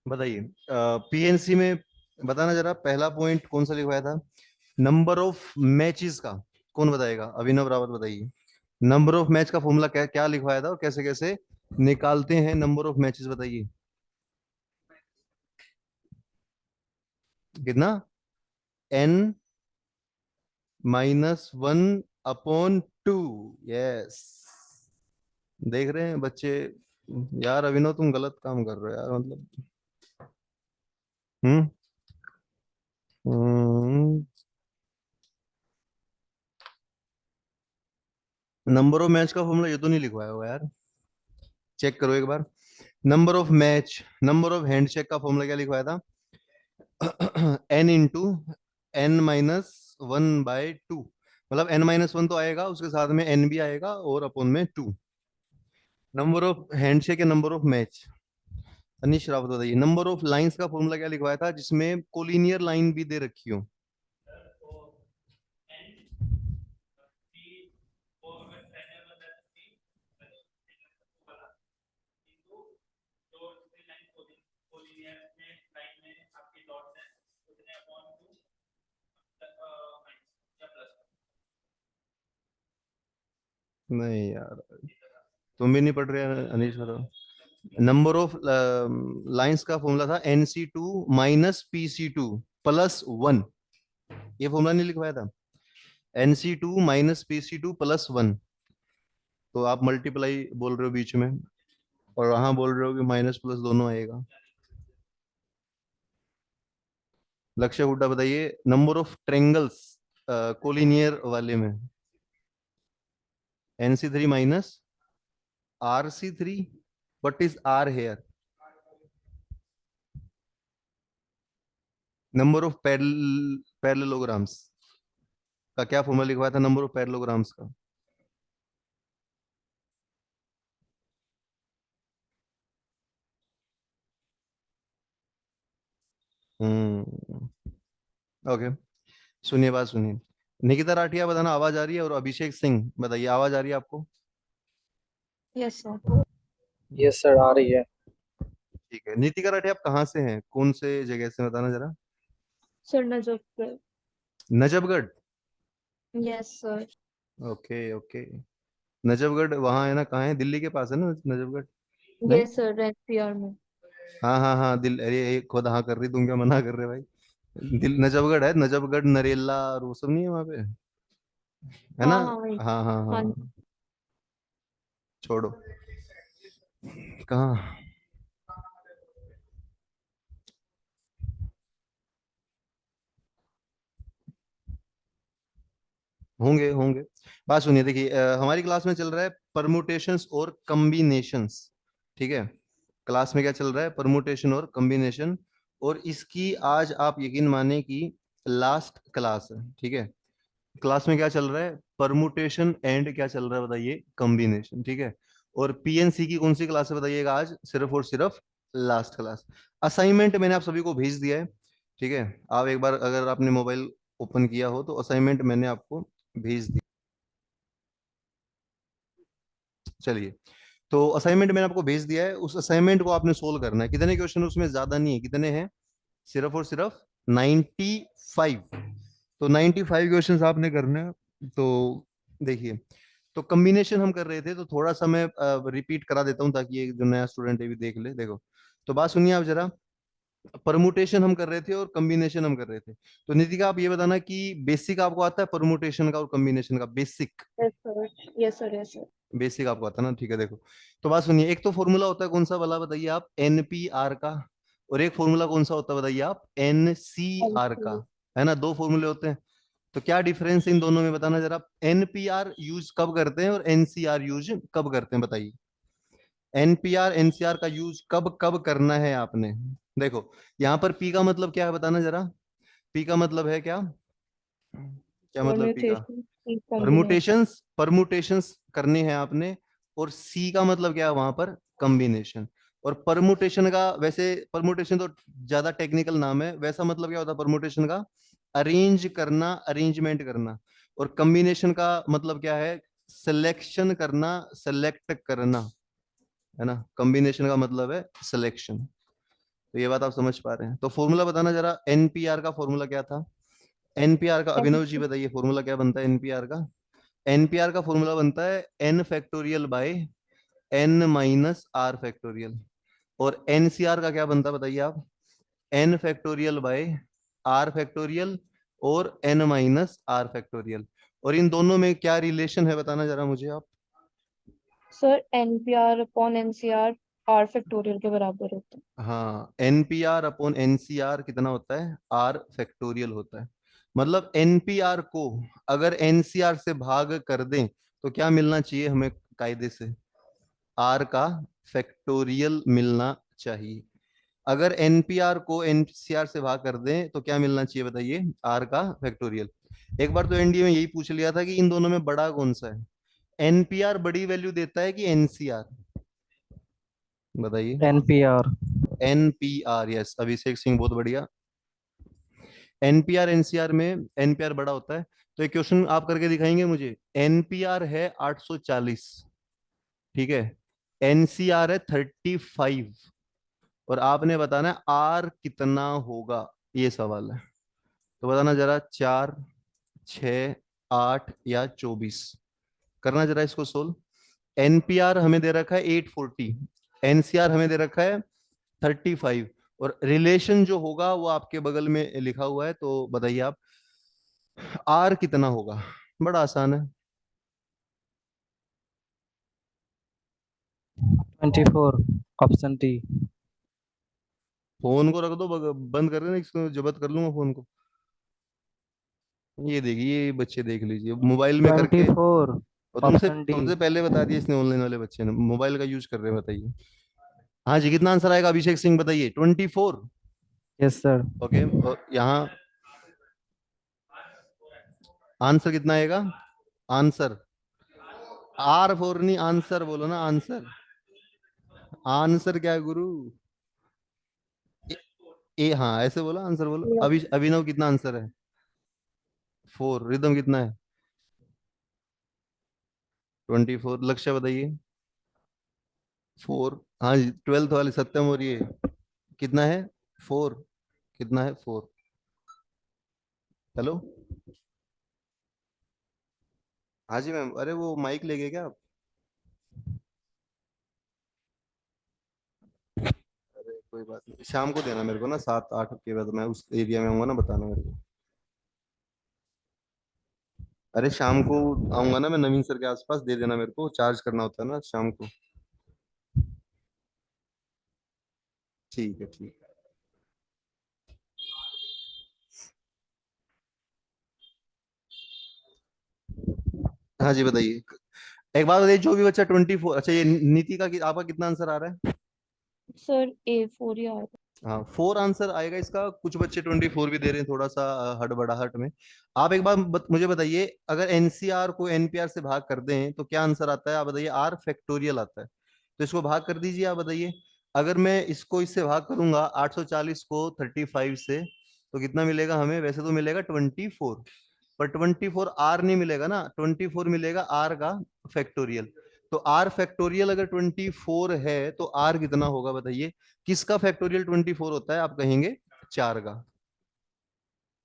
बताइए। पीएनसी में बताना जरा, पहला पॉइंट कौन सा लिखवाया था? नंबर ऑफ मैचेस का। कौन बताएगा? अभिनव रावत बताइए। नंबर ऑफ मैच का फॉर्मूला क्या क्या लिखवाया था और कैसे कैसे निकालते हैं नंबर ऑफ मैचेस, बताइए। कितना? एन -1/2। यस। देख रहे हैं बच्चे? यार अभिनव, तुम गलत काम कर रहे हो यार, मतलब। हम्म। नंबर ऑफ मैच का फॉर्मूला ये तो नहीं लिखवाया होगा यार। चेक करो एक बार। Number of match, number of handshake का फॉर्मूला क्या लिखवाया था? n × n-1/2। मतलब n-1 तो आएगा, उसके साथ में n भी आएगा और अपन में 2। नंबर ऑफ हैंडशेक या नंबर ऑफ मैच। अनिश रावत बताइए। नंबर ऑफ लाइंस का फॉर्मूला क्या लिखवाया था जिसमें कोलिनियर लाइन भी दे रखी हो? नहीं यार, तुम भी नहीं पढ़ रहे हैं, अनिश बताओ। नंबर ऑफ लाइंस का फॉर्मूला था Nc2 - Pc2 +1। ये फॉर्मूला नहीं लिखवाया था? Nc2 - Pc2 +1। तो आप मल्टीप्लाई बोल रहे हो बीच में, और वहां बोल रहे हो कि माइनस प्लस दोनों आएगा। लक्ष्य हुड्डा बताइए। नंबर ऑफ ट्रेंगल्स कोलिनियर वाले में। Nc3 - RC3। What is R here? Number of parallelograms का क्या फॉर्मूला लिखवाया था नंबर ऑफ पैरेललोग्राम्स का? हम्म। ओके। सुनिए, बात सुनिए। निकिता राठिया बताना, आवाज आ रही है? और अभिषेक सिंह बताइए, आवाज आ रही है आपको? Yes sir. यस सर, आ रही है। ठीक है। नितिका राठिया, आप कहाँ से हैं, कौन से जगह से, बताना जरा। Sir Najaf. Najafgarh. Yes sir. Okay okay. Najafgarh वहाँ है ना, कहाँ है? दिल्ली के पास है ना नजफगढ़? नहीं। यस सर, एनसीआर में। हाँ हाँ हाँ, दिल, अरे ये खुद हाँ कर रही, तुम क्या मना कर रहे भाई? दिल नजफगढ़ है, नजफगढ़ नरेला और वो सब नहीं है वहाँ पे? है ना? हाँ हाँ वही। हाँ हाँ हाँ हाँ। हाँ। छोड़ो। कहाँ? होंगे होंगे। बात सुनिए, देखिए हमारी क्लास में चल रहा है परमुटेशंस और कम्बिनेशंस। ठीक है। क्लास में क्या चल रहा है? परमुटेशन और कम्बिनेशन। और इसकी आज आप यकीन माने कि लास्ट क्लास है। ठीक है। क्लास में क्या चल रहा है? परमुटेशन एंड क्या चल रहा है बताइए? कम्बिनेशन। ठीक है। और पीएनसी की कौन सी क्लास है बताइएगा? आज सिर्फ और सिर्फ लास्ट क्लास। असाइनमेंट मैंने आप सभी को भेज दिया है। ठीक है। आप एक बार अगर आपने मोबाइल ओपन किया हो तो असाइनमेंट मैंने आपको भेज दिया। चलिए। तो असाइनमेंट मैंने आपको भेज दिया है, उस असाइनमेंट को आपने सोल्व करना है। कितने क्वेश्चन उसमें? ज्यादा नहीं है। कितने हैं? सिर्फ और सिर्फ 95। तो 95 क्वेश्चन आपने करने हैं। तो देखिए, तो कम्बिनेशन हम कर रहे थे, तो थोड़ा सा मैं रिपीट करा देता हूँ ताकि ये जो नया स्टूडेंट है भी देख ले। देखो, तो बात सुनिए आप जरा। परमुटेशन हम कर रहे थे और कम्बिनेशन हम कर रहे थे। तो नितिका, आप ये बताना कि बेसिक आपको आता है परमुटेशन का और कम्बिनेशन का? Basic, yes sir. Yes sir. Yes sir. Basic आपको आता है ना? ठीक है। देखो, तो बात सुनिए। एक तो फॉर्मूला होता है कौन सा वाला बताइए आप? एनपीआर का। और एक फॉर्मूला कौन सा होता है बताइए आप? एनसीआर का। है ना? दो फॉर्मूले होते हैं। तो क्या डिफरेंस इन दोनों में बताना जरा। एनपीआर यूज कब करते हैं और एनसीआर यूज कब करते हैं, बताइए। एनपीआर एनसीआर का यूज कब कब करना है आपने? देखो, यहाँ पर पी का मतलब क्या है बताना जरा। पी का मतलब है क्या? क्या मतलब पी का? परम्यूटेशन की कॉम्बिनेशन। परमुटेशंस, परमुटेशंस करनी है आपने। और सी का मतलब क्या है वहां पर? कॉम्बिनेशन। और परमुटेशन का, वैसे परमुटेशन तो ज्यादा टेक्निकल नाम है, वैसा मतलब क्या होता है परमुटेशन का? अरेंज करना, अरेंजमेंट करना। और कॉम्बिनेशन का मतलब क्या है? सिलेक्शन करना, सेलेक्ट करना। है ना? कॉम्बिनेशन का मतलब है सिलेक्शन। तो ये बात आप समझ पा रहे हैं? तो फॉर्मूला बताना जरा, एनपीआर का फॉर्मूला क्या था? एनपीआर का अभिनव जी बताइए, फॉर्मूला क्या बनता है एनपीआर का? एनपीआर का फॉर्मूला बनता है N factorial by N minus R factorial. और एनसीआर का क्या बनता है बताइए आप? N factorial by R factorial और एन माइनस आर फैक्टोरियल। और इन दोनों में क्या रिलेशन है बताना जरा मुझे आप। Sir NPR upon NCR R factorial के बराबर होता है। हाँ, एनपीआर अपॉन एनसीआर कितना होता है? आर फैक्टोरियल होता है। मतलब एनपीआर को अगर एनसीआर से भाग कर दें तो क्या मिलना चाहिए हमें कायदे से? आर का फैक्टोरियल मिलना चाहिए। अगर एनपीआर को एनसीआर से भाग कर दें तो क्या मिलना चाहिए बताइए? आर का फैक्टोरियल। एक बार तो एनडीए में यही पूछ लिया था कि इन दोनों में बड़ा कौन सा है। एनपीआर बड़ी वैल्यू देता है कि एनसीआर? बताइए। NPR। NPR, yes, Abhishek Singh, बहुत बढ़िया। एनपीआर एनसीआर में एनपीआर बड़ा होता है। तो एक क्वेश्चन आप करके दिखाएंगे मुझे। एनपीआर है 840, ठीक है, एनसीआर है 35, और आपने बताना है आर कितना होगा, ये सवाल है। तो बताना जरा, 4, 6, 8 या 24। करना जरा इसको सोल्व। एनपीआर हमें दे रखा है 840, एनसीआर हमें दे रखा है 35, और रिलेशन जो होगा वो आपके बगल में लिखा हुआ है। तो बताइए आप, आर कितना होगा? बड़ा आसान है। 24। Option D. फोन को रख दो, बंद कर देना, इसको जब्त कर लूंगा फोन को। ये देखिए, ये बच्चे देख लीजिए मोबाइल में करके। 24। और तुमसे ऑप्शन डी। तुमसे पहले बता दिया इसने, ऑनलाइन वाले बच्चे ने मोबाइल का यूज कर रहे हैं, बताइए। हाँ जी, कितना आंसर आएगा अभिषेक सिंह बताइए? 24। Yes sir. ओके, और यहाँ आंसर कितना आएगा? आंसर आर फोर नहीं, आंसर बोलो ना, आंसर। आंसर क्या है गुरु? ए, हाँ ऐसे बोलो, आंसर बोलो। अभिनव कितना आंसर है? 4। रिदम कितना है? 24। लक्ष्य बताइए। 4। हाँ जी, 12th वाले सत्यम, और ये कितना है? 4। कितना है? 4। हेलो। हाँ जी मैम, अरे वो माइक ले गए क्या आप? अरे कोई बात नहीं, शाम को देना मेरे को ना, 7-8 के बाद मैं उस एरिया में आऊंगा ना, बताना मेरे को। अरे शाम को आऊंगा ना मैं, नवीन सर के आसपास, दे देना मेरे को, चार्ज करना होता है ना शाम को। ठीक है, ठीक है। हाँ जी बताइए। एक बात बताइए, जो भी बच्चा 24, अच्छा ये नीति का आपका कितना आंसर आ रहा है? सर ए फोर ही आएगा। हाँ, 4 आंसर आएगा इसका। कुछ बच्चे 24 भी दे रहे हैं, थोड़ा सा हड़बड़ाहट में। आप एक बार मुझे बताइए, अगर एनसीआर को एनपीआर से भाग कर दें तो क्या आंसर आता है? आप बताइए। आर फैक्टोरियल आता है। तो इसको भाग कर दीजिए, आप बताइए। अगर मैं इसको इससे भाग करूंगा 840 को 35 से, तो कितना मिलेगा हमें? वैसे तो मिलेगा 24, पर 24 आर नहीं मिलेगा ना, 24 मिलेगा आर का फैक्टोरियल। तो आर फैक्टोरियल अगर 24 है तो आर कितना होगा बताइए? किसका फैक्टोरियल 24 होता है आप कहेंगे? 4 का।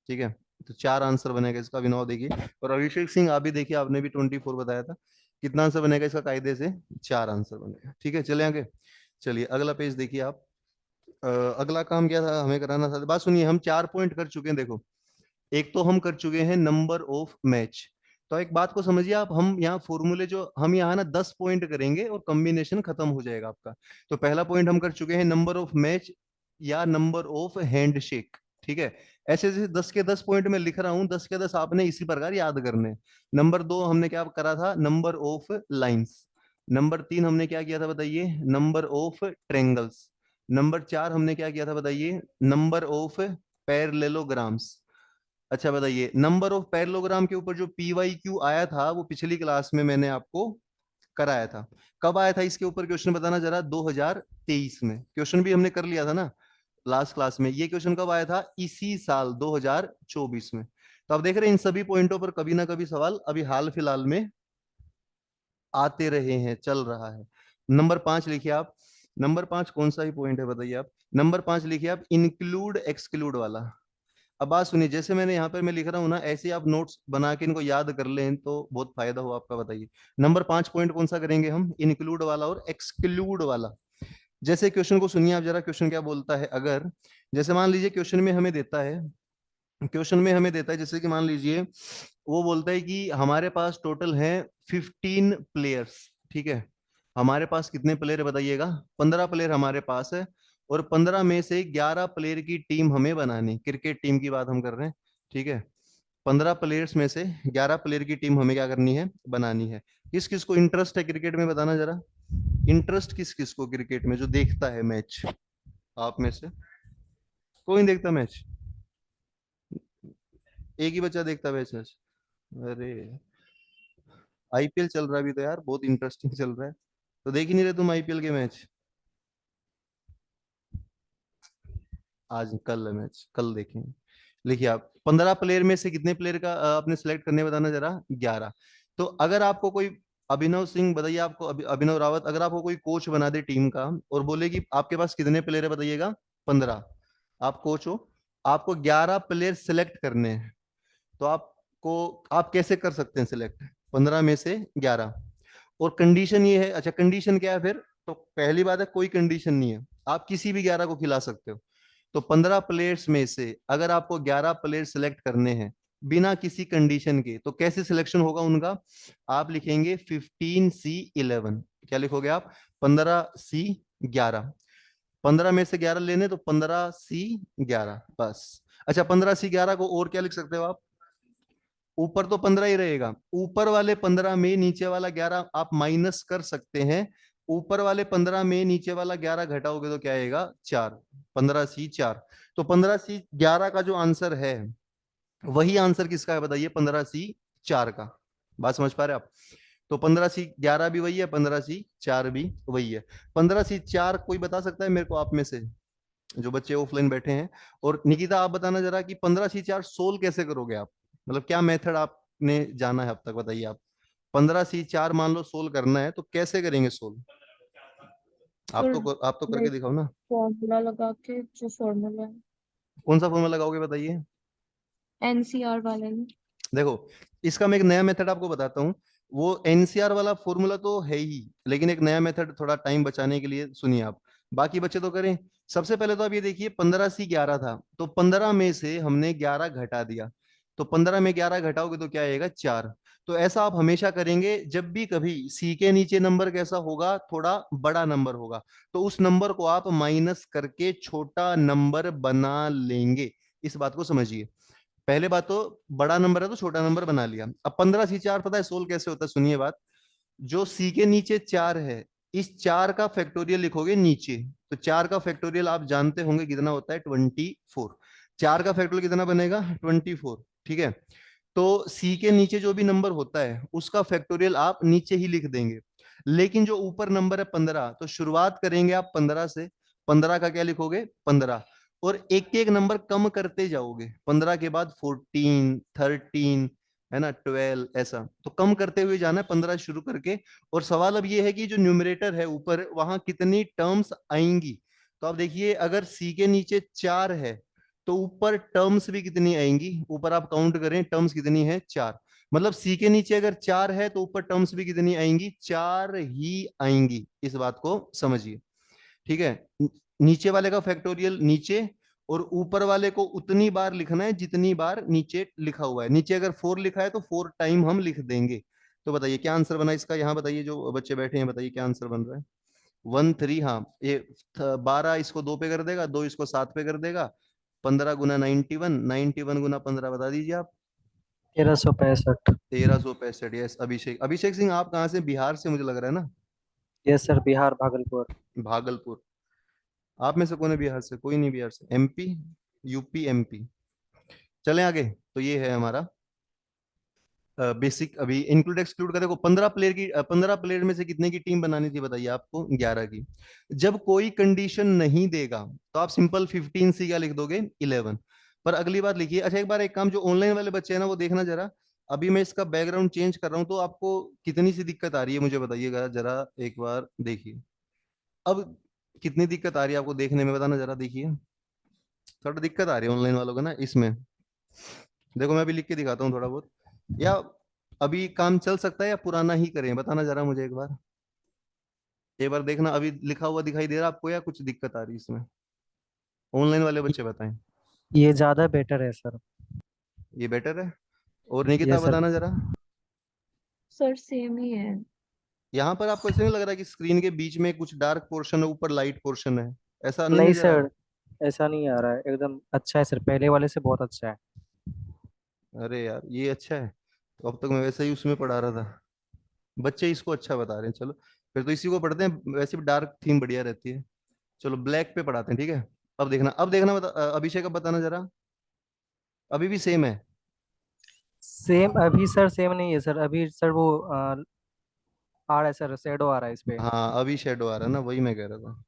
ठीक है, तो 4 आंसर बनेगा इसका, विनोद देखिए। और अभिषेक सिंह आप भी देखिए, आपने भी 24 बताया था। कितना आंसर बनेगा इसका कायदे से? 4 आंसर बनेगा। ठीक है, चले आगे। चलिए अगला पेज देखिए आप। अगला काम क्या था हमें कराना था? बात सुनिए, हम 4 पॉइंट कर चुके हैं देखो। एक तो हम कर चुके हैं नंबर ऑफ मैच। तो एक बात को समझिए आप, हम यहाँ फॉर्मूले जो हम यहाँ ना 10 पॉइंट करेंगे और कॉम्बिनेशन खत्म हो जाएगा आपका। तो पहला पॉइंट हम कर चुके हैं नंबर ऑफ मैच या नंबर ऑफ हैंडशेक। ठीक है, ऐसे जैसे 10 के 10 पॉइंट में लिख रहा हूं, 10 के 10 आपने इसी प्रकार याद करने। नंबर 2 हमने क्या करा था? Number of lines. नंबर 3 हमने क्या किया था बताइए? Number of triangles. नंबर 4 हमने क्या किया था बताइए? Number of parallelograms. अच्छा बताइए, नंबर ऑफ पैरेललोग्राम के ऊपर जो पी वाई क्यू आया था वो पिछली क्लास में मैंने आपको कराया था। कब आया था इसके ऊपर क्वेश्चन बताना जरा? 2023 में क्वेश्चन भी हमने कर लिया था ना लास्ट क्लास में। ये क्वेश्चन कब आया था? इसी साल 2024 में। तो आप देख रहे हैं इन सभी पॉइंटों पर कभी ना कभी सवाल अभी हाल फिलहाल में आते रहे हैं, चल रहा है। नंबर 5 लिखिए आप। नंबर 5 कौन सा ही पॉइंट है बताइए आप? नंबर 5 लिखिए आप इंक्लूड एक्सक्लूड वाला। अब बात सुनिए, जैसे मैंने यहाँ पर मैं लिख रहा हूँ ना, ऐसे ही आप नोट्स बना के इनको याद कर लें तो बहुत फायदा हो आपका। बताइए नंबर 5 पॉइंट कौन सा करेंगे हम? इंक्लूड वाला और एक्सक्लूड वाला। जैसे क्वेश्चन को सुनिए आप जरा, क्वेश्चन क्या बोलता है। अगर जैसे मान लीजिए क्वेश्चन में हमें देता है, जैसे कि मान लीजिए वो बोलता है कि हमारे पास टोटल है 15 प्लेयर्स, ठीक है। हमारे पास कितने प्लेयर बताइएगा? 15 प्लेयर हमारे पास है, और 15 में से 11 प्लेयर की टीम हमें बनानी, क्रिकेट टीम की बात हम कर रहे हैं, ठीक है। 15 प्लेयर्स में से 11 प्लेयर की टीम हमें क्या करनी है? बनानी है। किस किस को इंटरेस्ट है क्रिकेट में, बताना जरा। इंटरेस्ट किस किस को क्रिकेट में, जो देखता है मैच? आप में से कोई नहीं देखता मैच? एक ही बच्चा देखता मैच? अरे आईपीएल चल रहा है अभी तो यार, बहुत इंटरेस्टिंग चल रहा है। तो देख ही नहीं रहे तुम आईपीएल के मैच? आज कल है मैच, कल देखेंगे। लिखिए आप 15 प्लेयर में से कितने प्लेयर का आपने सेलेक्ट करने बताना जरा? 11। तो अगर आपको कोई अभिनव सिंह बताइए, आपको अभिनव रावत अगर आपको कोई कोच बना दे टीम का और बोले कि आपके पास कितने प्लेयर है बताइएगा? 15। आप कोच हो, आपको 11 प्लेयर सेलेक्ट करने हैं, तो आप कैसे कर सकते हैं सिलेक्ट 15 में से 11? और कंडीशन ये है, अच्छा कंडीशन क्या है फिर? तो पहली बात है कोई कंडीशन नहीं है, आप किसी भी 11 को खिला सकते हो। तो 15 प्लेयर्स में से अगर आपको 11 प्लेयर सिलेक्ट करने हैं बिना किसी कंडीशन के, तो कैसे सिलेक्शन होगा उनका? आप लिखेंगे 15C11। क्या लिखोगे आप? 15C11। 15 में से 11 लेने, तो 15C11 बस। अच्छा 15C11 को और क्या लिख सकते हो आप? ऊपर तो 15 ही रहेगा, ऊपर वाले 15 में नीचे वाला 11 आप माइनस कर सकते हैं। ऊपर वाले 15 में नीचे वाला 11 घटाओगे तो क्या आएगा? 4। 15C4। तो 15C11 का जो आंसर है वही आंसर किसका है बताइए? 15C4 का। बात समझ पा रहे आप? तो 15C11 भी वही है, 15C4 भी वही है। 15C4 कोई बता सकता है मेरे को आप में से, जो बच्चे ऑफलाइन बैठे हैं? और निकिता आप बताना जरा कि 15C4 सोल्व कैसे करोगे आप? मतलब क्या मेथड आपने जाना है अब तक, बताइए आप। 15C4 मान लो सोल्व करना है तो कैसे करेंगे सोल्व? सर आप तो करके लाइक दिखाओ ना। फॉर्मूला लगा के, जो फॉर्मूला है कौन सा फॉर्मूला लगाओगे बताइए? एनसीआर वाले में। देखो इसका मैं एक नया मेथड आपको बताता हूँ। वो एनसीआर वाला फॉर्मूला तो है ही, लेकिन एक नया मेथड थोड़ा टाइम बचाने के लिए सुनिए आप। बाकी बच्चे तो करें। सबसे पहले तो आप ये देखिए 15C11 था, तो 15 में से हमने 11 घटा दिया। तो 15 में 11 घटाओगे तो क्या आएगा? 4। तो ऐसा आप हमेशा करेंगे, जब भी कभी सी के नीचे नंबर कैसा होगा? थोड़ा बड़ा नंबर होगा, तो उस नंबर को आप माइनस करके छोटा नंबर बना लेंगे। इस बात को समझिए। पहले बात तो बड़ा नंबर है तो छोटा नंबर बना लिया। अब 15C4 पता है सोल्व कैसे होता है? सुनिए बात। जो सी के नीचे 4 है, इस 4 का फैक्टोरियल लिखोगे नीचे। तो 4 का फैक्टोरियल आप जानते होंगे कितना होता है? 24। 4 का फैक्टोरियल कितना बनेगा? 24, ठीक है। तो सी के नीचे जो भी नंबर होता है उसका फैक्टोरियल आप नीचे ही लिख देंगे। लेकिन जो ऊपर नंबर है 15, तो शुरुआत करेंगे आप 15 से। 15 का क्या लिखोगे? 15। और एक एक नंबर कम करते जाओगे, 15 के बाद 14, 13, है ना, 12, ऐसा तो कम करते हुए जाना है 15 शुरू करके। और सवाल अब ये है कि जो न्यूमरेटर है ऊपर, वहां कितनी टर्म्स आएंगी? तो आप देखिए अगर सी के नीचे 4 है तो ऊपर टर्म्स भी कितनी आएंगी? ऊपर आप काउंट करें टर्म्स कितनी है? 4। मतलब सी के नीचे अगर 4 है तो ऊपर टर्म्स भी कितनी आएंगी? 4 ही आएंगी। इस बात को समझिए, ठीक है। नीचे वाले का फैक्टोरियल नीचे, और ऊपर वाले को उतनी बार लिखना है जितनी बार नीचे लिखा हुआ है। नीचे अगर 4 लिखा है तो 4 टाइम हम लिख देंगे। तो बताइए क्या आंसर बना इसका? यहाँ बताइए जो बच्चे बैठे हैं, बताइए क्या आंसर बन रहा है? 13, हाँ। ये 12 इसको 2 पे कर देगा, 2 इसको 7 पे कर देगा। 15 गुना 91, 91 गुना 15 बता दीजिए आप। 1365। 1365। यस अभिषेक, अभिषेक सिंह आप कहाँ से? बिहार से मुझे लग रहा है ना? Yes sir, Bihar Bhagalpur. भागलपुर। आप में से कौन है बिहार से? कोई नहीं बिहार से। MP, UP, MP. चलें आगे। तो ये है हमारा बेसिक। अभी इंक्लूड एक्सक्लूड का देखो, 15 प्लेयर में से कितने की टीम बनानी थी बताइए आपको? 11 की। जब कोई कंडीशन नहीं देगा तो आप सिंपल 15C क्या लिख दोगे? 11। पर अगली बात लिखिए। अच्छा एक बार एक काम, जो ऑनलाइन वाले बच्चे हैं ना वो देखना जरा। अभी मैं इसका बैकग्राउंड चेंज कर रहा हूँ, तो आपको कितनी सी दिक्कत आ रही है मुझे बताइएगा जरा, एक बार देखिए। अब कितनी दिक्कत आ रही है आपको देखने में, बताना जरा। देखिए थोड़ा दिक्कत आ रही है ऑनलाइन वालों को ना इसमें। देखो मैं अभी लिख के दिखाता हूँ थोड़ा बहुत, या अभी काम चल सकता है या पुराना ही करें, बताना जरा मुझे एक बार देखना अभी लिखा हुआ दिखाई दे रहा है आपको या कुछ दिक्कत आ रही है इसमें। ऑनलाइन वाले बच्चे बताएं। ये ज़्यादा बेटर है सर। ये बेटर है। और निकिता यस सर। बताना जरा। सर सेम ही है। यहाँ पर आपको ऐसे नहीं लग रहा कि स्क्रीन के बीच में कुछ डार्क पोर्शन है, ऊपर लाइट पोर्शन है? ऐसा नहीं नहीं नजर आ सर, रहा? ऐसा नहीं आ रहा है, एकदम अच्छा है सर, पहले वाले से बहुत अच्छा है। अरे यार ये अच्छा है। तो अब तक मैं वैसे ही उसमें पढ़ा रहा था, बच्चे इसको अच्छा बता रहे हैं। चलो फिर तो इसी को पढ़ते हैं, वैसे भी डार्क थीम बढ़िया रहती है। चलो ब्लैक पे पढ़ाते हैं, ठीक है। अब देखना अभिषेक अब बताना जरा। अभी भी सेम है? सेम अभी सर, सेम नहीं है सर, अभी सर वो आ रहा है सर, शेडो आ रहा है इस पे। हाँ अभी शेडो आ रहा है ना, वही मैं कह रहा था।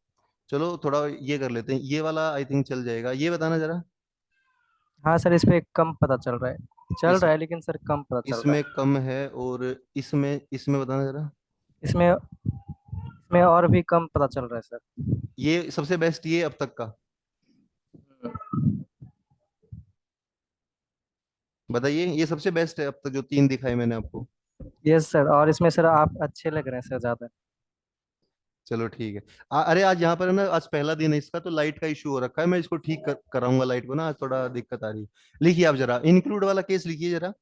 चलो थोड़ा ये कर लेते हैं, ये वाला आई थिंक चल जाएगा, ये बताना जरा। हाँ सर, इस पे कम पता चल रहा है, चल इस रहा है लेकिन सर कम पता चल रहा इसमें है। कम है, और इसमें इसमें बताना जरा। इसमें इसमें और भी कम पता चल रहा है सर। ये सबसे बेस्ट ये अब तक का, बताइए। ये सबसे बेस्ट है अब तक जो तीन दिखाए मैंने आपको। यस सर, और इसमें सर आप अच्छे लग रहे हैं सर ज़्यादा। चलो ठीक है। अरे आज यहाँ पर है ना, आज पहला दिन है इसका, तो लाइट का इशू हो रखा है, मैं इसको ठीक कराऊंगा लाइट को ना, आज थोड़ा दिक्कत आ रही है। लिखिए आप जरा, इंक्लूड वाला केस लिखिए जरा।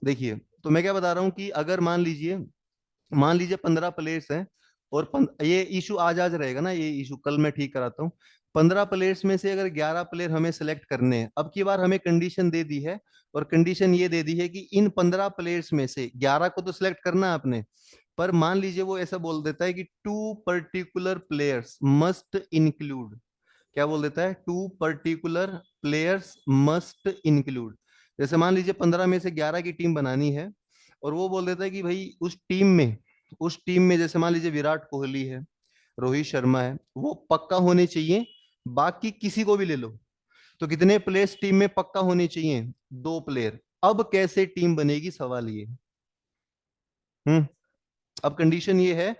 देखिए तो मैं क्या बता रहा हूँ कि अगर मान लीजिए 15 प्लेयर्स हैं, और ये इशू आज आज रहेगा ना, ये इशू कल मैं ठीक कराता हूँ। 15 प्लेयर्स में से अगर 11 प्लेयर हमें सेलेक्ट करने हैं, अब की बार हमें कंडीशन दे दी है, और कंडीशन ये दे दी है कि इन 15 प्लेयर्स में से 11 को तो सिलेक्ट करना है आपने। पर मान लीजिए वो ऐसा बोल देता है कि 2 पर्टिकुलर प्लेयर्स मस्ट इंक्लूड। क्या बोल देता है? 2 पर्टिकुलर प्लेयर्स मस्ट इंक्लूड। जैसे मान लीजिए 15 में से 11 की टीम बनानी है, और वो बोल देता है कि भाई उस टीम में जैसे मान लीजिए विराट कोहली है, रोहित शर्मा है, वो पक्का होने चाहिए। बाकी किसी को भी ले लो। तो कितने प्लेयर्स टीम में पक्का होने चाहिए? 2 प्लेयर। अब कैसे टीम बनेगी, सवाल ये। हम्म अब कंडीशन ये है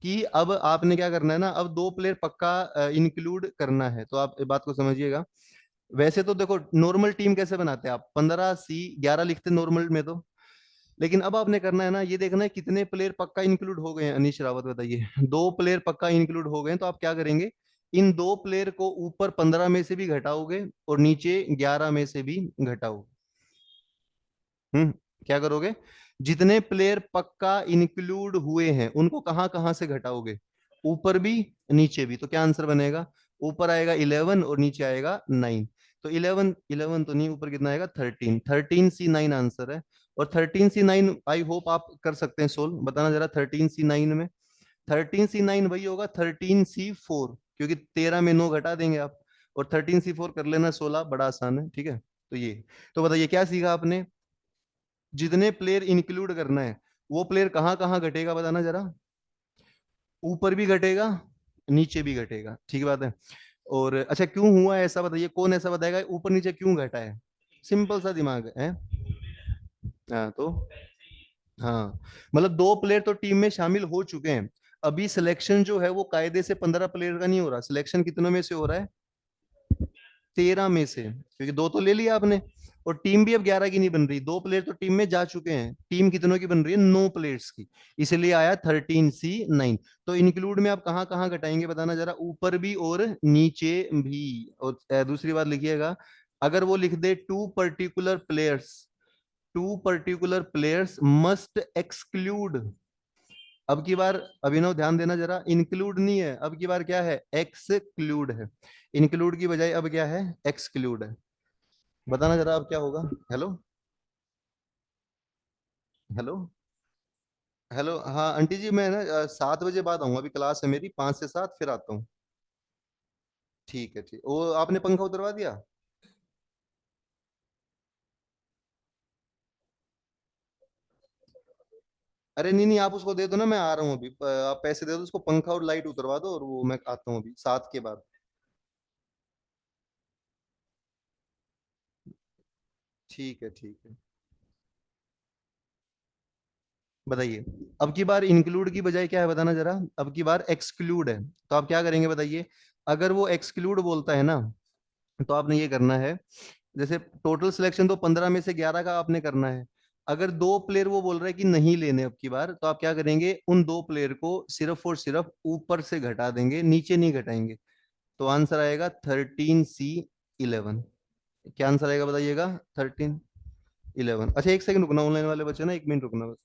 कि अब आपने क्या करना है ना, अब 2 प्लेयर पक्का इंक्लूड करना है, तो आप इस बात को समझिएगा। वैसे तो देखो नॉर्मल टीम कैसे बनाते हैं आप, 15C11 लिखते नॉर्मल में तो। लेकिन अब आपने करना है ना, ये देखना है कितने प्लेयर पक्का इंक्लूड हो गए हैं। अनीश रावत बताइए। 2 प्लेयर पक्का इंक्लूड हो गए हैं, तो आप क्या करेंगे? इन 2 प्लेयर को ऊपर 15 में से भी घटाओगे, और नीचे 11 में से भी घटाओगे। हम्म क्या करोगे? जितने प्लेयर पक्का इंक्लूड हुए हैं उनको कहां कहां से घटाओगे? ऊपर भी नीचे भी। तो क्या आंसर बनेगा? ऊपर आएगा 11 और नीचे आएगा 9। तो 11 11 तो नहीं, ऊपर कितना आएगा? 13। 13C9 आंसर है। और 13C9 आई होप आप कर सकते हैं सोल्व, बताना जरा 13C9 में। 13C9 वही होगा 13C4, क्योंकि 13 में 9 घटा देंगे आप। और 13C4 कर लेना 16, बड़ा आसान है, ठीक है। तो ये, तो बताइए क्या सीखा आपने? जितने प्लेयर इंक्लूड करना है, वो प्लेयर कहाँ कहाँ घटेगा, बताना जरा। ऊपर भी घटेगा, नीचे भी घटेगा, ठीक बात है। और अच्छा क्यों हुआ ऐसा, बताइए कौन ऐसा बताएगा ऊपर नीचे क्यों घटा है? सिंपल सा दिमाग है। हाँ तो, हाँ मतलब 2 प्लेयर तो टीम में शामिल हो चुके हैं। अभी सिलेक्शन जो है वो कायदे से 15 प्लेयर का नहीं हो रहा, सिलेक्शन कितनों में से हो रहा है? 13 में से, क्योंकि 2 तो ले लिया आपने। और टीम भी अब 11 की नहीं बन रही, 2 प्लेयर तो टीम में जा चुके हैं, टीम कितनों की बन रही है? 9 प्लेयर्स की। इसलिए आया 13C9। तो इंक्लूड में आप कहाँ कहाँ घटाएंगे, बताना जरा। ऊपर भी और नीचे भी। और दूसरी बात लिखिएगा, अगर वो लिख दे 2 पर्टिकुलर प्लेयर्स मस्ट एक्सक्लूड। अब की बार अभिनव ध्यान देना जरा, इंक्लूड नहीं है, अब की बार क्या है? एक्सक्लूड है। इंक्लूड की बजाय अब क्या है? एक्सक्लूड है। बताना जरा अब क्या होगा। Hello, hello, hello. हाँ आंटी जी, मैं ना 7 बजे बाद आऊंगा, अभी क्लास है मेरी 5 से 7, फिर आता हूँ। ठीक है, ठीक। वो आपने पंखा उतरवा दिया? अरे नहीं नहीं, आप उसको दे दो ना, मैं आ रहा हूँ अभी। आप पैसे दे दो उसको, पंखा और लाइट उतरवा दो, और वो मैं आता हूँ अभी 7 के बाद। ठीक है, ठीक है। बताइए। अब की बार इंक्लूड की बजाय क्या है बताना जरा, अब की बार एक्सक्लूड है, तो आप क्या करेंगे बताइए। अगर वो एक्सक्लूड बोलता है ना, तो आपने ये करना है, जैसे टोटल सिलेक्शन तो 15 में से 11 का आपने करना है। अगर दो प्लेयर वो बोल रहे हैं कि नहीं लेने अब की बार, तो आप क्या करेंगे, उन दो प्लेयर को सिर्फ और सिर्फ ऊपर से घटा देंगे, नीचे नहीं घटाएंगे। तो आंसर आएगा 13C11। क्या आंसर आएगा बताइएगा, 1311। अच्छा एक सेकंड रुकना, ऑनलाइन वाले बच्चे ना, 1 मिनट रुकना बस।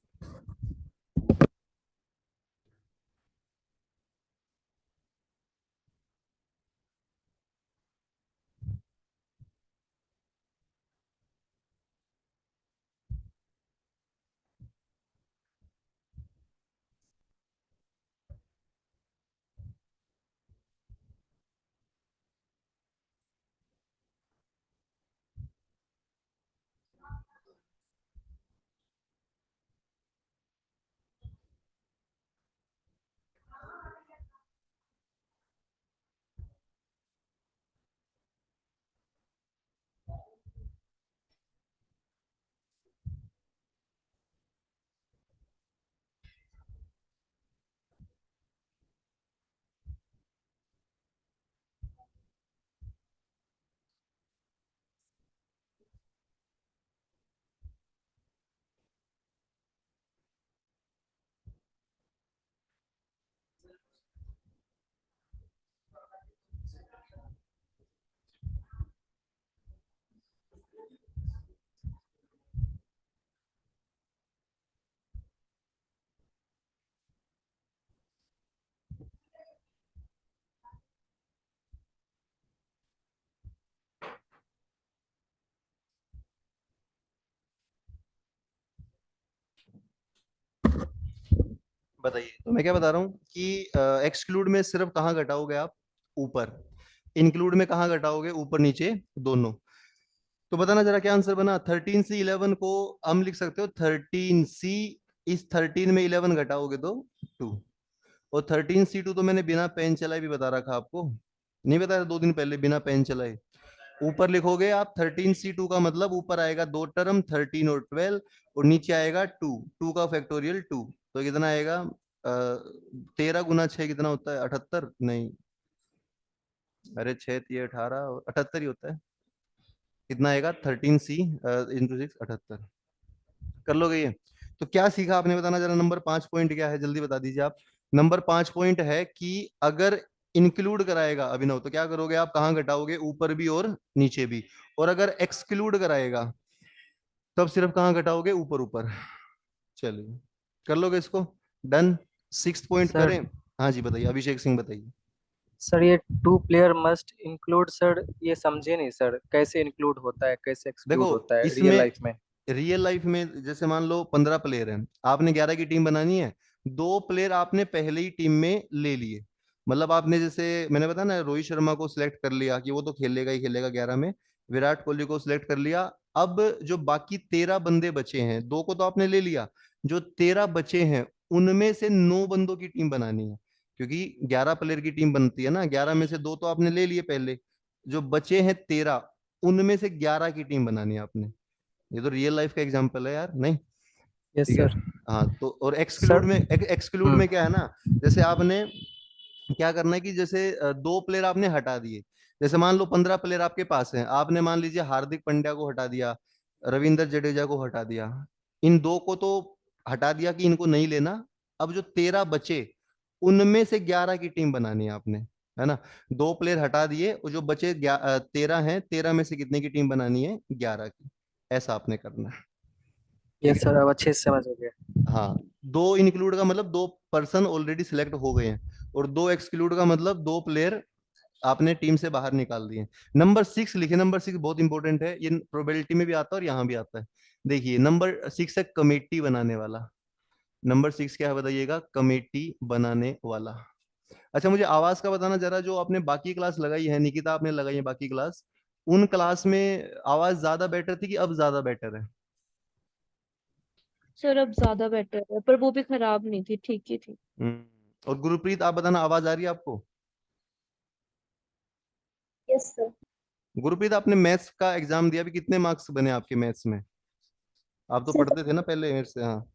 बताइए, तो मैं क्या बता रहा हूँ कि एक्सक्लूड में सिर्फ कहाँ घटाओगे आप, ऊपर। इंक्लूड में कहाँ घटाओगे, ऊपर नीचे दोनों। तो बताना जरा क्या आंसर बना। 13C11 को हम लिख सकते हो 13C, इस 13 में 11 घटाओगे तो 2। और 13C2 तो मैंने बिना पेन चलाए भी बता रखा आपको, नहीं बताया 2 दिन पहले, बिना पेन चलाए। ऊपर लिखोगे आप 13C2 का मतलब ऊपर आएगा दो टर्म 13 और 12, और नीचे आएगा 2, 2 का फैक्टोरियल 2। तो कितना आएगा, 13 × 6 कितना होता है, 78? नहीं, अरे 6 × 3 = 18, और 78 ही होता है। कितना आएगा, 13C × 6 78। कर लोगे ये। तो क्या सीखा आपने बताना जरा, नंबर 5 पॉइंट क्या है, जल्दी बता दीजिए आप। नंबर 5 पॉइंट है कि अगर इंक्लूड कराएगा अभिनव, तो क्या करोगे आप, कहाँ घटाओगे, ऊपर भी और नीचे भी। और अगर एक्सक्लूड कराएगा, तब सिर्फ कहाँ घटाओगे, ऊपर ऊपर। चलिए, कर लोगे इसको, डन। 6 पॉइंट सर करें। हाँ जी बताइए, अभिषेक सिंह बताइए। सर ये two player must include, sir ये समझे नहीं सर, कैसे इंक्लूड होता है कैसे देखो एक्सक्लूड होता है रियल इसमें, लाइफ में। रियल लाइफ में जैसे मान लो 15 प्लेयर हैं, आपने 11 की टीम बनानी है। दो प्लेयर आपने पहले ही टीम में ले लिए, मतलब आपने जैसे मैंने बताया ना, रोहित शर्मा को सिलेक्ट कर लिया कि वो तो खेलेगा ही खेलेगा 11 में। विराट कोहली को सिलेक्ट कर लिया। अब जो बाकी 13 बंदे बचे हैं, दो को तो आपने ले लिया, जो 13 बचे हैं उनमें से 9 बंदों की टीम बनानी है। क्योंकि 11 प्लेयर की टीम बनती है ना, 11 में से दो तो आपने ले लिए पहले, जो बचे हैं 13, उनमें से 11 की टीम बनानी है आपने। ये तो रियल लाइफ का एग्जांपल है यार, नहीं? यस ठीक है। सर। हाँ तो, और एक्सक्लूड सर में, एक्सक्लूड में क्या है ना, जैसे आपने क्या करना है कि जैसे दो प्लेयर आपने हटा दिए। जैसे मान लो 15 प्लेयर आपके पास हैं, आपने मान लीजिए हार्दिक पांड्या को हटा दिया, रविंद्र जडेजा को हटा दिया, इन दो को तो हटा दिया कि इनको नहीं लेना। अब जो 13 बचे, उनमें से 11 की टीम बनानी है आपने, है ना। दो प्लेयर हटा दिए, और जो बचे 13 हैं, 13 में से कितने की टीम बनानी है, 11 की। ऐसा आपने करना है। ठीक यस है। सर, अब अच्छे से समझ हो गया। हाँ, दो इंक्लूड का मतलब दो पर्सन ऑलरेडी सिलेक्ट हो गए हैं, और दो एक्सक्लूड का मतलब दो प्लेयर आपने टीम से बाहर निकाल दिए। नंबर 6 लिखे, नंबर 6 बहुत इंपॉर्टेंट है, ये प्रोबेबिलिटी में भी आता है और यहाँ भी आता है। देखिए नंबर 6 है कमेटी बनाने वाला। नंबर 6 क्या है बताइएगा, कमेटी बनाने वाला। अच्छा मुझे आवाज का बताना जरा, जो आपने बाकी क्लास लगाई है, निकिता आपने लगाई है बाकी क्लास, उन क्लास में आवाज ज्यादा बेटर थी कि अब ज्यादा बेटर है? सर अब ज्यादा बेटर है, पर वो भी खराब नहीं थी, ठीक ही थी। और गुरप्रीत आप बताना, आवाज आ रही है आपको? Yes sir. गुरप्रीत आपने मैथ्स का एग्जाम दिया, अभी कितने मार्क्स बने आपके मैथ्स में? आप तो सर पढ़ते थे ना पहले मेरे से, हाँ।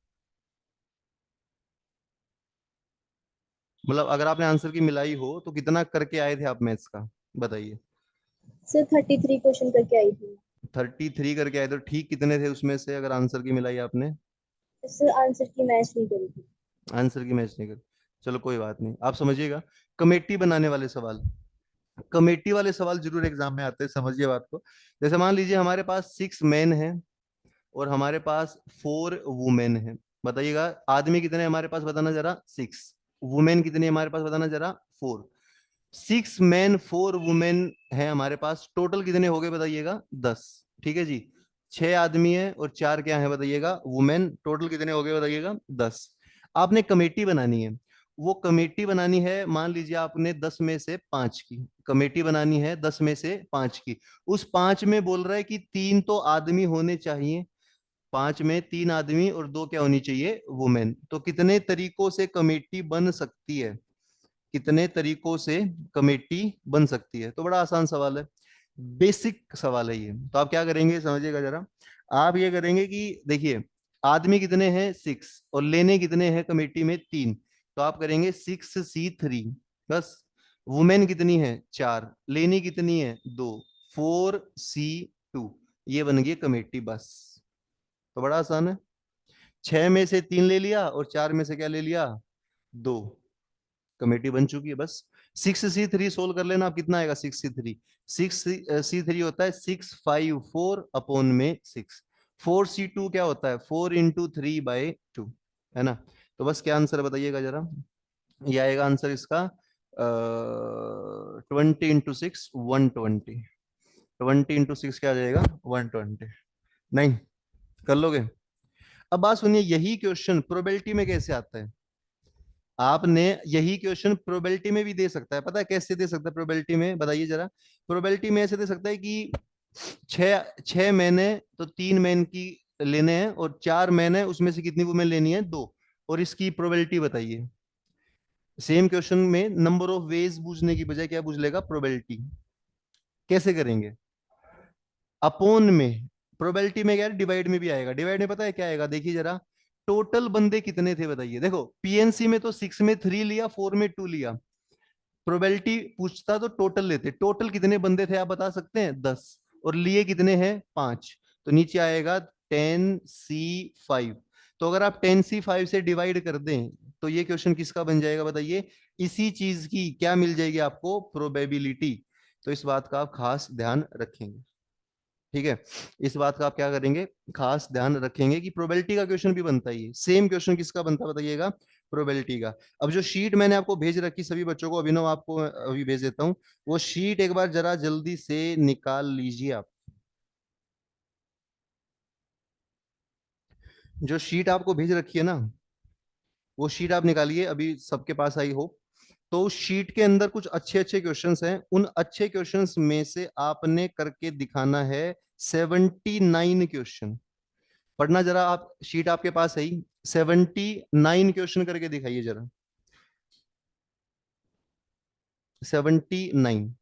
मतलब अगर आपने आंसर की मिलाई हो तो कितना करके आए थे आप मैथ्स का, बताइए। सर 33 क्वेश्चन करके आई थी। 33 करके आए तो ठीक कितने थे उसमें से अगर आंसर की मिलाई आपने? सर आंसर की मैच नहीं करी थी। आंसर की मैच नहीं कर, चलो कोई बात नहीं, आप समझिएगा। कमेटी बनाने वाले सवाल, कमेटी वाले सवाल जरूर एग्जाम में आते हैं, समझिए बात को। जैसे मान लीजिए हमारे पास 6 मैन है और हमारे पास 4 वुमेन है। बताइएगा आदमी कितने हैं हमारे पास, बताना जरा 6। वुमेन कितनी है हमारे पास, बताना जरा 4। 6 मैन 4 वुमेन है हमारे पास, टोटल कितने हो गए बताइएगा, 10। ठीक है जी। 6 आदमी है और 4 क्या है बताइएगा, वुमेन, टोटल कितने हो गए बताइएगा, 10। आपने कमेटी बनानी है, वो कमेटी बनानी है, मान लीजिए आपने 10 में से 5 की कमेटी बनानी है, 10 में से 5 की। उस 5 में बोल रहा है कि 3 तो आदमी होने चाहिए, 5 में 3 आदमी और 2 क्या होनी चाहिए, वुमेन। तो कितने तरीकों से कमेटी बन सकती है, कितने तरीकों से कमेटी बन सकती है? तो बड़ा आसान सवाल है, बेसिक सवाल है ये। तो आप क्या करेंगे समझिएगा जरा। आप ये करेंगे कि देखिए आदमी कितने हैं, 6, और लेने कितने हैं कमेटी में, 3। तो आप करेंगे 6C3 बस। वुमेन कितनी है, 4, लेनी कितनी है, 2, 4C2। ये बन गई कमेटी बस। तो बड़ा आसान है, 6 में से 3 ले लिया और 4 में से क्या ले लिया, 2, कमेटी बन चुकी है बस। 6C3 सोल्व कर लेना, आप कितना आएगा 6C3। 6C3 होता है 654/6। 4C2 क्या होता है, 4 × 3/2, है ना। तो बस क्या आंसर बताइएगा जरा, ये आएगा आंसर इसका 20 × 6 120। 20 × 6 क्या आ जाएगा, 120। नहीं, कर लोगे? अब बात सुनिए, यही क्वेश्चन प्रोबेबिलिटी में कैसे आता है। आपने यही क्वेश्चन प्रोबेबिलिटी में भी दे सकता है, पता है कैसे दे सकता है प्रोबेबिलिटी में, बताइए जरा। प्रोबेबिलिटी में ऐसे दे सकता है कि 6 6 मैन है तो 3 मैन की लेने हैं, और 4 मैन है उसमें से कितनी वुमेन लेनी है, 2, और इसकी प्रोबेबिलिटी बताइए। सेम क्वेश्चन में नंबर ऑफ वेज पूछने की बजाय क्या पूछ लेगा, प्रोबेबिलिटी। कैसे करेंगे, अपोन में। प्रोबेबिलिटी में क्या है, डिवाइड में भी आएगा, डिवाइड में पता है क्या आएगा, देखिए जरा। टोटल बंदे कितने थे बताइए, देखो पीएनसी में तो 6 में 3 लिया, 4 में 2 लिया। प्रोबेबिलिटी पूछता तो टोटल लेते, टोटल कितने बंदे थे आप बता सकते हैं, 10, और लिए कितने हैं, 5। तो नीचे आएगा 10C5। तो अगर आप 10C5 से डिवाइड कर दें तो ये क्वेश्चन किसका बन जाएगा बताइए, इसी चीज की क्या मिल जाएगी आपको, प्रोबेबिलिटी। तो इस बात का आप खास ध्यान रखेंगे, ठीक है। इस बात का आप क्या करेंगे, खास ध्यान रखेंगे कि प्रोबेबिलिटी का क्वेश्चन भी बनता है, सेम क्वेश्चन किसका बनता है बताइएगा, प्रोबेबिलिटी का। अब जो शीट मैंने आपको भेज रखी सभी बच्चों को, अभिनव आपको अभी भेज देता हूँ, वो शीट एक बार जरा जल्दी से निकाल लीजिए आप। जो शीट आपको भेज रखी है ना, वो शीट आप निकालिए, अभी सबके पास आई हो। तो उस शीट के अंदर कुछ अच्छे अच्छे क्वेश्चंस हैं, उन अच्छे क्वेश्चंस में से आपने करके दिखाना है 79 क्वेश्चन। पढ़ना जरा आप, शीट आपके पास है ही, 79 क्वेश्चन करके दिखाइए जरा, 79।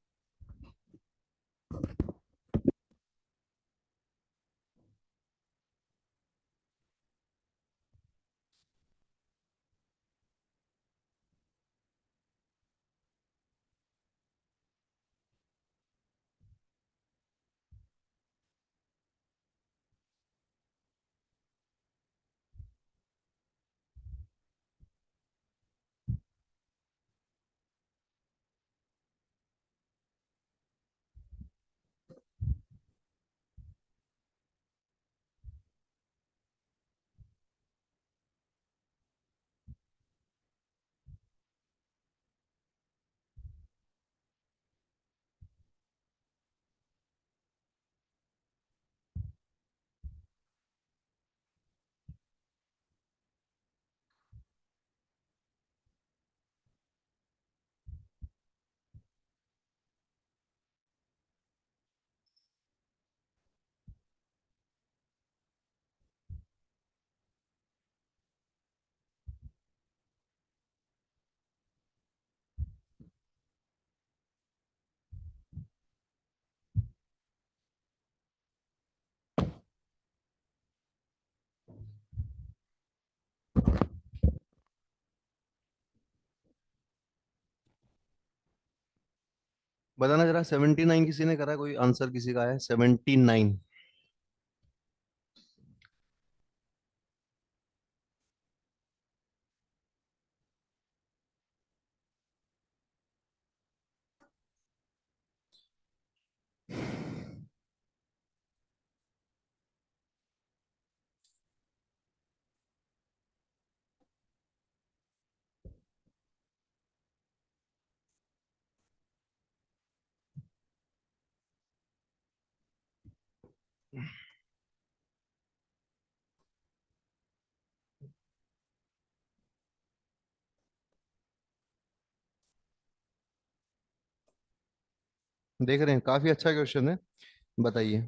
बताना जरा, 79 किसी ने करा, कोई आंसर किसी का है 79? देख रहे हैं, काफी अच्छा क्वेश्चन है, बताइए।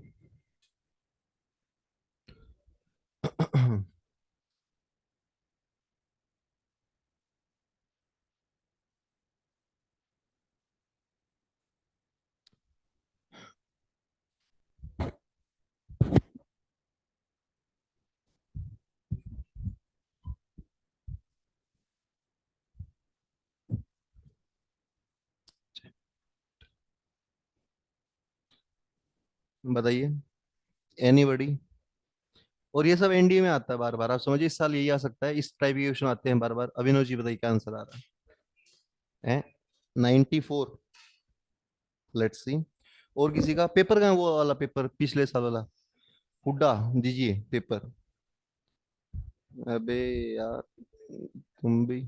बताइए, एनीबॉडी। और ये सब एनडीए में आता है बार बार, आप समझिए इस साल यही आ सकता है, इस टाइप के क्वेश्चन आते हैं बार बार। अभिनव जी बताइए क्या आंसर आ रहा है? 94? Let's see. और किसी का पेपर का, वो वाला पेपर पिछले साल वाला, हुड्डा, दीजिए पेपर। अबे यार, तुम भी।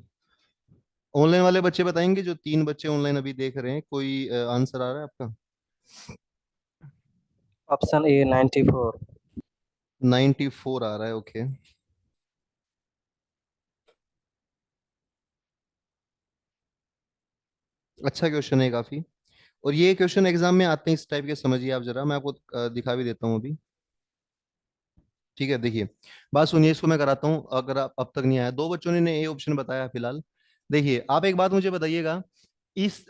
ऑनलाइन वाले बच्चे बताएंगे, जो 3 बच्चे ऑनलाइन अभी देख रहे हैं, कोई आंसर आ रहा है आपका? Option A 94। 94 आ रहा है, ओके। अच्छा क्वेश्चन है काफी। और ये क्वेश्चन एग्जाम में आते हैं इस टाइप के, समझिए आप जरा, मैं आपको दिखा भी देता हूँ अभी। ठीक है, देखिए, बात सुनिए, इसको मैं कराता हूँ, अगर आप अब तक नहीं आया। 2 बच्चों ने ए ऑप्शन बताया फिलहाल। देखिए, आप एक बात मुझे बताइएगा, इस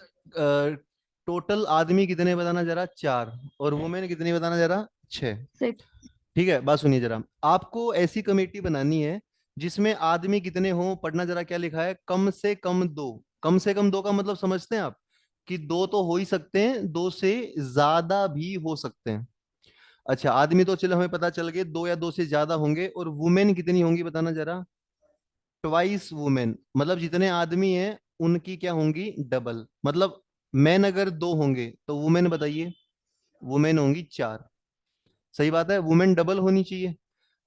टोटल आदमी कितने बताना जरा, 4, और वुमेन कितनी बताना जरा, 6। 6। ठीक है, बात सुनिए जरा, आपको ऐसी कमेटी बनानी है जिसमें आदमी कितने हों, पढ़ना जरा क्या लिखा है, कम से कम 2। कम से कम 2 का मतलब समझते हैं आप, कि 2 तो हो ही सकते हैं, 2 से ज्यादा भी हो सकते हैं। अच्छा, आदमी तो चलो हमें पता चल गए, 2 या 2 से ज्यादा होंगे, और वुमेन कितनी होंगी बताना जरा, ट्वाइस वुमेन, मतलब जितने आदमी हैं उनकी क्या होंगी, डबल। मतलब मैन अगर 2 होंगे तो वुमेन बताइए, वुमेन होंगी 4। सही बात है, वुमेन डबल होनी चाहिए।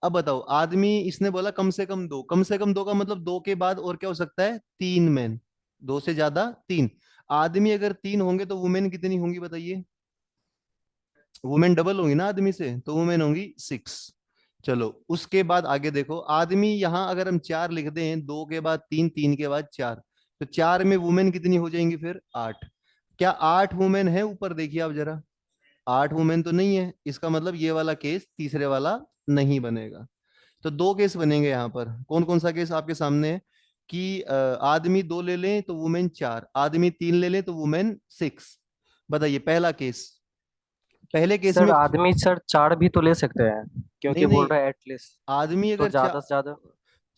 अब बताओ, आदमी इसने बोला कम से कम 2, कम से कम 2 का मतलब 2 के बाद और क्या हो सकता है, 3 मैन। 2 से ज्यादा 3। आदमी अगर 3 होंगे तो वुमेन कितनी होंगी बताइए, वुमेन डबल होंगी ना आदमी से, तो वुमेन होंगी 6। चलो, उसके बाद आगे देखो, आदमी यहां अगर हम 4 लिख दें, 2 के बाद 3, 3 के बाद 4, तो 4 में वुमेन कितनी हो जाएंगी फिर, 8। क्या 8 वुमेन है ऊपर, देखिए आप जरा, 8 वुमेन तो नहीं है, इसका मतलब ये वाला केस तीसरे वाला नहीं बनेगा। तो 2 केस बनेंगे यहाँ पर, कौन कौन सा केस आपके सामने है, कि आदमी 2 ले लें तो वुमेन 4, आदमी 3 ले लें तो वुमेन 6। बताइए पहला केस। पहले केस सर में आदमी सर 4 भी तो ले सकते हैं, क्योंकि नहीं बोल नहीं, रहा है एटलीस्ट। आदमी तो अगर ज्यादा से ज्यादा।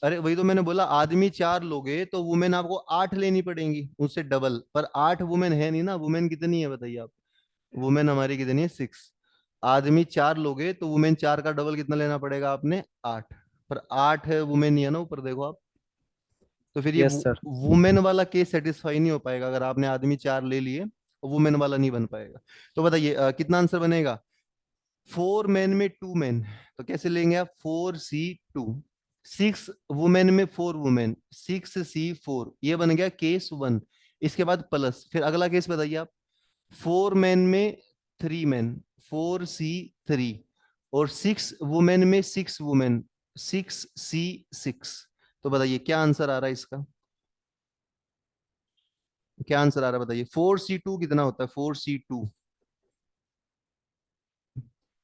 अरे वही तो मैंने बोला, आदमी 4 लोगे तो वुमेन आपको 8 लेनी पड़ेंगी, उससे डबल, पर 8 वुमेन है नहीं ना, वुमेन कितनी है बताइए आप, वुमेन हमारी कितनी है, 6। आदमी 4 लोगे तो वुमेन 4 का डबल कितना लेना पड़ेगा आपने, 8। पर 8 है वुमेन नहीं है ना ऊपर, देखो आप। तो फिर ये यस सर। वुमेन वाला केस सेटिस्फाई नहीं हो पाएगा, अगर आपने आदमी 4 ले लिए, वुमेन वाला नहीं बन पाएगा। तो बताइए कितना आंसर बनेगा, 4 मैन में 2 मैन, तो कैसे लेंगे आप, 4C2। 6 वुमेन में 4 वुमेन, 6C4, ये बन गया केस 1। इसके बाद प्लस, फिर अगला केस बताइए आप, 4 मैन में 3 मैन, 4C3, और 6 वुमेन में 6 वुमेन, 6C6। तो बताइए क्या आंसर आ रहा है इसका, क्या आंसर आ रहा है बताइए, 4C2 कितना होता है, 4C2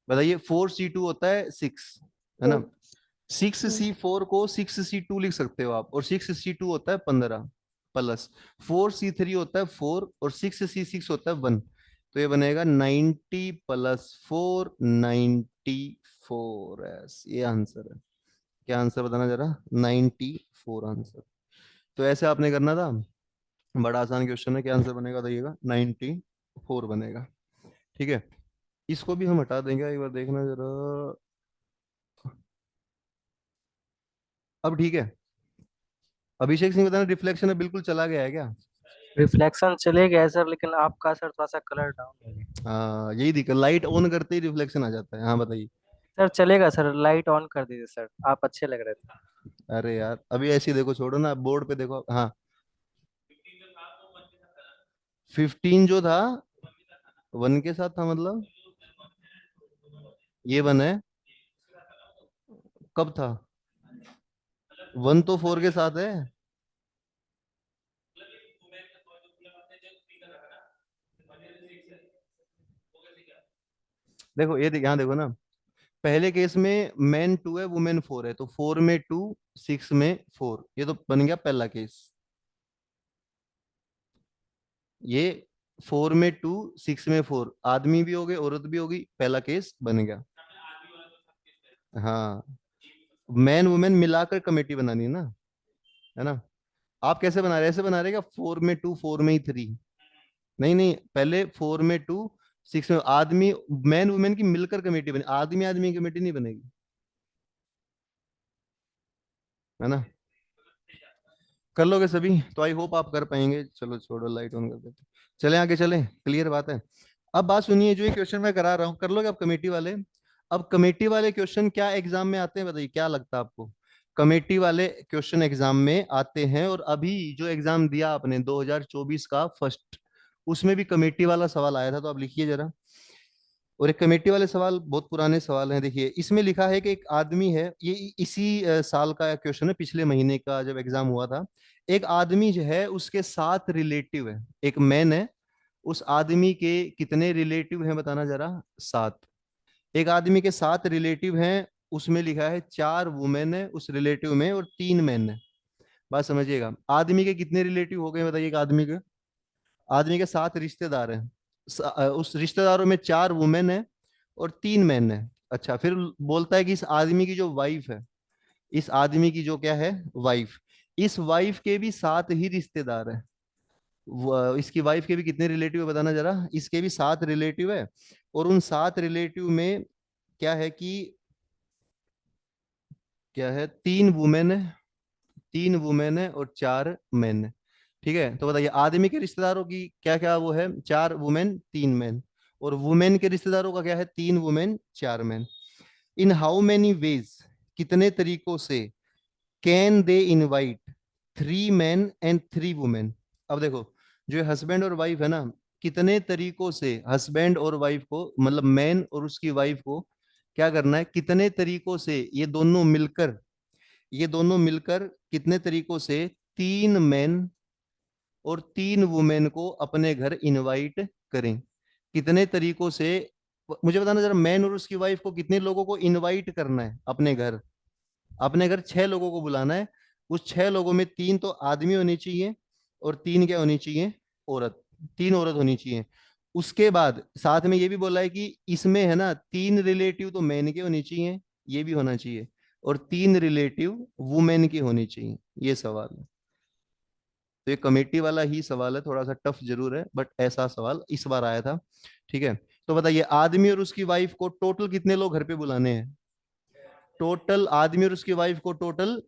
बताइए, 4C2 होता है 6, है ना। 4। 6C4 को 6C2 लिख सकते हो आप, और 6C2 होता है 15, प्लस 4C3 होता है 4, और 6C6 होता है 1। तो ये बनेगा 90 प्लस 4, 94। ये आंसर है। क्या आंसर बताना जरा, 94 आंसर। तो ऐसे आपने करना था, बड़ा आसान क्वेश्चन है, क्या आंसर बनेगा बताइएगा, 94। फोर बनेगा। ठीक है, इसको भी हम हटा देंगे, एक बार देखना जरा। अब ठीक है, अभिषेक सिंह बताना रिफ्लेक्शन अब बिल्कुल चला गया है क्या? रिफ्लेक्शन चले गया है सर, लेकिन आपका सर थोड़ा सा कलर डाउन हो गया। हाँ यही दिक्कत, लाइट ऑन करते ही रिफ्लेक्शन आ जाता है। हाँ बताइए। सर चलेगा सर, लाइट ऑन कर दीजिए सर, आप अच्छे लग रहे थे। अरे यार अभी ऐसे ही देखो, छोड़ो ना, बोर्ड पे देखो। हाँ 15 जो था वन के साथ था, मतलब ये वन है, कब था? वन तो फोर के साथ है। देखो ये यहाँ देखो ना, पहले केस में मैन टू है वुमेन फोर है, तो फोर में टू, सिक्स में फोर, ये तो बन गया पहला केस। ये फोर में टू, सिक्स में फोर, आदमी भी हो गए औरत भी होगी, पहला केस बन गया। हाँ, मैन वुमेन मिलाकर कमेटी बनानी है ना, है ना? आप कैसे बना रहे, ऐसे बना रहे क्या, फोर में टू, फोर में ही थ्री? नहीं नहीं, पहले फोर में टू, सिक्स में आदमी, मैन वुमेन की मिलकर कमेटी बने, आदमी आदमी की कमेटी नहीं बनेगी, है ना? कर लोगे सभी तो आई होप आप कर पाएंगे। चलो छोड़ो, लाइट ऑन कर देते, चले आगे चले, क्लियर बात है। अब बात सुनिए, जो ये क्वेश्चन मैं करा रहा हूँ, कर लोगे आप कमेटी वाले? अब कमेटी वाले क्वेश्चन क्या एग्जाम में आते हैं, बताइए क्या लगता है आपको? कमेटी वाले क्वेश्चन एग्जाम में आते हैं, और अभी जो एग्जाम दिया आपने 2024 का फर्स्ट, उसमें भी कमेटी वाला सवाल आया था, तो आप लिखिए जरा। और एक कमेटी वाले सवाल बहुत पुराने सवाल हैं, देखिए इसमें लिखा है कि एक आदमी है, ये इसी साल का क्वेश्चन है, पिछले महीने का जब एग्जाम हुआ था। एक आदमी जो है उसके सात रिलेटिव है, एक मैन है, उस आदमी के कितने रिलेटिव हैं बताना जरा? सात। एक आदमी के सात रिलेटिव हैं, उसमें लिखा है चार वुमेन है उस रिलेटिव में और तीन मैन है। बात समझिएगा, आदमी के कितने रिलेटिव हो गए बताइए? एक आदमी के सात रिश्तेदार हैं, उस रिश्तेदारों में चार वुमेन है और तीन मैन है। अच्छा, फिर बोलता है कि इस आदमी की जो वाइफ है, इस आदमी की जो क्या है, वाइफ, इस वाइफ के भी सात ही रिश्तेदार है। इसकी वाइफ के भी कितने रिलेटिव है बताना जरा? इसके भी सात रिलेटिव है, और उन सात रिलेटिव में क्या है कि, क्या है, तीन वुमेन है, तीन वुमेन है और चार मेन है। ठीक है, तो बताइए आदमी के रिश्तेदारों की क्या क्या वो है, चार वुमेन तीन मेन, और वुमेन के रिश्तेदारों का क्या है, तीन वुमेन चार main. In how many ways, कितने तरीकों से, can they invite three man and three women? अब देखो, जो हस्बैंड और वाइफ है ना, कितने तरीकों से हस्बैंड और वाइफ को, मतलब मैन और उसकी वाइफ को क्या करना है, कितने तरीकों से ये दोनों मिलकर कितने तरीकों से तीन मैन और तीन वुमेन को अपने घर इनवाइट करें? कितने तरीकों से, मुझे बताना जरा, मैन और उसकी वाइफ को कितने लोगों को इनवाइट करना है अपने घर? अपने घर छह लोगों को बुलाना है, उस छह लोगों में तीन तो आदमी होने चाहिए और तीन क्या होनी चाहिए, औरत, तीन औरत होनी चाहिए। उसके बाद साथ में ये भी बोला है कि इसमें है ना, तीन रिलेटिव तो मैन के होने चाहिए, ये भी होना चाहिए, और तीन रिलेटिव वुमेन की होनी चाहिए। ये सवाल है, तो ये कमेटी वाला ही सवाल है, थोड़ा सा टफ जरूर है, बट ऐसा सवाल इस बार आया था। ठीक है, तो बताइए आदमी और उसकी वाइफ को टोटल कितने लोग घर पे बुलाने हैं? टोटल आदमी और उसकी वाइफ को टोटल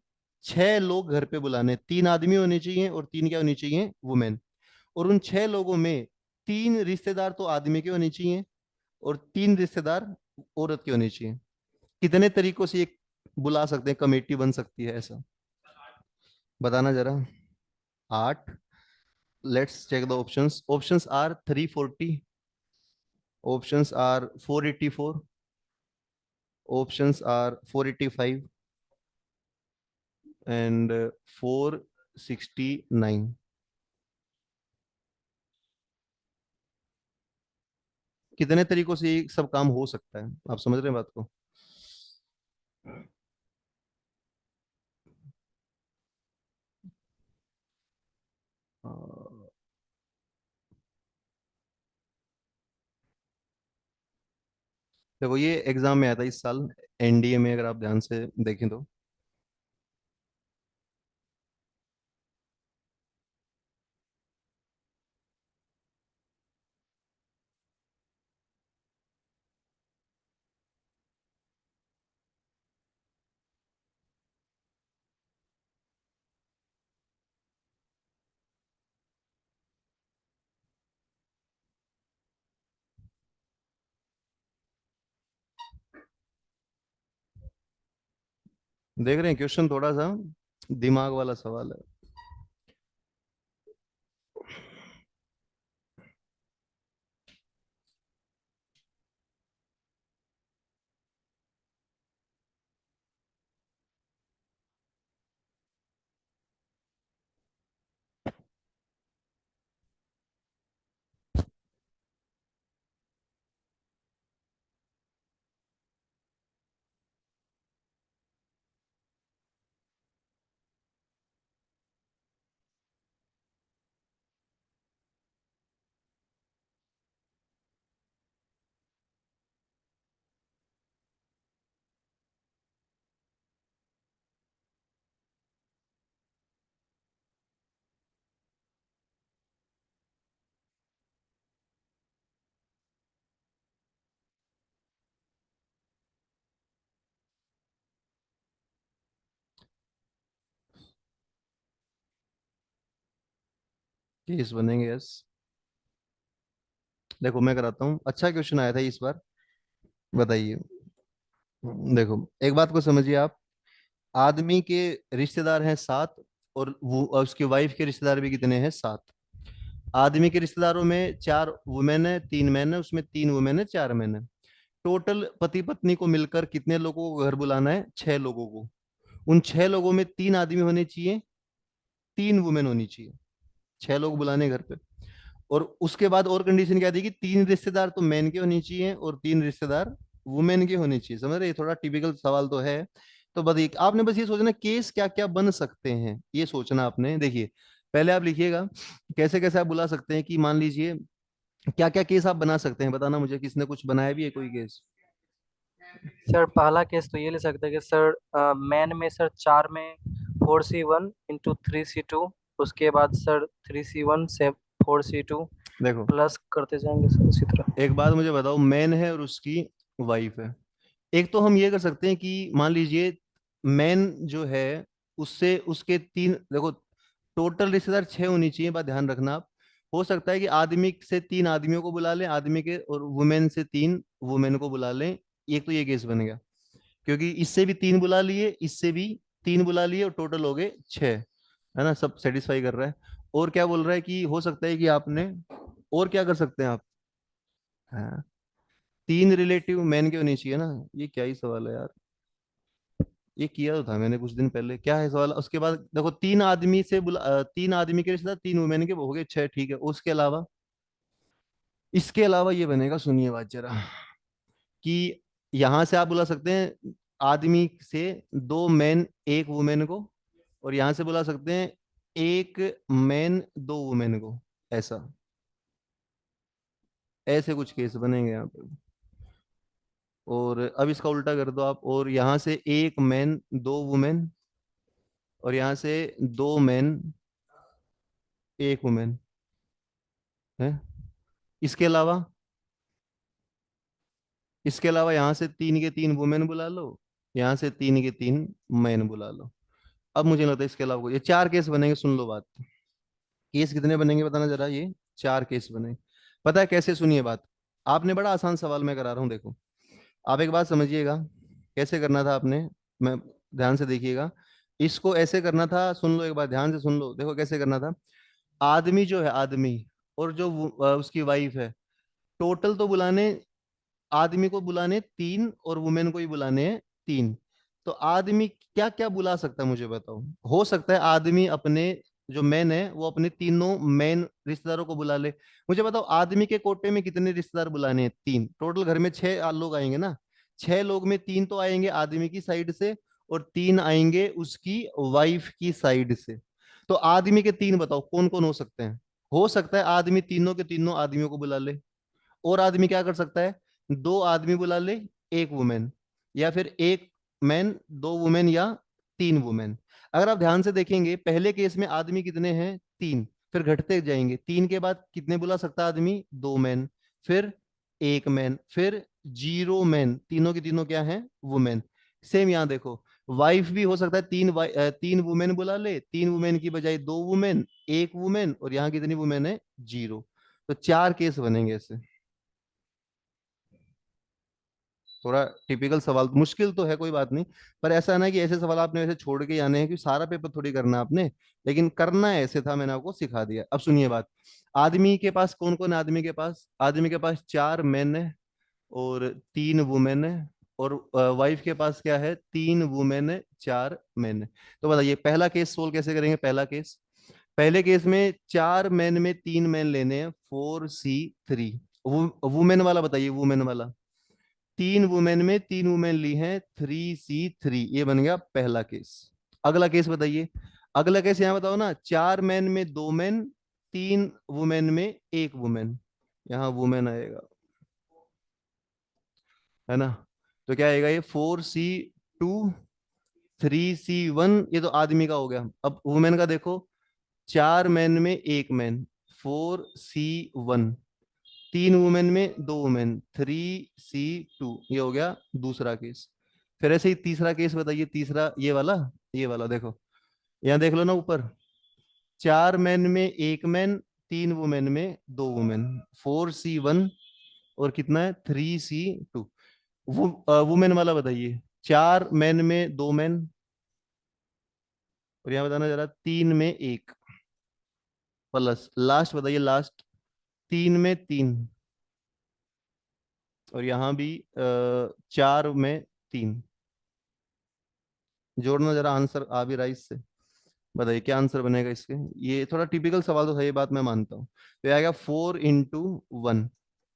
छह लोग घर पे बुलाने हैं। तीन आदमी होने चाहिए और तीन क्या होनी चाहिए, वुमेन। और उन छह लोगों में तीन रिश्तेदार तो आदमी के होने चाहिए और तीन रिश्तेदार औरत के होने चाहिए। कितने तरीकों से ये बुला सकते हैं, कमेटी बन सकती है ऐसा, बताना जरा? आठ। Let's check the options. Options are 340, options are 484, options are 485 and 469। कितने तरीकों से ये सब काम हो सकता है, आप समझ रहे हैं बात को? अ, देखो ये एग्जाम में आया था इस साल, एनडीए में, अगर आप ध्यान से देखें तो। देख रहे हैं क्वेश्चन थोड़ा सा दिमाग वाला सवाल है। केस बनेंगे, यस। देखो मैं कराता हूँ, अच्छा क्वेश्चन आया था इस बार। बताइए। देखो, एक बात को समझिए आप। आदमी के रिश्तेदार हैं 7, और उसकी वाइफ के रिश्तेदार भी कितने हैं? 7। आदमी के रिश्तेदारों में 4 वुमेन है, 3 मैन है, उसमें 3 वुमेन है, 4 मैन है। टोटल पति पत्नी को मिलकर कितने लोगों को घर बुलाना है? 6 लोगों को। उन 6 लोगों में 3 आदमी होने चाहिए, 3 वुमेन होनी चाहिए। 6 लोग बुलाने घर पे। और उसके बाद और कंडीशन क्या थी कि 3 रिश्तेदार तो मैन के होने चाहिए और 3 रिश्तेदार वुमेन के होने चाहिए। समझ रहे? ये थोड़ा टिपिकल सवाल तो है। तो बताइए, आपने बस ये सोचना केस क्या क्या बन सकते हैं, ये सोचना आपने। देखिए, पहले आप लिखिएगा कैसे कैसे आप बुला सकते हैं, कि मान लीजिए क्या क्या केस आप बना सकते हैं, बताना मुझे। किसने कुछ बनाया भी है कोई केस? सर पहला केस तो ये ले सकते हैं कि सर मैन में सर 4 में 4C1 × 3C2, उसके बाद सर 3C1 से 4C2 देखो, प्लस करते जाएंगे सर उसी तरह। एक बात मुझे बताओ, मैन है और उसकी वाइफ है। एक तो हम ये कर सकते हैं कि मान लीजिए मैन जो है उससे उसके 3, देखो टोटल रिश्तेदार 6 होनी चाहिए, बात ध्यान रखना आप। हो सकता है कि आदमी से 3 आदमियों को बुला लें, आदमी के, और वुमेन से 3 वुमेन को बुला लें। एक तो ये केस बन गया, क्योंकि इससे भी 3 बुला लिए, इससे भी 3 बुला लिए, और टोटल हो गए 6। है ना? सब सेटिस्फाई कर रहा है। और क्या बोल रहा है कि हो सकता है कि आपने, और क्या कर सकते हैं आप? हाँ, 3 रिलेटिव मैन के होनी चाहिए ना। ये क्या ही सवाल है यार, ये किया तो था मैंने कुछ दिन पहले। क्या है सवाल? उसके बाद देखो, 3 आदमी से 3 आदमी के रिश्तेदार, 3 वुमेन के, वो हो गए 6। ठीक है, उसके अलावा, इसके अलावा ये बनेगा, सुनिए बात जरा, कि यहां से आप बुला सकते हैं आदमी से 2 मैन 1 वुमेन को, और यहां से बुला सकते हैं 1 मैन 2 वुमेन को। ऐसा, ऐसे कुछ केस बनेंगे यहाँ पे। और अब इसका उल्टा कर दो आप, और यहां से 1 मैन 2 वुमेन, और यहां से 2 मैन 1 वुमेन है। इसके अलावा, यहाँ से 3 के 3 वुमेन बुला लो, यहाँ से 3 के 3 मैन बुला लो। अब मुझे लगता है इसके अलावा ये 4 केस बनेंगे। सुन लो बात। केस कितने बनेंगे बताना जरा? ये 4 केस बने। पता है कैसे? सुनिए बात। आपने, बड़ा आसान सवाल मैं करा रहा हूँ, देखो आप एक बात समझिएगा। कैसे करना था आपने? मैं, ध्यान से देखिएगा। इसको ऐसे करना था, सुन लो एक बार ध्यान से सुन लो। देखो कैसे करना था। आदमी जो है, आदमी और जो उसकी वाइफ है, टोटल तो बुलाने, आदमी को बुलाने 3 और वुमेन को ही बुलाने हैं 3। तो आदमी क्या क्या बुला सकता है मुझे बताओ? हो सकता है आदमी अपने, जो मैन है वो अपने तीनों मैन रिश्तेदारों को बुला ले। मुझे बताओ आदमी के कोटे में कितने रिश्तेदार बुलाने हैं? 3। टोटल घर में 6 लोग आएंगे ना। 6 लोग में 3 तो आएंगे आदमी की साइड से, और 3 आएंगे उसकी वाइफ की साइड से। तो आदमी के 3 बताओ कौन कौन हो सकते हैं? हो सकता है आदमी तीनों के तीनों आदमियों को बुला ले। और आदमी क्या कर सकता है? 2 आदमी बुला ले, 1 वुमेन, या फिर 1 मैन 2 वुमेन, या 3 वुमेन। अगर आप ध्यान से देखेंगे, पहले केस में आदमी कितने हैं? 3। फिर घटते जाएंगे, 3 के बाद कितने बुला सकता है आदमी? 2 मैन, फिर 1 मैन, फिर 0 मैन। तीनों की तीनों क्या है? वुमेन। सेम यहाँ देखो, वाइफ भी हो सकता है 3 वुमेन बुला ले, 3 वुमेन की बजाय 2 वुमेन, 1 वुमेन, और यहाँ कितनी वुमेन है? 0। तो 4 केस बनेंगे ऐसे। थोड़ा टिपिकल सवाल, मुश्किल तो है कोई बात नहीं, पर ऐसा है ना कि ऐसे सवाल आपने वैसे छोड़ के ही आने हैं कि सारा पेपर थोड़ी करना है आपने, लेकिन करना ऐसे था, मैंने आपको सिखा दिया। अब सुनिए बात, आदमी के पास कौन कौन है? आदमी के पास 4 मेन है और 3 वुमेन है, और वाइफ के पास क्या है? 3 वुमेन है, 4 मेन है। तो बताइए पहला केस सोल्व कैसे करेंगे? पहला केस, पहले केस में 4 मेन में 3 मेन लेने हैं, 4C3। वुमेन वाला बताइए, वुमेन वाला, 3 वुमेन में 3 वुमेन ली हैं, 3C3, ये बन गया पहला केस। अगला केस बताइए, अगला केस यहाँ बताओ ना, 4 मेन में 2 मेन, 3 वुमेन में 1 वुमेन, यहाँ वुमेन आएगा, है ना? तो क्या आएगा ये? 4C2, 3C1, ये तो आदमी का हो गया। अब वुमेन का देखो, 4 मेन में 1 मेन, 4C1, 3 वुमेन में 2 वुमेन, 3C2, ये हो गया दूसरा केस। फिर ऐसे ही तीसरा केस बताइए, तीसरा ये वाला देखो, यहाँ देख लो ना ऊपर, 4 मेन में 1 मेन, 3 वुमेन में 2 वुमेन, 4C1, और कितना है? 3C2। वुमेन वाला बताइए, 4 मेन में 2 मेन, और यहाँ बताना जरा 3 में 1, प्लस लास्ट बताइए, लास्ट 3 में 3, और यहाँ भी 4 में 3। जोड़ना जरा, आंसर आ भी रहा है इससे, बताइए क्या आंसर बनेगा इसके? ये थोड़ा टिपिकल सवाल तो सही बात मैं मानता हूँ। तो ये आएगा 4x1,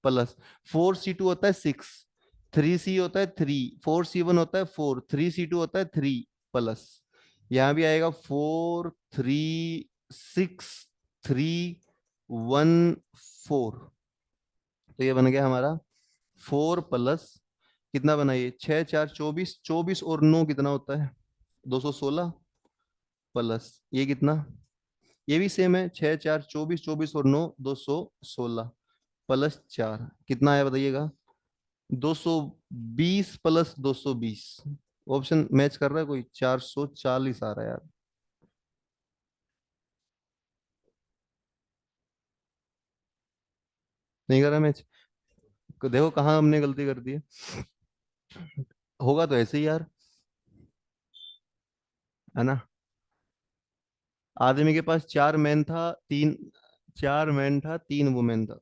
प्लस 4C2 होता है 6, 3C होता है 3, 4C1 होता है 4, 3C2 होता है 3, प्लस यहाँ भी आएगा 4, 3, 6, 3, 1, 4। तो ये बन गया हमारा 4 प्लस कितना बना ये? 6 4 24, 24 और 9 कितना होता है? 216, प्लस ये कितना? ये भी सेम है, 6 4 24, 24 और 9, 216, प्लस 4 कितना आया बताइएगा? 220 प्लस 220। ऑप्शन मैच कर रहा है कोई? 440 आ रहा है यार। नहीं कर रहा मैच? देखो कहाँ हमने गलती कर दी है। होगा तो ऐसे ही यार, है ना? आदमी के पास 4 मेन था, 3 वुमेन था,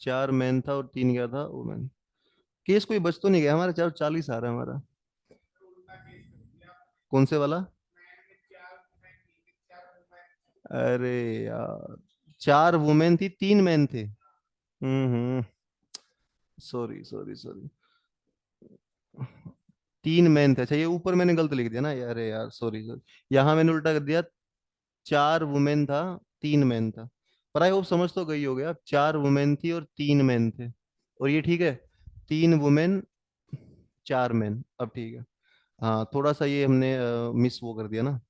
4 मेन था और 3 क्या था? वुमेन। केस कोई बच तो नहीं गया हमारा? 440 आ रहा है हमारा। कौन से वाला? अरे यार, 4 वुमेन थी, 3 मेन थे। हम्म, सॉरी सॉरी सॉरी, 3 मेन थे। अच्छा, ये ऊपर मैंने गलत लिख दिया ना, अरे यार सॉरी सॉरी, यहाँ मैंने उल्टा कर दिया, 4 वुमेन था, 3 मेन था। पर आई होप समझ तो गई हो गया, 4 वुमेन थी और 3 मेन थे, और ये ठीक है, 3 वुमेन 4 मेन, अब ठीक है। हाँ, थोड़ा सा ये हमने मिस वो कर दिया ना।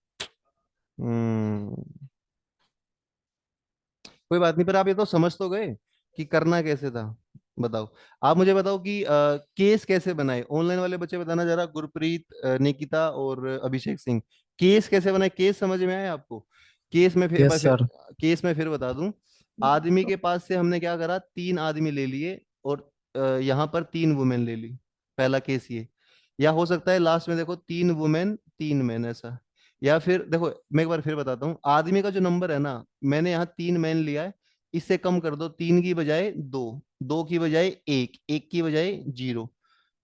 हम्म, कोई बात नहीं, पर आप ये तो समझ तो गए कि करना कैसे था। बताओ, आप मुझे बताओ कि केस कैसे बनाए? ऑनलाइन वाले बच्चे बताना जरा, गुरप्रीत, निकिता और अभिषेक सिंह, केस कैसे बनाए? केस समझ में आया आपको? केस में फिर एक बार यस फिर सर। केस में फिर बता दूं। आदमी के पास से हमने क्या करा? 3 आदमी ले लिए, और यहाँ पर 3 वुमेन ले ली। पहला केस ये। या हो सकता है लास्ट में देखो, 3 वुमेन 3 मेन, ऐसा। या फिर देखो, मैं एक बार फिर बताता हूँ, आदमी का जो नंबर है ना, मैंने यहाँ 3 मेन लिया है, इससे कम कर दो, 3 की बजाय 2, 2 की बजाय 1, 1 की बजाय 0।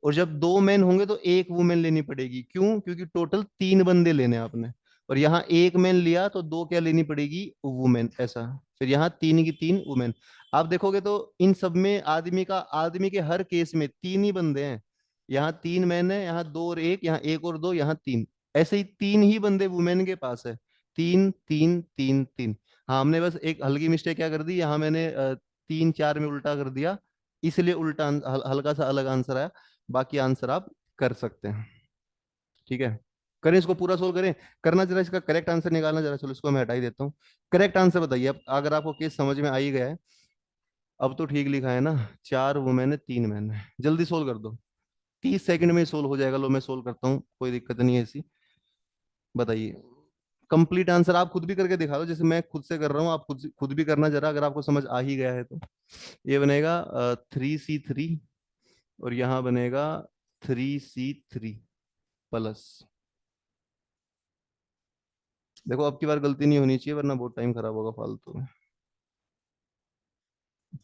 और जब 2 मेन होंगे तो 1 वुमेन लेनी पड़ेगी, क्यों? क्योंकि टोटल 3 बंदे लेने हैं आपने, और यहाँ 1 मेन लिया तो 2 क्या लेनी पड़ेगी? वुमेन, ऐसा। फिर यहाँ 3 की 3 वुमेन। आप देखोगे तो इन सब में आदमी के हर केस में 3 ही बंदे हैं। यहाँ 3 मेन है, यहाँ 2 और 1, यहाँ 1 और 2, यहाँ 3। ऐसे ही 3 ही बंदे वुमेन के पास है। 3 3 3 3। हाँ, हमने बस एक हल्की मिस्टेक क्या कर दी, यहाँ मैंने 3 4 में उल्टा कर दिया, इसलिए उल्टा हल्का सा अलग आंसर आया। बाकी आंसर आप कर सकते हैं, ठीक है? करें इसको पूरा सोल्व करें, करना जरा, इसका करेक्ट आंसर निकालना जरा। चलो इसको मैं हटा ही देता हूँ। करेक्ट आंसर बताइए अब, अगर आपको केस समझ में आ ही गया है। अब तो ठीक लिखा है ना, 4 वुमेन है 3 मैन है। जल्दी सोल्व कर दो, 30 सेकंड में सोल्व हो जाएगा। लो मैं सोल्व करता हूँ, कोई दिक्कत नहीं है ऐसी। बताइए कंप्लीट आंसर आप खुद भी करके दिखा दो, जैसे मैं खुद से कर रहा हूँ, आप खुद भी करना जरा, अगर आपको समझ आ ही गया है तो। ये बनेगा 3C3, और यहाँ बनेगा 3C3 प्लस। देखो अब की बार गलती नहीं होनी चाहिए वरना बहुत टाइम खराब होगा फालतू में।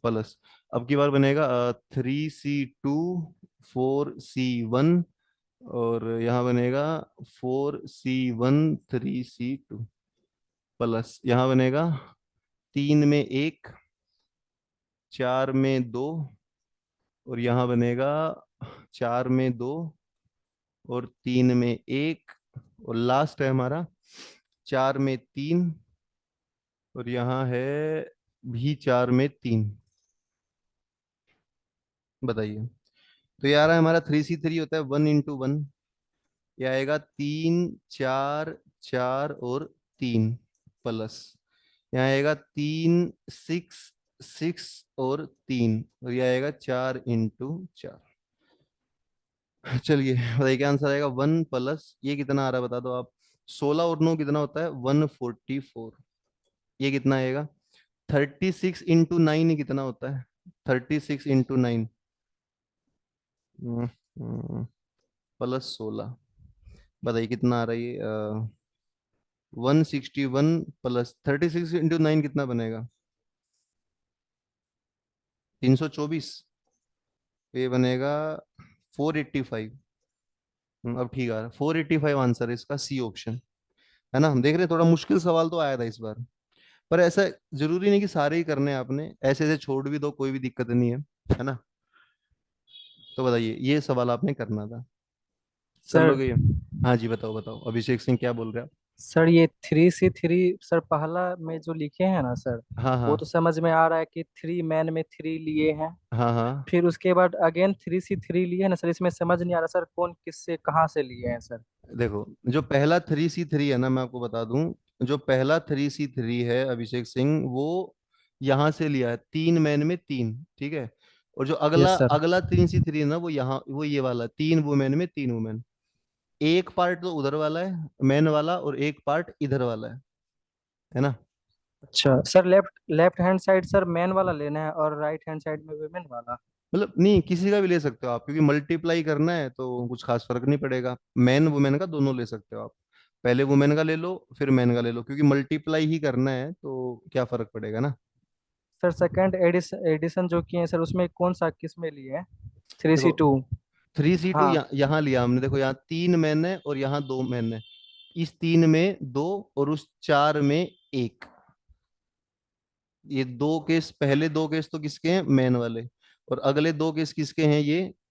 प्लस अब की बार बनेगा 3C2 4C1 और यहाँ बनेगा 4C1 3C2 प्लस यहाँ बनेगा 3 में 1 4 में 2 और यहाँ बनेगा 4 में 2 और 3 में 1 और लास्ट है हमारा 4 में 3 और यहाँ है भी 4 में 3। बताइए। तो ये आ रहा है हमारा 3C3 होता है 1 × 1। ये आएगा 3 4 4 और 3 प्लस यहाँ आएगा 3 6 6 और 3 और ये आएगा 4 × 4। चलिए बताइए क्या आंसर आएगा। 1 प्लस ये कितना आ रहा है बता दो आप। 16 और 9 कितना होता है 144। ये कितना आएगा 36 × 9 कितना होता है 36 × 9 +16। बताइए कितना आ रहा है ये 161 प्लस 36 × 9 कितना बनेगा 324। ये बनेगा 485। अब ठीक आ रहा है 485 आंसर है इसका सी ऑप्शन। है ना हम देख रहे हैं थोड़ा मुश्किल सवाल तो आया था इस बार। पर ऐसा जरूरी नहीं कि सारे ही करने हैं आपने ऐसे ऐसे छोड़ भी दो कोई भी दिक्कत नहीं है ना। तो बताइए ये सवाल आपने करना था कर सर। लोगे ये। हाँ जी बताओ बताओ अभिषेक सिंह क्या बोल रहे हैं सर ये 3C3 सर पहला में जो लिखे हैं ना सर, आप। हाँ वो हाँ तो समझ में आ रहा है कि 3 मैन में 3 लिए हैं। हाँ हाँ। फिर उसके बाद अगेन 3C3 लिए हैं ना सर, इसमें समझ नहीं आ रहा सर कौन किससे कहाँ से लिए हैं सर। देखो जो पहला 3C3 है ना मैं आपको बता दूं। जो पहला 3C3 है अभिषेक सिंह वो यहाँ से लिया है 3 मैन में 3 ठीक है। और जो अगला यस सर। अगला 3C3 है ना वो यहाँ वो ये वाला 3 वुमेन में 3 वुमेन। एक पार्ट तो उधर वाला है मैन वाला और एक पार्ट इधर वाला है ना। अच्छा sir, left left hand side sir man वाला लेना है और राइट हैंड साइड में वुमेन वाला। मतलब नहीं किसी का भी ले सकते हो आप क्योंकि मल्टीप्लाई करना है तो कुछ खास फर्क नहीं पड़ेगा। मैन वुमेन का दोनों ले सकते हो आप। पहले वुमेन का ले लो फिर मैन का ले लो क्योंकि मल्टीप्लाई ही करना है तो क्या फर्क पड़ेगा ना। सर सेकंड एडिशन एडिशन जो किए हैं सर, उसमें कौन सा किस में लिए हैं? थ्री सी देखो टू 3C2 हाँ। यहाँ लिया हमने। देखो यहाँ 3 मैन है और यहाँ 2 मैन है। इस 3 में 2 और उस 4 में 1। ये 2 केस पहले 2 केस तो किसके हैं मैन वाले। और अगले 2 केस किसके हैं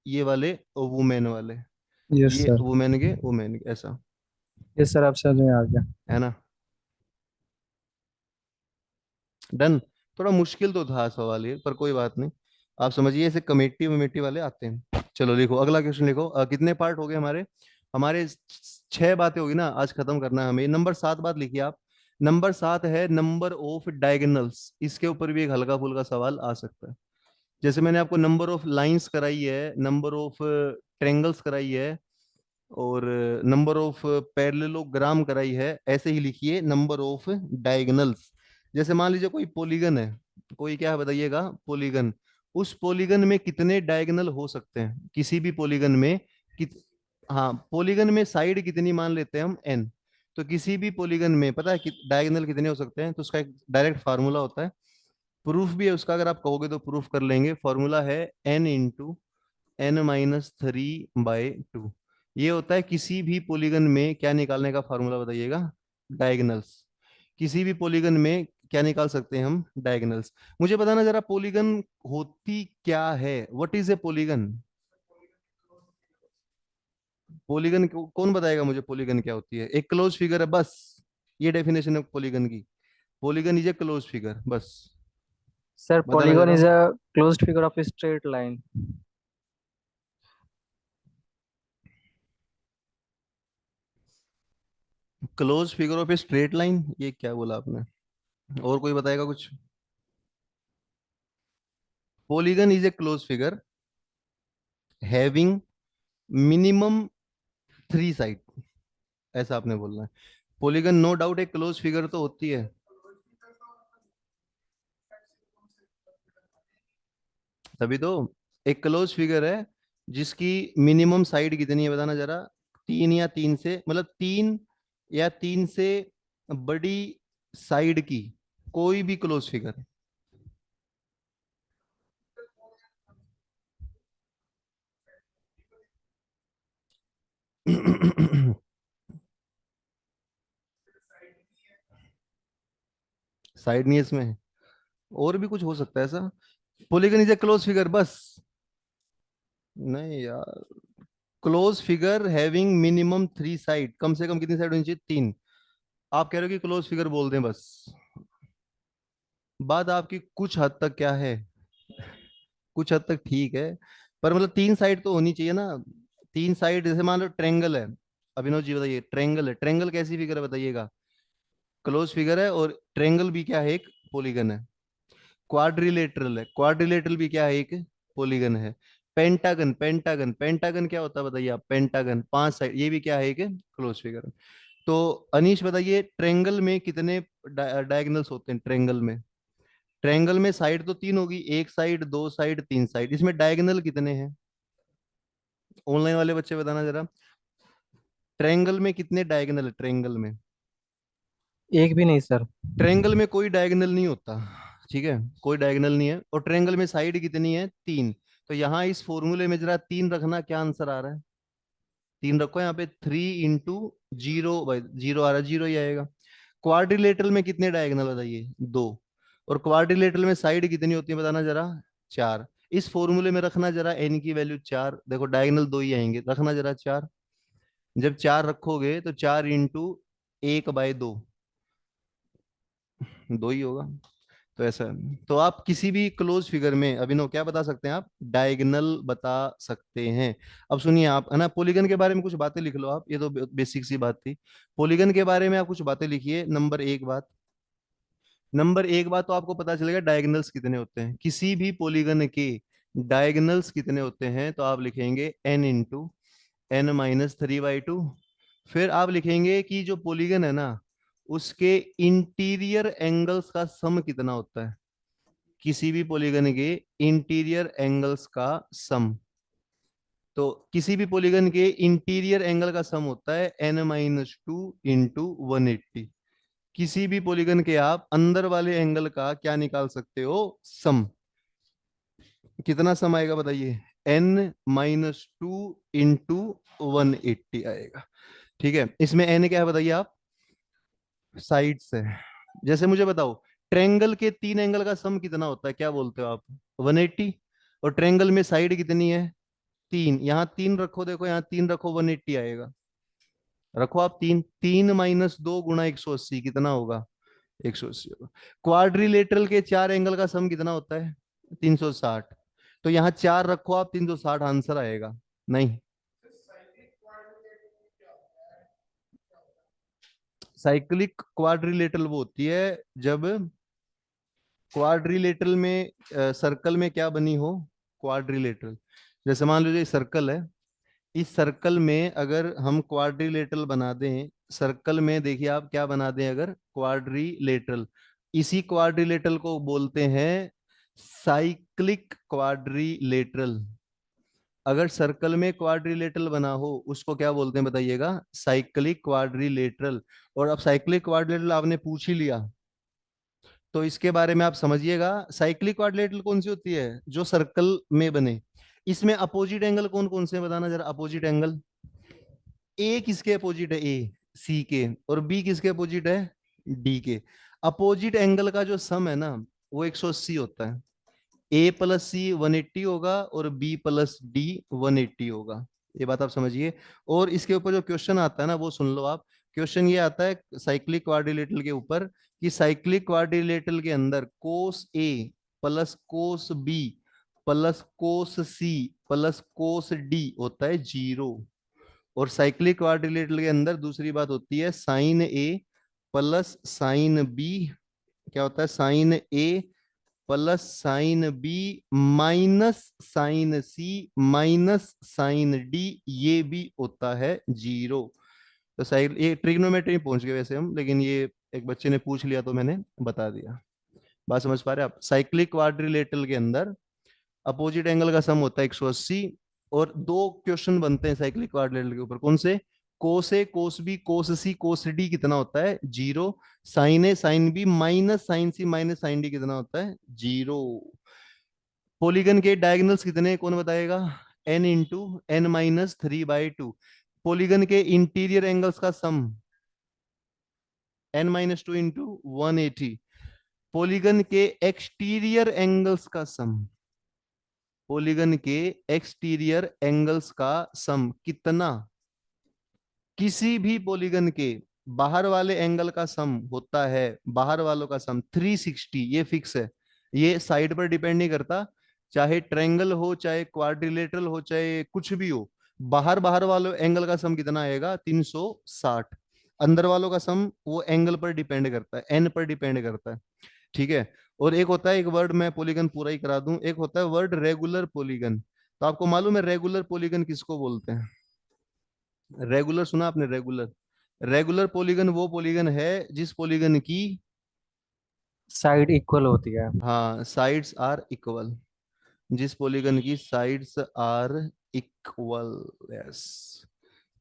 ये वाले वुमेन वाले। यस ये सर। वुमेन के ऐसा। यस सर, अब समझ में आ गया। है ना। डन। थोड़ा मुश्किल तो था सवाल ये पर कोई बात नहीं। आप समझिए ऐसे कमेटी वमेटी वाले आते हैं। चलो लिखो अगला क्वेश्चन लिखो। कितने पार्ट हो गए हमारे। हमारे 6 बातें होगी ना आज खत्म करना है हमें। नंबर 7 बात लिखिए आप। नंबर 7 है नंबर ऑफ डायगोनल्स। इसके ऊपर भी एक हल्का फुल्का सवाल आ सकता है। जैसे मैंने आपको नंबर ऑफ लाइंस कराई है नंबर ऑफ ट्रेंगल्स कराई है और नंबर ऑफ पैरेललोग्राम कराई है ऐसे ही लिखिए नंबर ऑफ डायगोनल्स। जैसे मान लीजिए कोई पॉलीगन है। कोई क्या है बताइएगा पॉलीगन। उस पॉलीगन में कितने डायगोनल हो सकते हैं किसी भी पॉलीगन में कित हाँ पॉलीगन में साइड कितनी मान लेते हैं हम n। तो किसी भी पॉलीगन में पता है कि डायगोनल कितने हो सकते हैं तो उसका एक डायरेक्ट फार्मूला होता है। प्रूफ भी है उसका अगर आप कहोगे तो प्रूफ कर लेंगे। फॉर्मूला है n × n - 3/2। ये होता है किसी भी पॉलीगन में क्या निकालने का फॉर्मूला बताइएगा डायगोनल्स। किसी भी पॉलीगन में क्या निकाल सकते हैं हम डायगोनल्स। मुझे बताना जरा पॉलीगन होती क्या है। What is a polygon. Polygon कौन बताएगा मुझे पॉलीगन क्या होती है। एक क्लोज फिगर है बस। ये डेफिनेशन है पॉलीगन की। Polygon is a close figure बस। सर बताना पॉलीगन जरा। Is a closed figure of straight line. Close figure of a straight line ये क्या बोला आपने। और कोई बताएगा कुछ। Polygon is a close figure having minimum 3 side. ऐसा आपने बोलना है। पॉलीगन नो डाउट एक क्लोज फिगर तो होती है। तभी तो एक क्लोज फिगर है जिसकी मिनिमम साइड कितनी है बताना जरा, 3 या 3 से, मतलब 3 या 3 से बड़ी साइड की कोई भी क्लोज फिगर। साइड नहीं है इसमें, और भी कुछ हो सकता है ऐसा। Polygon is a close figure बस। नहीं यार, close figure having minimum 3 side, कम से कम कितनी साइड होनी चाहिए, 3। आप कह रहे हो कि क्लोज फिगर बोल दें बस। बात आपकी कुछ हद तक क्या है, कुछ हद तक ठीक है, पर मतलब 3 साइड तो होनी चाहिए ना। 3 साइड, जैसे मान लो ट्रेंगल है। अभिनव जी बताइए, ट्रेंगल है, ट्रेंगल कैसी फिगर है बताइएगा, क्लोज फिगर है, और ट्रेंगल भी क्या है, एक पॉलीगन है। क्वाड्रिलेटरल है, क्वाड्रिलेटरल भी क्या है, एक पॉलीगन है। पेंटागन, पेंटागन, पेंटागन क्या होता है बताइए आप, पेंटागन 5 साइड, ये भी क्या है, एक क्लोज फिगर। तो अनीश बताइए, ट्रेंगल में कितने डायगोनल्स होते हैं ट्रेंगल में। ट्रायंगल में साइड तो 3 होगी, एक साइड, 2 साइड, 3 साइड, इसमें डायगोनल कितने हैं, ऑनलाइन वाले बच्चे बताना जरा, ट्रायंगल में कितने डायगोनल है ट्रायंगल में। एक भी नहीं सर। ट्रायंगल में कोई डायगोनल नहीं होता, ठीक है, कोई डायगोनल नहीं है, और ट्रायंगल में साइड कितनी है, 3। तो यहाँ इस फॉर्मूले में जरा 3 रखना, क्या आंसर आ रहा है, 3 रखो यहाँ पे, 3 × 0/0 आ रहा है, 0 ही आएगा। क्वाड्रिलेटरल में कितने डायगोनल बताइए, 2। और क्वाड्रिलेटरल में साइड कितनी होती है बताना जरा, 4। इस फॉर्मूले में रखना जरा एन की वैल्यू 4, देखो डायगोनल 2 ही आएंगे, रखना जरा 4। जब 4 रखोगे तो 4 × 1/2, 2 ही होगा। तो ऐसा है। तो आप किसी भी क्लोज फिगर में अभिनव क्या बता सकते हैं, आप डायगोनल बता सकते हैं। अब सुनिए आप, है ना, पॉलीगन के बारे में कुछ बातें लिख लो आप, ये तो बेसिक सी बात थी। पॉलीगन के बारे में आप कुछ बातें लिखिए। नंबर 1 बात तो आपको पता चलेगा डायगोनल्स कितने होते हैं, किसी भी पॉलीगन के डायगोनल्स कितने होते हैं, तो आप लिखेंगे n × n-3/2। फिर आप लिखेंगे कि जो पॉलीगन है ना, उसके इंटीरियर एंगल्स का सम कितना होता है, किसी भी पॉलीगन के इंटीरियर एंगल्स का सम। तो किसी भी पॉलीगन के इंटीरियर एंगल का सम होता है n-2 × 180। किसी भी पॉलीगन के आप अंदर वाले एंगल का क्या निकाल सकते हो, सम। कितना सम आएगा बताइए, n-2 × 180 आएगा। ठीक है, इसमें n क्या है बताइए आप, साइड से। जैसे मुझे बताओ, ट्रेंगल के 3 एंगल का सम कितना होता है, क्या बोलते हो आप, 180। और ट्रेंगल में साइड कितनी है, 3, यहाँ 3 रखो, देखो यहाँ 3 रखो, 180 आएगा। रखो आप 3, 3 - 2 × 180 कितना होगा, 180 होगा। क्वाड्रिलेटरल के 4 एंगल का सम कितना होता है, 360। तो यहाँ 4 रखो आप, 360 आंसर आएगा। नहीं, साइक्लिक क्वाड्रिलेटरल वो होती है जब क्वाड्रिलेटरल में सर्कल में क्या बनी हो, क्वाड्रिलेटरल। जैसे मान लीजिए सर्कल है, इस सर्कल में अगर हम क्वाड्रिलेटरल बना दें, सर्कल में देखिए आप क्या बना दें अगर क्वाड्रिलेटरल, इसी क्वाड्रिलेटरल को बोलते हैं साइक्लिक क्वाड्रिलेटरल। अगर सर्कल में क्वाड्रिलेटरल बना हो उसको क्या बोलते हैं बताइएगा, साइक्लिक क्वाड्रिलेटरल। और अब साइक्लिक क्वाड्रिलेटरल आपने पूछ ही लिया, तो इसके बारे में आप समझिएगा, साइक्लिक क्वाड्रिलेटरल कौन सी होती है, जो सर्कल में बने। इसमें अपोजिट एंगल कौन कौन से बताना जरा, अपोजिट एंगल, ए किसके अपोजिट है, ए सी के, और बी किसके अपोजिट है, डी के। अपोजिट एंगल का जो सम है ना, वो 180 होता है। A + C 180 होगा, और B + D 180 होगा। ये बात आप समझिए। और इसके ऊपर जो क्वेश्चन आता है ना, वो सुन लो आप। क्वेश्चन ये आता है साइक्लिक क्वाड्रिलेटरल के ऊपर, कि साइक्लिक क्वाड्रिलेटरल के अंदर कोस A + cos B + cos C + cos D होता है 0। और साइक्लिक क्वाड्रिलेटरल के अंदर दूसरी बात होती है साइन A + साइन B, क्या होता है, sine A + sine B minus sine C minus sine D, ये भी होता है 0। तो साइड ये ट्रिग्नोमेट्री पहुंच गए वैसे हम, लेकिन ये एक बच्चे ने पूछ लिया तो मैंने बता दिया। बात समझ पा रहे हैं आप, साइक्लिक क्वाड्रिलेटरल के अंदर अपोजिट एंगल का सम होता है 180, और दो क्वेश्चन बनते हैं साइक्लिक क्वाड्रिलेटरल के ऊपर, कौन से? कोस ए कोस बी कोस सी कोस डी कितना होता है? जीरो। साइन ए sign B minus sine C minus sine D कितना होता है? जीरो। पॉलीगन के डायगोनल्स कितने हैं, कौन बताएगा? N into N minus 3/2। Polygon के इंटीरियर एंगल्स का सम n-2 इंटू 180। पॉलीगन के एक्सटीरियर एंगल्स का सम, पॉलीगन के एक्सटीरियर एंगल्स का सम कितना? किसी भी पॉलीगन के बाहर वाले एंगल का सम होता है, बाहर वालों का सम 360, ये फिक्स है। ये साइड पर डिपेंड नहीं करता, चाहे ट्रायंगल हो चाहे क्वाड्रिलेटरल हो चाहे कुछ भी हो, बाहर बाहर वालों एंगल का सम कितना आएगा? 360। अंदर वालों का सम वो एंगल पर डिपेंड करता है, एन पर डिपेंड करता है। ठीक है। और एक होता है, एक वर्ड मैं पॉलीगन पूरा ही करा दूं, एक होता है वर्ड रेगुलर पॉलीगन। तो आपको मालूम है रेगुलर पॉलीगन किसको बोलते हैं? रेगुलर सुना आपने? रेगुलर, रेगुलर पॉलीगन वो पॉलीगन है जिस पॉलीगन की, साइड इक्वल होती है। हाँ, साइड्स आर इक्वल, जिस पॉलीगन की साइड्स आर इक्वल। यस।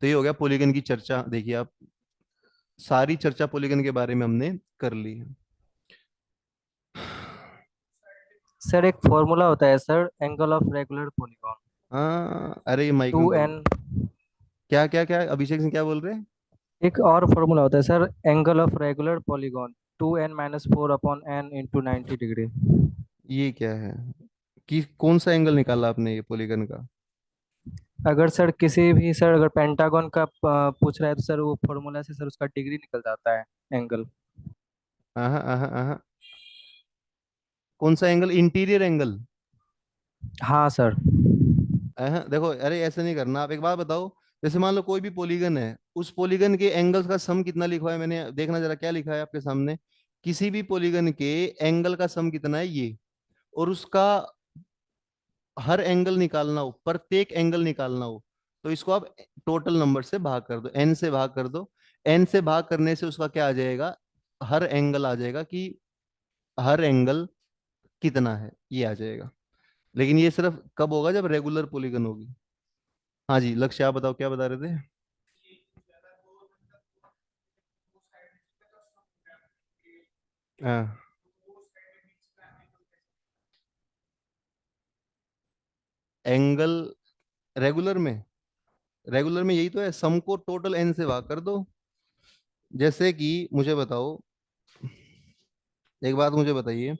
तो ये हो गया पॉलीगन की चर्चा। देखिए आप, सारी चर्चा पॉलीगन के बारे में हमने कर ली है। सर एक फॉर्मूला होता है sir, angle of regular polygon. हाँ, अरे ये माइक में टू बोलो। एन क्या क्या क्या अभिषेक सिंह क्या बोल रहे हैं? एक और फॉर्मूला होता है sir, angle of regular polygon 2n-4/n × 90 degree. ये क्या है? कि कौन सा एंगल निकाला आपने ये पॉलीगन का? अगर सर किसी भी सर अगर पेंटागन का पूछ रहा है तो सर वो फॉर्मूला से सर उसका डिग्री निकल जाता है, एंगल। आहा, आहा, आहा। कौन सा एंगल? Interior angle? हाँ सर। देखो, अरे ऐसे नहीं करना। आप एक बात बताओ, जैसे मान लो कोई भी पॉलीगन है, उस पॉलीगन के एंगल्स का सम कितना लिखा है? मैंने देखना जरा क्या लिखा है आपके सामने। किसी भी पॉलीगन के एंगल का सम कितना है, ये। और उसका हर एंगल निकालना हो, प्रत्येक एंगल निकालना हो, तो इसको आप टोटल नंबर से भाग कर दो, एन से भाग कर दो। एन से भाग करने से उसका क्या आ जाएगा? हर एंगल आ जाएगा कि हर एंगल कितना है, ये आ जाएगा। लेकिन ये सिर्फ कब होगा? जब रेगुलर पॉलीगन होगी। हाँ जी, लक्ष्य आप बताओ क्या बता रहे थे? हाँ, एंगल रेगुलर में, रेगुलर में यही तो है, सम को टोटल एन से भाग कर दो। जैसे कि मुझे बताओ, एक बात मुझे बताइए,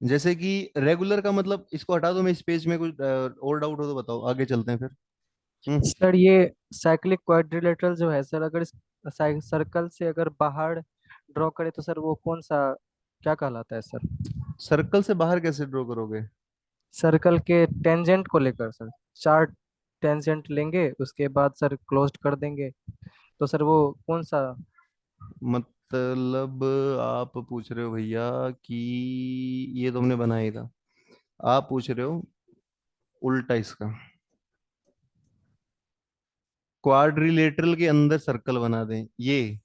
जैसे कि रेगुलर का मतलब, इसको हटा दो, मैं इस पेज में कुछ और डाउट हो तो बताओ, आगे चलते हैं फिर। हम्म। सर ये साइक्लिक क्वाड्रिलेटरल जो है सर, अगर इस सर्कल से अगर बाहर ड्रॉ करे तो सर वो कौन सा, क्या कहलाता है सर? सर्कल से बाहर कैसे ड्रॉ करोगे? सर्कल के टेंजेंट को लेकर सर, चार टेंजेंट लेंगे उसके बाद सर क्लोज्ड कर देंगे, तो सर वो कौन सा? मतलब आप पूछ रहे हो भैया कि ये तुमने बनाया ही था, आप पूछ रहे हो उल्टा इसका, क्वाड्रिलेटरल के अंदर सर्कल बना दें ये?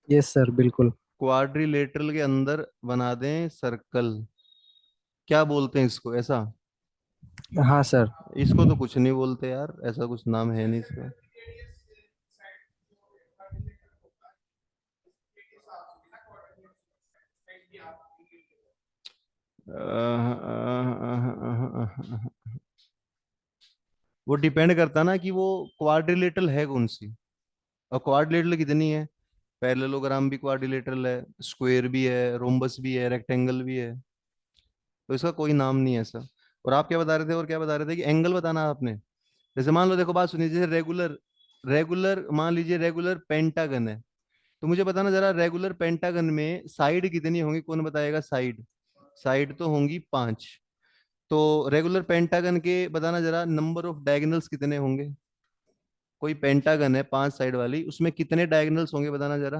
यस सर बिल्कुल। क्वाड्रिलेटरल के अंदर बना दें सर्कल, क्या बोलते हैं इसको ऐसा? हाँ सर। इसको तो कुछ नहीं बोलते यार, ऐसा कुछ नाम है नहीं इसका। वो डिपेंड करता ना कि वो क्वाड्रिलेटरल है कौन सी, और क्वाड्रिलेटरल कितनी है। पैरेललोग्राम भी क्वाड्रिलेटरल है, स्क्वायर भी है, रोम्बस भी है, रेक्टेंगल भी है। तो इसका कोई नाम नहीं है ऐसा। और आप क्या बता रहे थे, और क्या बता रहे थे कि एंगल बताना है आपने? जैसे मान लो, देखो बात सुनिए, जैसे रेगुलर, रेगुलर मान लीजिए रेगुलर पेंटागन है, तो मुझे बताना जरा, रेगुलर पेंटागन में साइड कितनी होंगी, कौन बताएगा? साइड, साइड तो होंगी 5। तो रेगुलर पेंटागन के बताना जरा, नंबर ऑफ डायगोनल्स कितने होंगे? कोई पेंटागन है 5 साइड वाली, उसमें कितने डायगोनल्स होंगे बताना जरा।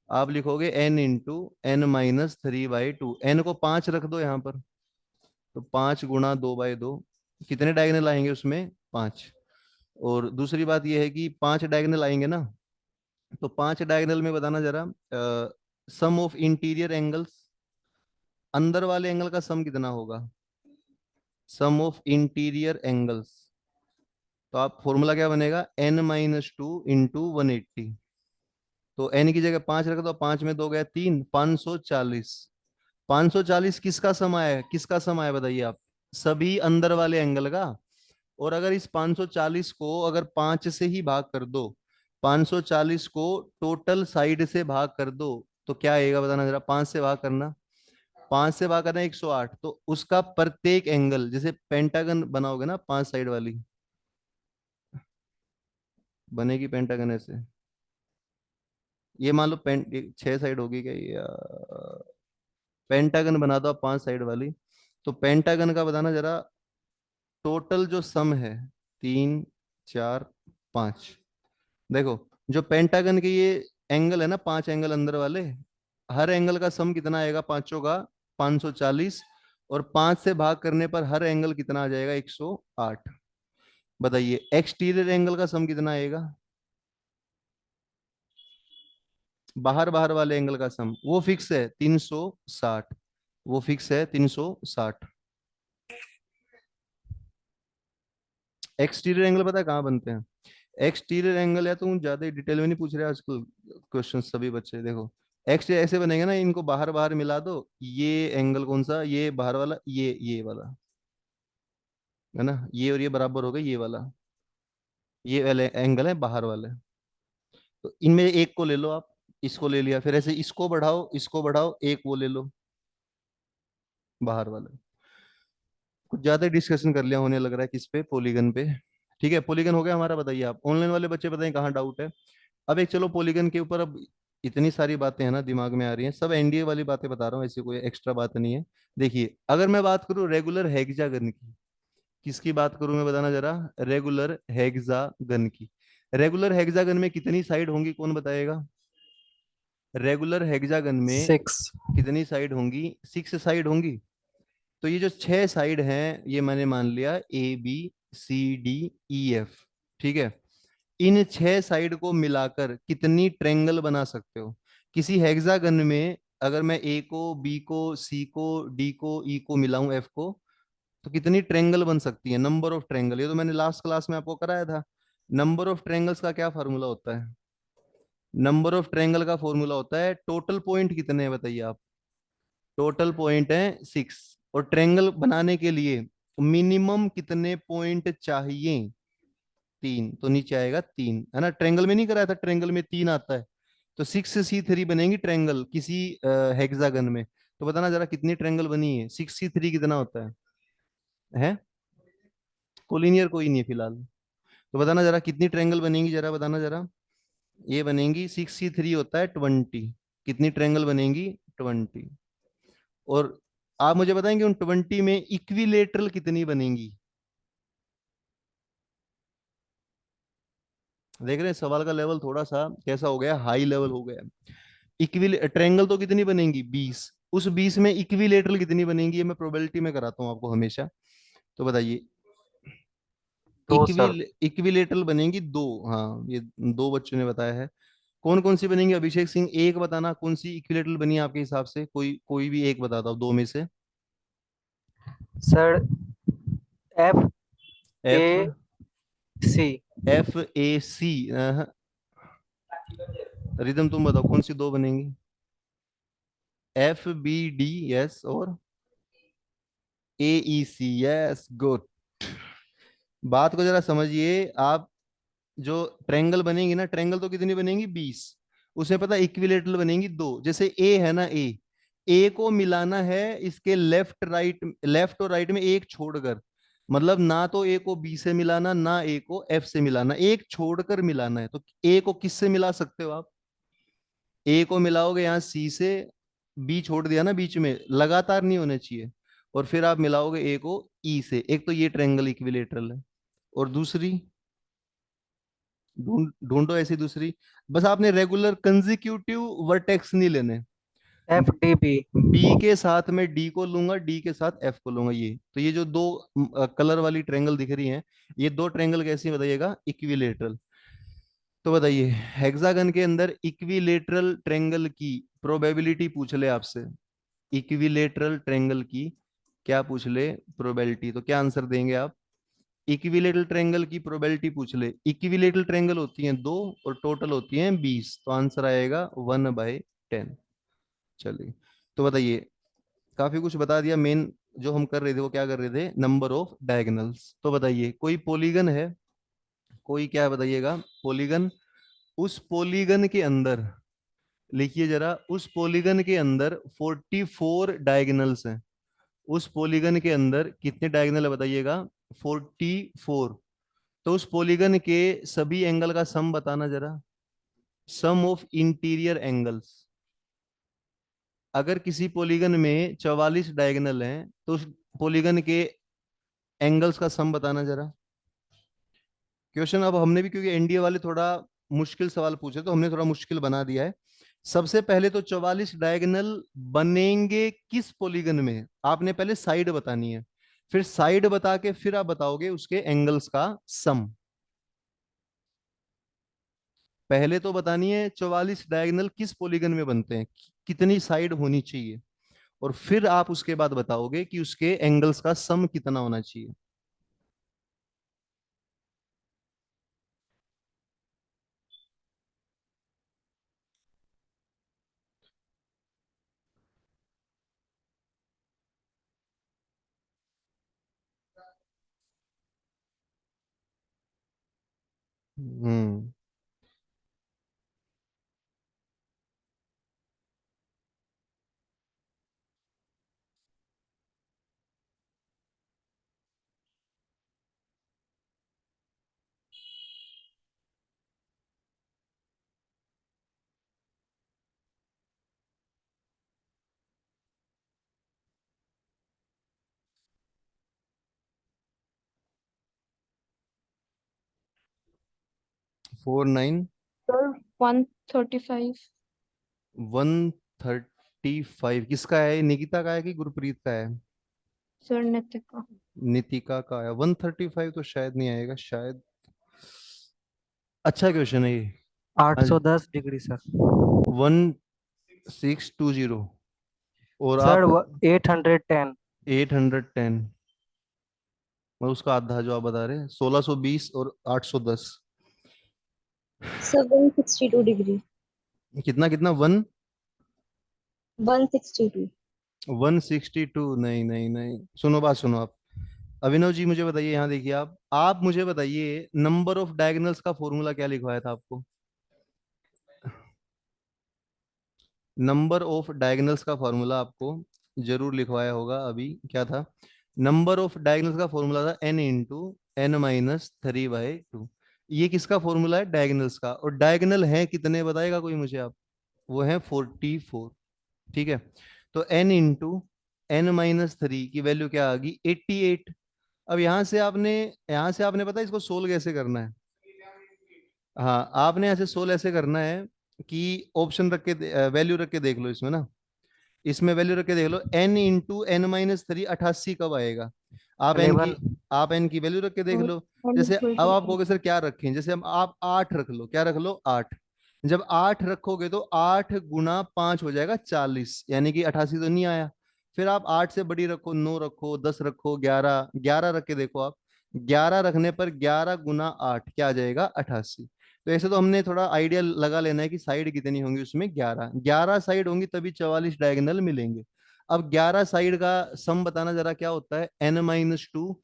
आप लिखोगे n × n-3/2, एन को 5 रख दो यहाँ पर, तो 5 × 2/2, कितने डायगोनल आएंगे उसमें? 5। और दूसरी बात यह है कि 5 डायगोनल आएंगे ना, तो 5 डायगोनल में बताना जरा, सम ऑफ इंटीरियर एंगल्स, अंदर वाले एंगल का सम कितना होगा? सम ऑफ इंटीरियर एंगल्स, तो आप फॉर्मूला क्या बनेगा, n-2 इंटू 180। तो n की जगह 5 रख दो, 5 में 2 गया 3, 540। 540 किसका सम आया है, किसका सम आया बताइए आप, सभी अंदर वाले एंगल का। और अगर इस 540 को अगर 5 से ही भाग कर दो, 540 को टोटल साइड से भाग कर दो, तो क्या आएगा बताना जरा, 5 से भाग करना, 5 से भाग करना 108। तो उसका प्रत्येक एंगल, जैसे पेंटागन बनाओगे ना 5 साइड वाली, बनेगी पेंटागन ऐसे, ये मान लो 6 साइड होगी क्या ये, पेंटागन बना दो आप 5 साइड वाली, तो पेंटागन का बताना जरा, टोटल जो सम है 3 4 5। देखो जो पेंटागन के ये एंगल है ना, 5 एंगल अंदर वाले, हर एंगल का सम कितना आएगा पांचों का, 540। और 5 से भाग करने पर हर एंगल कितना आ जाएगा, 108। बताइए एक्सटीरियर एंगल का सम कितना आएगा, बाहर बाहर वाले एंगल का सम, वो फिक्स है 360, वो फिक्स है 360। एक्सटीरियर एंगल पता है कहाँ बनते हैं, एक्सटीरियर एंगल है, तो ज्यादा डिटेल में नहीं पूछ रहे आजकल क्वेश्चन सभी बच्चे, देखो एक्स ऐसे बनेगा ना, इनको बाहर बाहर मिला दो, ये एंगल कौन सा, ये बाहर वाला, ये वाला है ना, ये और ये बराबर हो गए, ये वाला, ये वाले एंगल है बाहर वाले। तो इनमें एक को ले लो आप, इसको ले लिया, फिर ऐसे इसको बढ़ाओ, एक वो ले लो बाहर वाले। कुछ ज्यादा डिस्कशन कर लिया होने लग रहा है किस पे, पॉलीगन पे। ठीक है, पॉलीगन हो गया हमारा, बताइए आप ऑनलाइन वाले बच्चे बताएं कहाँ डाउट है। अब एक चलो पॉलीगन के ऊपर, अब इतनी सारी बातें हैं ना दिमाग में आ रही हैं, सब एनडीए वाली बातें बता रहा हूँ, ऐसी कोई एक्स्ट्रा बात नहीं है। देखिए अगर मैं बात करूँ रेगुलर हेक्सागन की, किसकी बात करूं मैं बताना जरा, रेगुलर हेक्सागन की। रेगुलर हेक्सागन में कितनी साइड होंगी कौन बताएगा, रेगुलर हेक्सागन में 6। कितनी साइड होंगी, 6 साइड होंगी। तो ये जो 6 साइड हैं, ये मैंने मान लिया ABCDEF, ठीक है। इन 6 साइड को मिलाकर कितनी ट्रेंगल बना सकते हो किसी हेक्सागन में, अगर मैं ए को, बी को, सी को, डी को, ई को मिलाऊं, एफ को, तो कितनी ट्रेंगल बन सकती है, नंबर ऑफ ट्रेंगल, ये तो मैंने लास्ट क्लास में आपको कराया था। नंबर ऑफ ट्रेंगल्स का क्या फार्मूला होता है, नंबर ऑफ ट्रेंगल का फॉर्मूला होता है, टोटल पॉइंट कितने हैं बताइए आप, टोटल पॉइंट है 6। और ट्रेंगल बनाने के लिए मिनिमम कितने पॉइंट चाहिए, 3, तो नीचे आएगा 3, है ना, ट्रेंगल में नहीं कराया था, ट्रेंगल में 3 आता है। तो 6C3 बनेगी ट्रेंगल किसी हेक्सागन में। तो बताना जरा कितनी ट्रेंगल बनी है, 6C3 कितना होता है कोलिनियर कोई नहीं है फिलहाल। तो बताना जरा कितनी ट्रेंगल बनेगी, जरा बताना जरा, ये बनेगी 6C3 होता है 20, कितनी ट्रेंगल बनेगी 20। और आप मुझे बताएंगे उन 20 में इक्विलेटरल कितनी बनेंगी, देख रहे हैं सवाल का लेवल थोड़ा सा कैसा हो गया, हाई लेवल हो गया। इक्विल ट्रेंगल तो कितनी बनेंगी 20, उस 20 में इक्विलेटरल कितनी बनेंगी, ये मैं प्रोबेबिलिटी में कराता हूँ आपको हमेशा। तो बताइए, 2 सर। इक्विलेटरल बनेंगी 2, हाँ ये 2 बच्चों ने बताया है। कौन कौन सी बनेंगी, अभिषेक सिंह एक बताना, कौन सी इक्विलेटरल बनी है आपके हिसाब से, कोई कोई भी एक बताता हूँ 2 में से। सर एफ एफ, ए सी। FAC, रिदम तुम बताओ कौन सी 2 बनेंगी, FBD यस, और AEC यस, गुड। बात को जरा समझिए आप, जो ट्रेंगल बनेगी ना, ट्रेंगल तो कितनी बनेंगी 20, उसमें पता इक्विलेटरल बनेंगी 2। जैसे ए है ना, ए को मिलाना है इसके लेफ्ट राइट, लेफ्ट और राइट में एक छोड़कर, मतलब ना तो ए को बी से मिलाना, ना ए को एफ से मिलाना, एक छोड़कर मिलाना है। तो ए को किससे मिला सकते हो आप, ए को मिलाओगे यहाँ सी से, बी छोड़ दिया ना बीच में, लगातार नहीं होने चाहिए, और फिर आप मिलाओगे ए को ई से। एक तो ये ट्रेंगल इक्विलेटरल है, और दूसरी ढूंढो ऐसी दूसरी। बस आपने रेगुलर कंजिक्यूटिव वर्टेक्स नहीं लेने, एफ डी बी। बी के साथ में डी को लूंगा, डी के साथ एफ को लूंगा, ये तो ये जो 2 कलर वाली ट्रेंगल दिख रही हैं, ये 2 ट्रेंगल कैसी बताइएगा, इक्विलेटरल। तो बताइए हेक्सागन के अंदर इक्विलेटरल ट्रेंगल की प्रोबेबिलिटी पूछ ले आपसे, इक्विलेटरल ट्रेंगल की क्या पूछ ले, प्रोबेबिलिटी, तो क्या आंसर देंगे आप? इक्विलेटरल ट्रायंगल की प्रोबेबिलिटी पूछ ले, इक्विलेटरल ट्रायंगल होती हैं 2 और टोटल होती हैं 20, तो आंसर आएगा 1/10। चलिए, तो बताइए, काफी कुछ बता दिया। मेन जो हम कर रहे थे वो क्या कर रहे थे, नंबर ऑफ डायगोनल्स। तो बताइए, कोई पॉलीगन है, कोई क्या है बताइएगा, पॉलीगन। उस पॉलीगन के अंदर, लिखिए जरा, उस पॉलीगन के अंदर 44 डायगोनल्स हैं। उस पॉलीगन के अंदर कितने डायगोनल है बताइएगा, 44। तो उस पॉलीगन के सभी एंगल का सम बताना जरा, सम ऑफ इंटीरियर एंगल्स। अगर किसी पॉलीगन में 44 डायगोनल हैं तो उस पॉलीगन के एंगल्स का सम बताना जरा। क्वेश्चन अब हमने भी, क्योंकि एनडीए वाले थोड़ा मुश्किल सवाल पूछे तो हमने थोड़ा मुश्किल बना दिया है। सबसे पहले तो 44 डायगोनल बनेंगे किस पॉलीगन में, आपने पहले साइड बतानी है, फिर साइड बता के फिर आप बताओगे उसके एंगल्स का सम। पहले तो बतानी है 44 डायगोनल किस पॉलीगन में बनते हैं, कितनी साइड होनी चाहिए, और फिर आप उसके बाद बताओगे कि उसके एंगल्स का सम कितना होना चाहिए। हम्म। 49, सर 135। 135 किसका है, निकिता का है कि गुरप्रीत का है? सर नितिका। नितिका का है 135, तो शायद नहीं आएगा शायद। अच्छा क्वेश्चन है ये। हाँ जी, 810 डिग्री सर। 1620, और सर आप 810। 810, और उसका आधा जो आप बता रहे हैं 1620 और 810। 762 डिग्री। कितना कितना, वन 162। 162? नहीं नहीं नहीं, सुनो बात सुनो आप। अभिनव जी मुझे बताइए, यहाँ देखिए, आप मुझे बताइए, नंबर ऑफ डायगोनल्स का फॉर्मूला क्या लिखवाया था आपको? नंबर ऑफ डायगोनल्स का फॉर्मूला आपको जरूर लिखवाया होगा अभी, क्या था? नंबर ऑफ डायगोनल्स का फॉर्मूला था n × n - 3/2। ये किसका फॉर्मूला है, डायगोनल्स का, और डायगोनल है कितने बताएगा कोई मुझे आप? वो है 44। ठीक है, तो n × n - 3 की वैल्यू क्या आ गई, 88। अब यहां से आपने पता है इसको सोल्व कैसे करना है? हाँ, आपने ऐसे सोल्व ऐसे करना है कि ऑप्शन रख के, वैल्यू रख के देख लो इसमें ना, इसमें वैल्यू रख के देख लो, n × n - 3 88 कब आएगा? आप एन की 11। आप एन की वैल्यू रख के देख और लो। n जैसे इक्वल अब टू आप 8। कहोगे सर क्या रखें, जैसे हम आप 8 रख लो, क्या रख लो, 8। जब 8 रखोगे तो 8 × 5 हो जाएगा 40, यानी कि 88 तो नहीं आया। फिर आप 8 से बड़ी रखो, 9 रखो, 10 रखो, 11, 11 रख के देखो आप, 11 रखने पर 11 × 8 क्या आ जाएगा, 88। तो ऐसे तो हमने थोड़ा आइडिया लगा लेना है कि साइड कितनी होंगी उसमें, 11 11 साइड होंगी तभी 44 डायगोनल मिलेंगे। अब 11 साइड का सम बताना जरा, क्या होता है, n - 2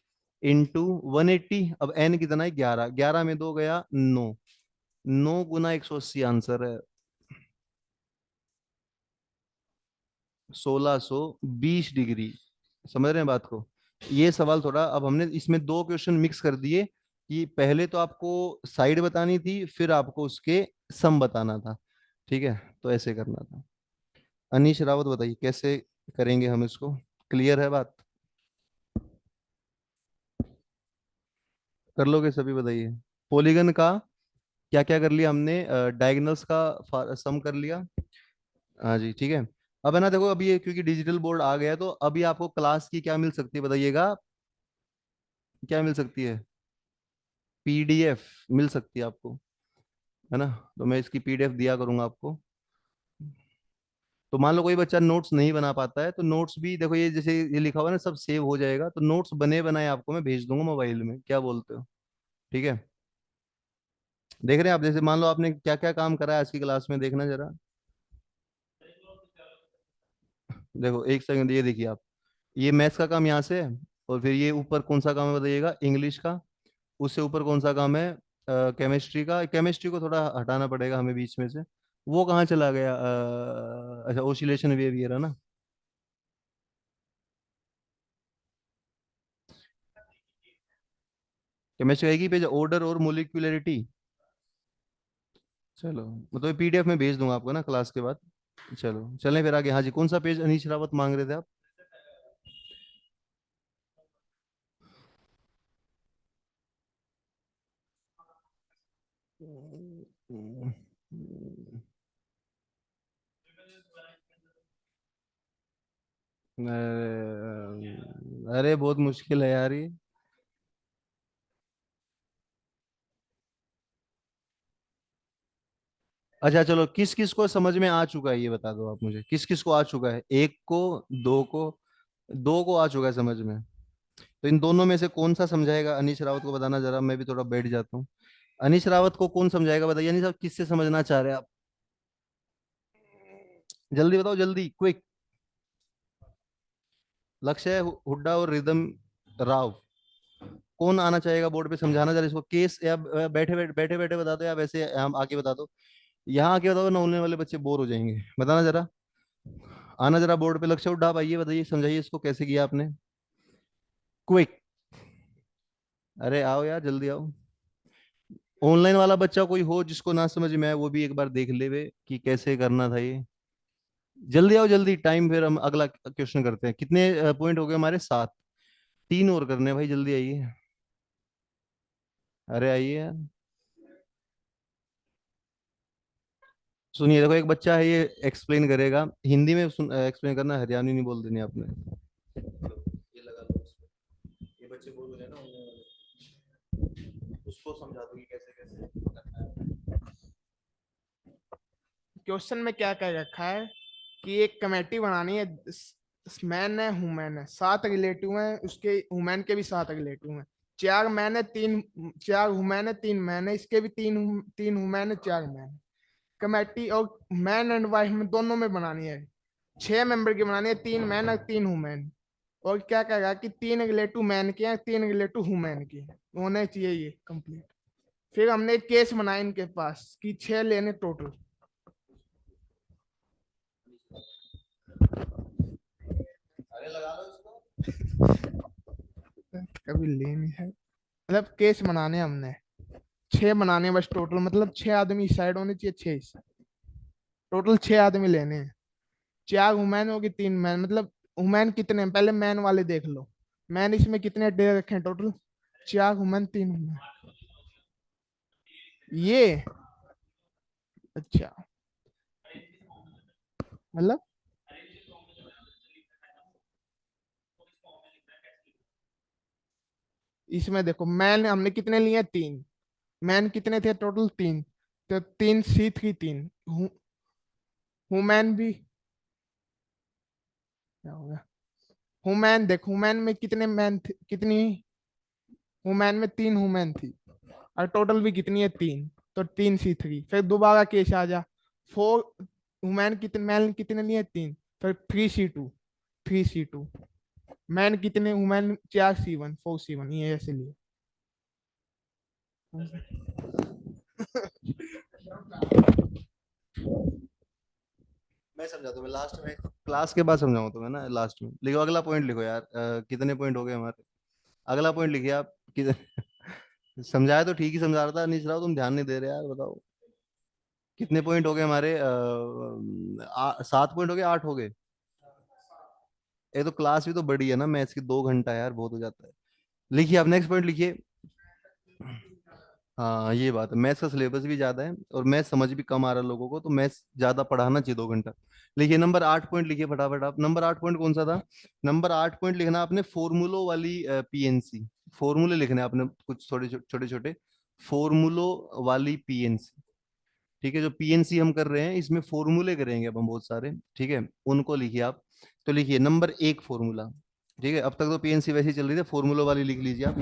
× 180। अब n कितना है, 11, 11 में 2 गया 9, 9 × 180 आंसर है 1620 डिग्री। समझ रहे हैं बात को? ये सवाल थोड़ा, अब हमने इसमें दो क्वेश्चन मिक्स कर दिए, कि पहले तो आपको साइड बतानी थी, फिर आपको उसके सम बताना था। ठीक है, तो ऐसे करना था। अनीश रावत बताइए कैसे करेंगे हम इसको, क्लियर है बात? कर लोगे सभी, बताइए। पॉलीगन का क्या क्या कर लिया हमने, डायगोनल्स का सम कर लिया। हाँ जी, ठीक है। अब है ना, देखो अभी ये क्योंकि डिजिटल बोर्ड आ गया है, तो अभी आपको क्लास की क्या मिल सकती है बताइएगा, क्या मिल सकती है, पीडीएफ मिल सकती है आपको, है ना? तो मैं इसकी पीडीएफ दिया करूंगा आपको। तो मान लो कोई बच्चा नोट्स नहीं बना पाता है, तो नोट्स भी देखो, ये जैसे ये लिखा हुआ है ना, सब सेव हो जाएगा, तो नोट्स बने बनाए आपको मैं भेज दूंगा मोबाइल में, क्या बोलते हो? ठीक है। देख रहे हैं आप, जैसे मान लो आपने क्या क्या काम करा है आज की क्लास में, देखना जरा। देखो एक सेकंड, ये देखिए आप, ये मैथ्स का काम यहाँ से है, और फिर ये ऊपर कौन सा काम है बताइएगा, इंग्लिश का। उससे ऊपर कौन सा काम है, केमिस्ट्री का। केमिस्ट्री को थोड़ा हटाना पड़ेगा हमें बीच में से, वो कहाँ चला गया, अच्छा ओसिलेशन बिहेवियर है ना। केमिस्ट्री का एक ही पेज, ऑर्डर और मोलिकुलरिटी। चलो, मतलब पीडीएफ में भेज दूंगा आपको ना क्लास के बाद। चलो चलें फिर आगे। हाँ जी, कौन सा पेज अनीश रावत मांग रहे थे आप? अरे बहुत मुश्किल है यार ये। अच्छा चलो, किस किस को समझ में आ चुका है ये बता दो आप मुझे, किस किस को आ चुका है, एक को, दो को? दो को आ चुका है समझ में। तो इन दोनों में से कौन सा समझाएगा, अनीश रावत को बताना जरा, मैं भी थोड़ा बैठ जाता हूँ। अनीश रावत को कौन समझाएगा बताइए, अनीश साहब किससे समझना चाह रहे हैं आप? जल्दी बताओ, जल्दी क्विक। लक्ष्य, हुड्डा और रिदम राव, कौन आना चाहेगा बोर्ड पे समझाना जरा इसको, केस या बैठे बैठे बैठे बैठे बता दो, या वैसे हम आके बता दो? यहाँ आके बताओ ना, उन्हें वाले बच्चे बोर हो जाएंगे, बताना जरा। आना जरा बोर्ड पे, लक्ष्य उड्डा, आप आइए, बताइए, समझाइए इसको कैसे किया आपने, क्विक। अरे आओ यार, जल्दी आओ। ऑनलाइन वाला बच्चा कोई हो जिसको ना समझ में आए, वो भी एक बार देख ले वे कि कैसे करना था ये। जल्दी आओ, जल्दी टाइम, फिर हम अगला क्वेश्चन करते हैं। कितने पॉइंट हो गए हमारे? 7। 3 और करने हैं भाई, जल्दी आइए। अरे आइए यार। सुनिए, देखो एक बच्चा है, ये एक्सप्लेन करेगा हिंदी में, एक्सप्लेन करना, हरियाणवी नहीं बोल देनी आपने। ये लगा लो उसको। ये बच्चे बोल रहे हैं ना उन्हें वाले, उसको समझा दो कि कैसे कैसे करना है। क्वेश्चन में क्या कह रखा है कि एक कमेटी बनानी है, मैन है, हुमैन है, 7 रिलेटिव हैं, उसके हुमैन के भी 7 रिलेटिव हैं। 4 मैन है, 4 हुमैन है, 3 मैन है, इसके भी 3 हुमैन है, 4 मैन। कमेटी और मैन एंड वाइफ में दोनों में बनानी है, 6 मेंबर की बनानी है, 3 मैन और 3 हुमैन। और क्या कहेगा कि 3 रिलेटिव मैन के हैं, 3 रिलेटिव हुमैन के हैं, होने चाहिए ये कंप्लीट। फिर हमने एक केस बनाया इनके पास कि 6 लेने टोटल। अरे लगा लो इसको। कभी ले नहीं है, मतलब केस बनाने हमने 6 बनाने हैं बस टोटल, मतलब 6 आदमी इस साइड होने चाहिए, 6 इस साइड, टोटल 6 आदमी लेने हैं। 4 वुमेन होगी, 3 मैन, मतलब वुमेन कितने हैं पहले मैन वाले देख लो। मैन इसमें कितने दे रखे हैं टोटल? 4 women, 3 women. ये अच्छा, मतलब इसमें देखो मैन हमने कितने लिए, 3। मैन कितने थे टोटल? 3। तो 3 C3 3 वुमेन भी, क्या होगा, वुमेन देख, वुमेन में कितने मैन थे, कितनी वुमेन में 3 वुमेन थी, और टोटल भी कितनी है, 3। तो 3C3, फिर दोबारा केस आ जा, 4 वुमेन कितने, मैन कितने लिए, 3। फिर 3C2 मैन कितने, वुमेन 4C1 4C1, ये ऐसे लिए। मैं समझा दूं, मैं लास्ट में क्लास के बाद समझाऊं तुम्हें ना, लास्ट में लिखो, अगला पॉइंट लिखो यार, कितने पॉइंट हो गए हमारे? अगला पॉइंट लिखिए आप, कितने? समझाया तो ठीक ही समझा रहा था अनीश राव, तुम ध्यान नहीं दे रहे यार, बताओ कितने पॉइंट हो गए हमारे? 7 पॉइंट हो गए, 8 हो गए? ये तो क्लास भी तो बड़ी है ना मैथ्स की, 2 घंटा यार बहुत हो जाता है। लिखिए आप नेक्स्ट पॉइंट लिखिए। हाँ ये बात है, मैथ्स का सिलेबस भी ज्यादा है, और मैथ्स समझ भी कम आ रहा है लोगों को, तो मैथ्स ज्यादा पढ़ाना चाहिए 2 घंटा। लिखिए नंबर 8 पॉइंट लिखिए फटाफट आप, नंबर 8 पॉइंट कौन सा था? नंबर 8 पॉइंट लिखना आपने, फॉर्मूलो वाली पीएनसी। फॉर्मूले लिखने हैं आपने कुछ, थोड़े छोटे छोटे फॉर्मूलो वाली पीएनसी। ठीक है। जो पीएनसी हम कर रहे हैं इसमें फॉर्मूले करेंगे अब हम बहुत सारे, ठीक है, उनको लिखिए आप। तो लिखिए नंबर एक फॉर्मूला, ठीक है। अब तक तो पीएनसी वैसे ही चल रही थी, फॉर्मूला वाली लिख लीजिए आप।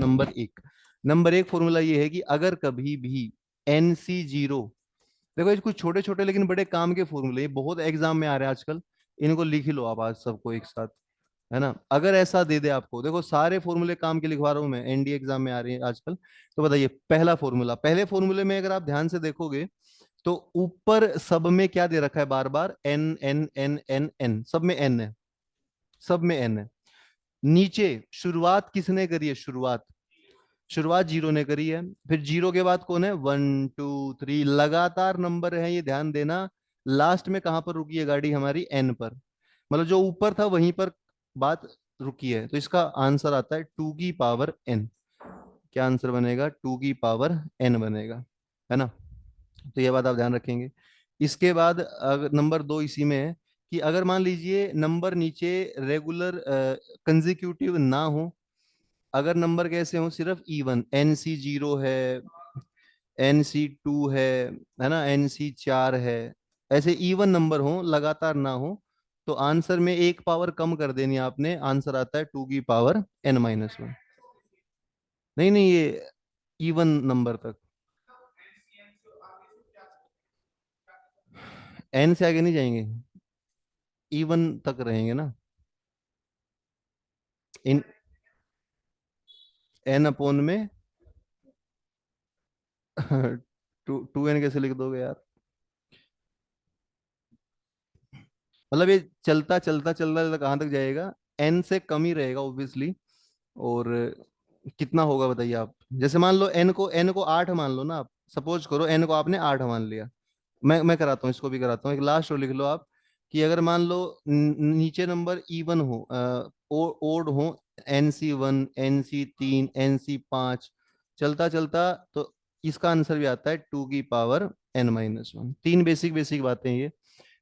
नंबर एक फॉर्मूला ये है कि अगर कभी भी एनसी जीरो, देखो ये कुछ छोटे छोटे लेकिन बड़े काम के फॉर्मूले, ये बहुत एग्जाम में आ रहे हैं आजकल, इनको लिख ही लो आप आज सबको एक साथ, है ना। अगर ऐसा दे दे आपको, देखो सारे फॉर्मूले काम के लिखवा रहा हूं मैं, एनडीए एग्जाम में आ रही है आजकल। तो बताइए पहला फॉर्मूला, पहले फॉर्मूले में अगर आप ध्यान से देखोगे तो ऊपर सब में क्या दे रखा है, बार बार n n n n n, सब में एन है, सब में एन है। नीचे शुरुआत किसने करी है, शुरुआत जीरो ने करी है। फिर जीरो के बाद कौन है, 1 2 3, लगातार नंबर है ये ध्यान देना। लास्ट में कहां पर रुकी है गाड़ी हमारी, एन पर, मतलब जो ऊपर था वहीं पर बात रुकी है। तो इसका आंसर आता है 2 की पावर n। क्या आंसर बनेगा, 2 की पावर n बनेगा, है ना। तो ये बात आप ध्यान रखेंगे। इसके बाद अगर नंबर दो इसी में है कि अगर मान लीजिए नंबर नीचे रेगुलर कंजिक्यूटिव ना हो, अगर नंबर कैसे हो, सिर्फ इवन, एन सी जीरो है, एन सी टू है ना, एन सी चार है, ऐसे इवन नंबर हो, लगातार ना हो, तो आंसर में एक पावर कम कर देनी है आपने, आंसर आता है 2 की पावर n-1। नहीं नहीं, ये इवन नंबर तक, एन से आगे नहीं जाएंगे, इवन तक रहेंगे ना। इन एन अपोन में टू एन कैसे लिख दोगे यार, मतलब ये चलता चलता चलता चलता कहाँ तक जाएगा, एन से कम ही रहेगा ऑब्वियसली। और कितना होगा बताइए आप, जैसे मान लो एन को 8 मान लो ना आप, सपोज करो एन को आपने 8 मान लिया। मैं कराता हूँ, इसको भी कराता हूँ, एक लास्ट रो लिख लो आप, कि अगर मान लो नीचे नंबर इवन हो, ओड हो, NC1 NC3 NC5, चलता चलता, तो इसका आंसर भी आता है 2 की पावर n-1। तीन बेसिक बेसिक बातें ये।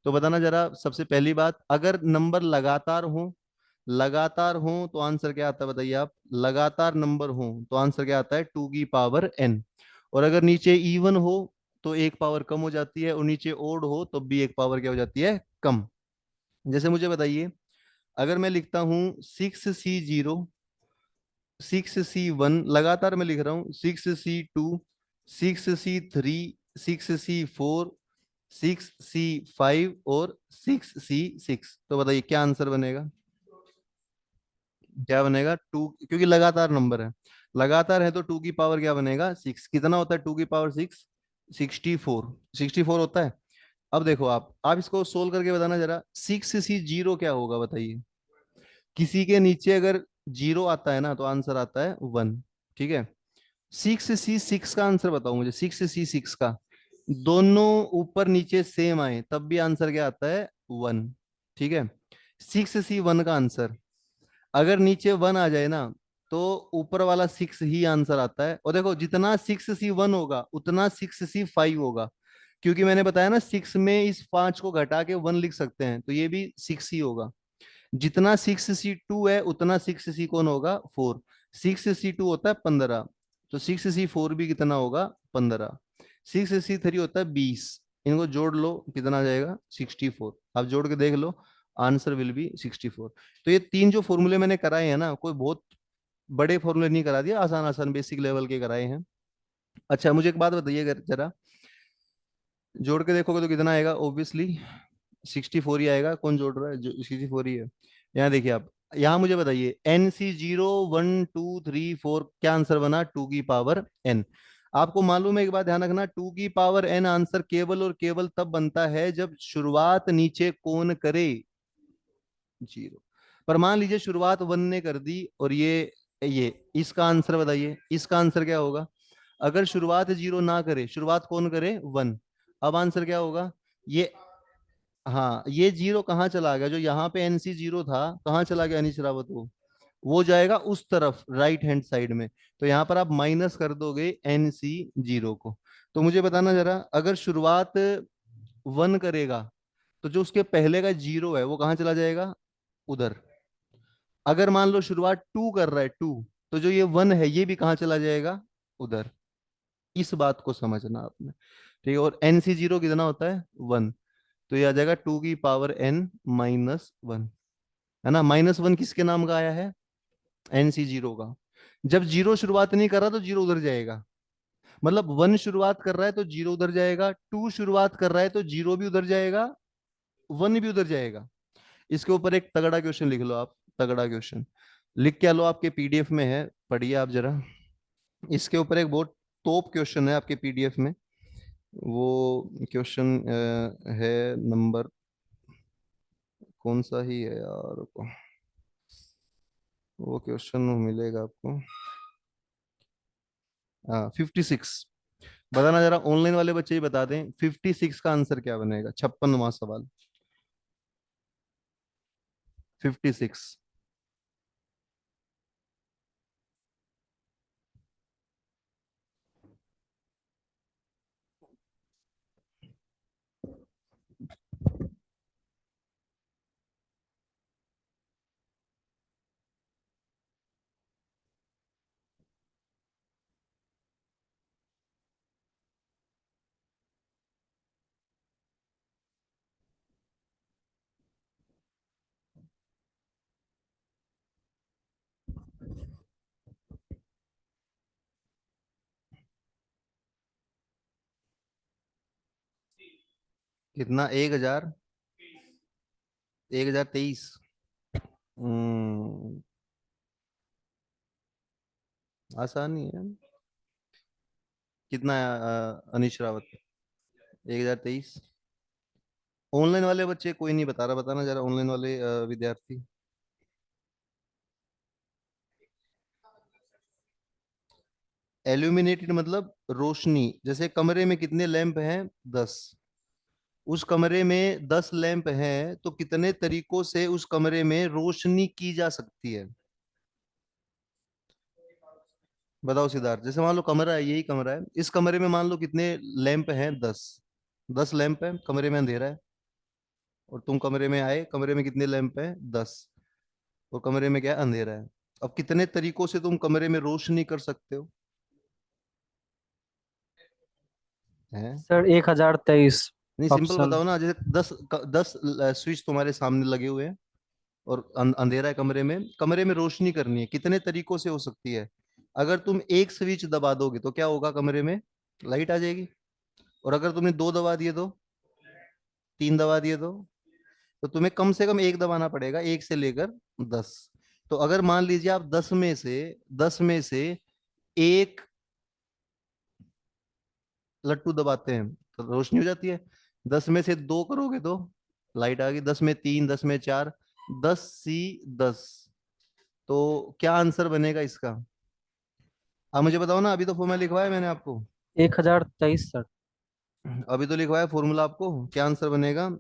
तो बताना जरा, सबसे पहली बात, अगर नंबर लगातार हो तो आंसर क्या आता है बताइए आप, लगातार नंबर हो तो आंसर क्या आता है 2 की पावर n। और अगर नीचे इवन हो तो एक पावर कम हो जाती है, और नीचे ओड हो तो भी एक पावर क्या हो जाती है, कम। जैसे मुझे बताइए, अगर मैं लिखता हूं 6C0, 6C1, लगातार मैं लिख रहा हूं, 6C2, 6C3, 6C4, 6C5 और 6C6, तो बताइए क्या आंसर बनेगा, क्या बनेगा, टू, क्योंकि लगातार नंबर है, लगातार है तो 2 की पावर क्या बनेगा, 6। कितना होता है 2 की पावर 6, 64, 64 होता है। अब देखो आप इसको सोल्व करके बताना जरा, 6C0 क्या होगा बताइए। किसी के नीचे अगर जीरो आता है ना तो आंसर आता है 1, ठीक है। 6C6 का आंसर बताओ मुझे, 6C6 का, दोनों ऊपर नीचे सेम आए तब भी आंसर क्या आता है, 1, ठीक है। 6C1 का आंसर, अगर नीचे 1 आ जाए ना तो ऊपर वाला 6 ही आंसर आता है। और देखो जितना 6C1 होगा उतना 6C5 होगा, क्योंकि मैंने बताया ना 6 में इस 5 को घटा के 1 लिख सकते हैं, तो ये भी 6 ही होगा। जितना 6C2 है उतना 6C कौन होगा, 4। 6C2 होता है 15, तो 6C4 भी कितना होगा, 15। 6C3 होता है 20, इनको जोड़ लो कितना आ जाएगा, 64। आप जोड़ के देख लो, आंसर विल बी 64। तो ये तीन जो फॉर्मूले मैंने कराए हैं ना, कोई बहुत बड़े फॉर्मूले नहीं करा दिया, आसान आसान बेसिक लेवल के कराए हैं। अच्छा मुझे एक बात बताइए, अगर जरा जोड़ के देखोगे तो कितना आएगा, ऑब्वियसली 64 ही आएगा। कौन जोड़ रहा है, जो 64 ही है। यहाँ देखिए आप, यहाँ मुझे बताइए NC0 1 2 3 4 क्या आंसर बना, 2 की पावर n। आपको मालूम है, एक बात ध्यान रखना, 2 की पावर n आंसर केवल और केवल तब बनता है जब शुरुआत नीचे कौन करे, जीरो। पर मान लीजिए शुरुआत 1 ने कर दी, और ये इसका आंसर बताइए, इसका आंसर क्या होगा, अगर शुरुआत जीरो ना करे, शुरुआत कौन करे, 1, अब आंसर क्या होगा, ये, हाँ ये जीरो कहाँ चला गया, जो यहाँ पे NC0 था कहाँ चला गया अनिश रावत, वो जाएगा उस तरफ राइट हैंड साइड में। तो यहाँ पर आप माइनस कर दोगे NC0 को। तो मुझे बताना जरा, अगर शुरुआत 1 करेगा तो जो उसके पहले का जीरो है वो कहाँ चला जाएगा, उधर। अगर मान लो शुरुआत 2 कर रहा है, 2, तो जो ये 1 है ये भी कहाँ चला जाएगा, उधर। इस बात को समझना आपने, ठीक है। और NC0 कितना होता है 1, तो ये आ जाएगा 2n-1, है ना। -1 किसके नाम का आया है, NC0 का। जब जीरो शुरुआत नहीं कर रहा तो जीरो उधर जाएगा, मतलब 1 शुरुआत कर रहा है तो जीरो उधर जाएगा, 2 शुरुआत कर रहा है तो जीरो भी उधर जाएगा, 1 भी उधर जाएगा। इसके ऊपर एक तगड़ा क्वेश्चन लिख लो आप, तगड़ा क्वेश्चन लिख के लो, आपके PDF में है, पढ़िए आप जरा। इसके ऊपर एक बहुत टॉप क्वेश्चन है आपके PDF में, वो क्वेश्चन है नंबर, कौन सा ही है यार को, वो क्वेश्चन मिलेगा आपको, हाँ 56। बताना जरा, ऑनलाइन वाले बच्चे ही बता दें 56 का आंसर क्या बनेगा, 56वां सवाल 56। कितना, 1023। हम्म, आसानी है। कितना है अनीश रावत, 1023। ऑनलाइन वाले बच्चे कोई नहीं बता रहा, बताना जरा ऑनलाइन वाले विद्यार्थी। एल्यूमिनेटेड मतलब रोशनी, जैसे कमरे में कितने लैंप हैं, 10। उस कमरे में 10 लैंप हैं, तो कितने तरीकों से उस कमरे में रोशनी की जा सकती है, बताओ सिद्धार्थ। जैसे मान लो कमरा है, यही कमरा है, इस कमरे में मान लो कितने लैंप हैं, 10। 10 लैंप है, कमरे में अंधेरा है, और तुम कमरे में आए, कमरे में कितने लैंप हैं, 10, और कमरे में क्या है, अंधेरा है। अब कितने तरीकों से तुम कमरे में रोशनी कर सकते हो, हैं? सर 1023 नहीं सिंपल ऑप्शन। बताओ ना, जैसे 10 स्विच तुम्हारे सामने लगे हुए हैं, और अंधेरा है कमरे में, कमरे में रोशनी करनी है, कितने तरीकों से हो सकती है। अगर तुम एक स्विच दबा दोगे तो क्या होगा, कमरे में लाइट आ जाएगी, और अगर तुमने दो दबा दिए तो, तीन दबा दिए तो तुम्हें कम से कम एक दबाना पड़ेगा, एक से लेकर 10। तो अगर मान लीजिए आप 10 में से एक लट्टू दबाते हैं तो रोशनी हो जाती है। 10 में से दो करोगे तो लाइट आ गई, 10 में 3, 10 में 4, 10C10। तो क्या आंसर बनेगा इसका, आप मुझे बताओ ना। अभी तो फॉर्मूला लिखवाया मैंने आपको, 1023 सर। अभी तो लिखवाया फॉर्मूला आपको, क्या आंसर बनेगा।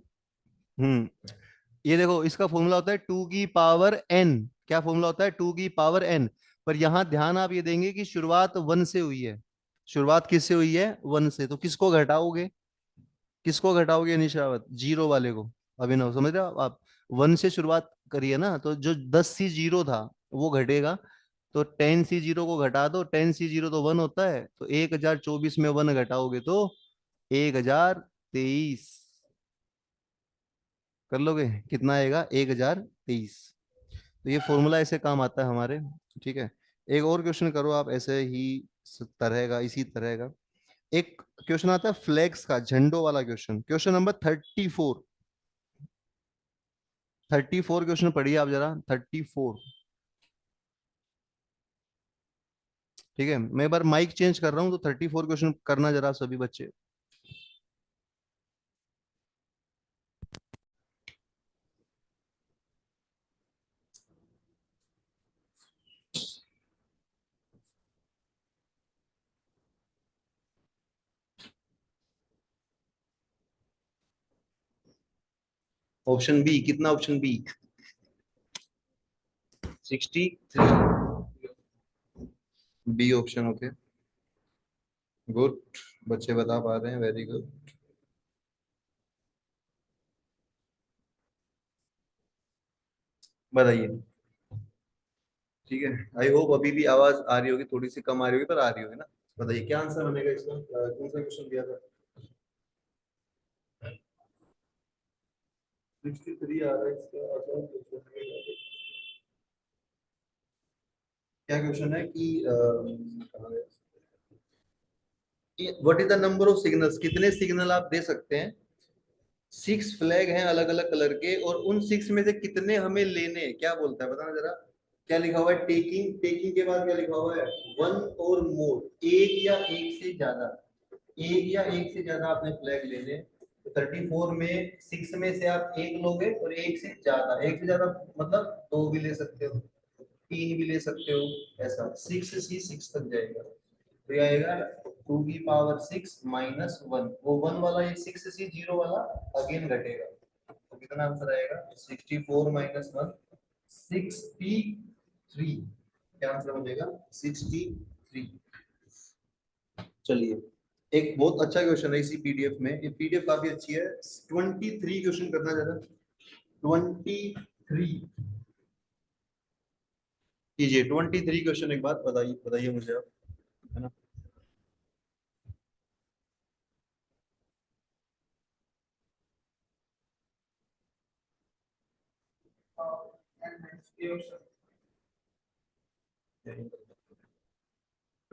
ये देखो, इसका फॉर्मूला होता है 2 की पावर n। क्या फॉर्मूला होता है, 2 की पावर n। पर यहां ध्यान आप ये देंगे कि शुरुआत 1 से हुई है, शुरुआत किससे हुई है, 1 से। तो किसको घटाओगे, किसको घटाओगे निशावत, जीरो वाले को। अभिनव समझ रहे हो आप, 1 से शुरुआत करिए ना, तो जो 10C0 था वो घटेगा, तो 10C0 को घटा दो, 10C0 तो 1 होता है, तो 1024 में 1 घटाओगे तो 1023। कर लोगे, कितना आएगा, 1023। तो ये फॉर्मूला ऐसे काम आता है हमारे, ठीक है। एक और क्वेश्चन करो आप ऐसे ही तरह का, इसी तरह का एक क्वेश्चन आता है फ्लैग्स का, झंडों वाला क्वेश्चन, क्वेश्चन नंबर 34। 34 क्वेश्चन पढ़िए आप जरा, 34। ठीक है, मैं एक बार माइक चेंज कर रहा हूँ, तो 34 क्वेश्चन करना जरा सभी बच्चे। ऑप्शन बी, कितना, option B 63, B option, okay good, बच्चे बता पा रहे हैं, वेरी गुड। बताइए, ठीक है। आई होप अभी भी आवाज आ रही होगी, थोड़ी सी कम आ रही होगी पर आ रही होगी ना। बताइए क्या आंसर बनेगा इसका, कौन सा क्वेश्चन दिया था? 63 आ रहा है इसका आंसर। क्या क्वेश्चन है कि what is the number of signals, कितने सिग्नल आप दे सकते हैं? 6 फ्लैग हैं अलग अलग कलर के, और उन 6 में से कितने हमें लेने हैं, क्या बोलता है बताना जरा। क्या लिखा हुआ है? टेकिंग, टेकिंग के बाद क्या लिखा हुआ है? 1 और मोर, एक या एक से ज्यादा, एक या एक से ज्यादा आपने फ्लैग लेने। तो 34 में 6 में से आप एक लोगे, और एक से ज्यादा, एक से ज्यादा मतलब 2 भी ले सकते हो, 3 भी ले सकते हो, ऐसा 6 से 6 तक जाएगा। तो ये आएगा 2 की पावर 6 माइनस 1, वो 1 वाला ये 6 से 0 वाला अगेन घटेगा, तो कितना आंसर आएगा? 64 माइनस 1 63। क्या आंसर बनेगा? 63। चलिए, एक बहुत अच्छा क्वेश्चन है इसी पीडीएफ में, ये पीडीएफ काफी अच्छी है। 23 क्वेश्चन करना जरा, 23 कीजिए। 23 क्वेश्चन एक बात बताइए, बताइए मुझे आप, है ना।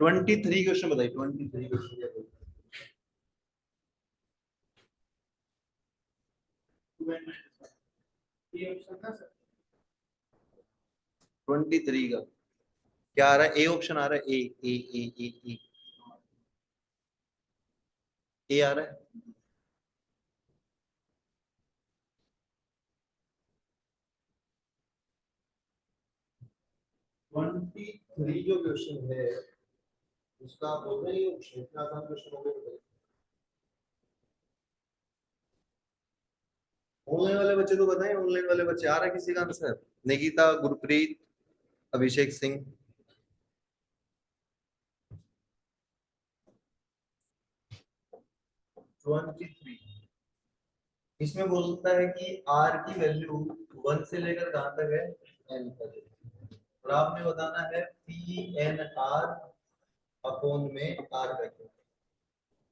ट्वेंटी थ्री क्वेश्चन बताइए, 23 क्वेश्चन। 23 का क्या आ रहा है? ए ऑप्शन आ रहा है, ए ए ए ए ए ए आ रहा है। ट्वेंटी थ्री जो क्वेश्चन है उसका आप बोल रहे हैं ऑप्शन, इतना आसान क्वेश्चन हो गया। ऑनलाइन वाले बच्चे तो बताएं, ऑनलाइन वाले बच्चे आ रहा है किसी का आंसर? निकिता, गुरप्रीत, अभिषेक सिंह। इसमें बोलता है कि r की वैल्यू 1 से लेकर कहां तक है? n तक। और आपने बताना है पी एन आर अपॉन में r का क्या।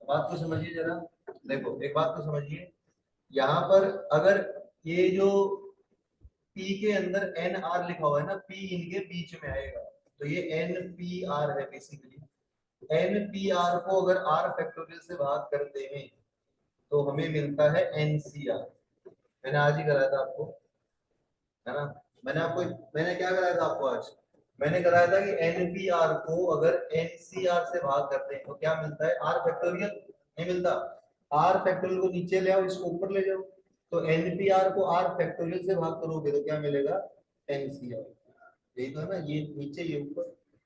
बात को समझिए जरा, देखो एक बात को समझिए, यहाँ पर अगर ये जो P के अंदर एन आर लिखा हुआ है ना, P इनके बीच में आएगा, तो ये एन पी आर है बेसिकली। एन पी आर को अगर r फैक्टोरियल से भाग करते हैं तो हमें मिलता है एनसीआर। मैंने आज ही कराया था आपको, है ना। मैंने क्या कराया था आपको आज? मैंने कराया था कि एनपीआर को अगर एनसीआर से भाग करते हैं तो क्या मिलता है? R factorial. नहीं मिलता, आर फैक्टोरियल को नीचे ले आओ, इसको ऊपर ले जाओ, तो एनपीआर को आर फैक्टोरियल से भाग करोगे तो क्या मिलेगा? एनसीआर। यही तो है ना, ये नीचे ये ऊपर,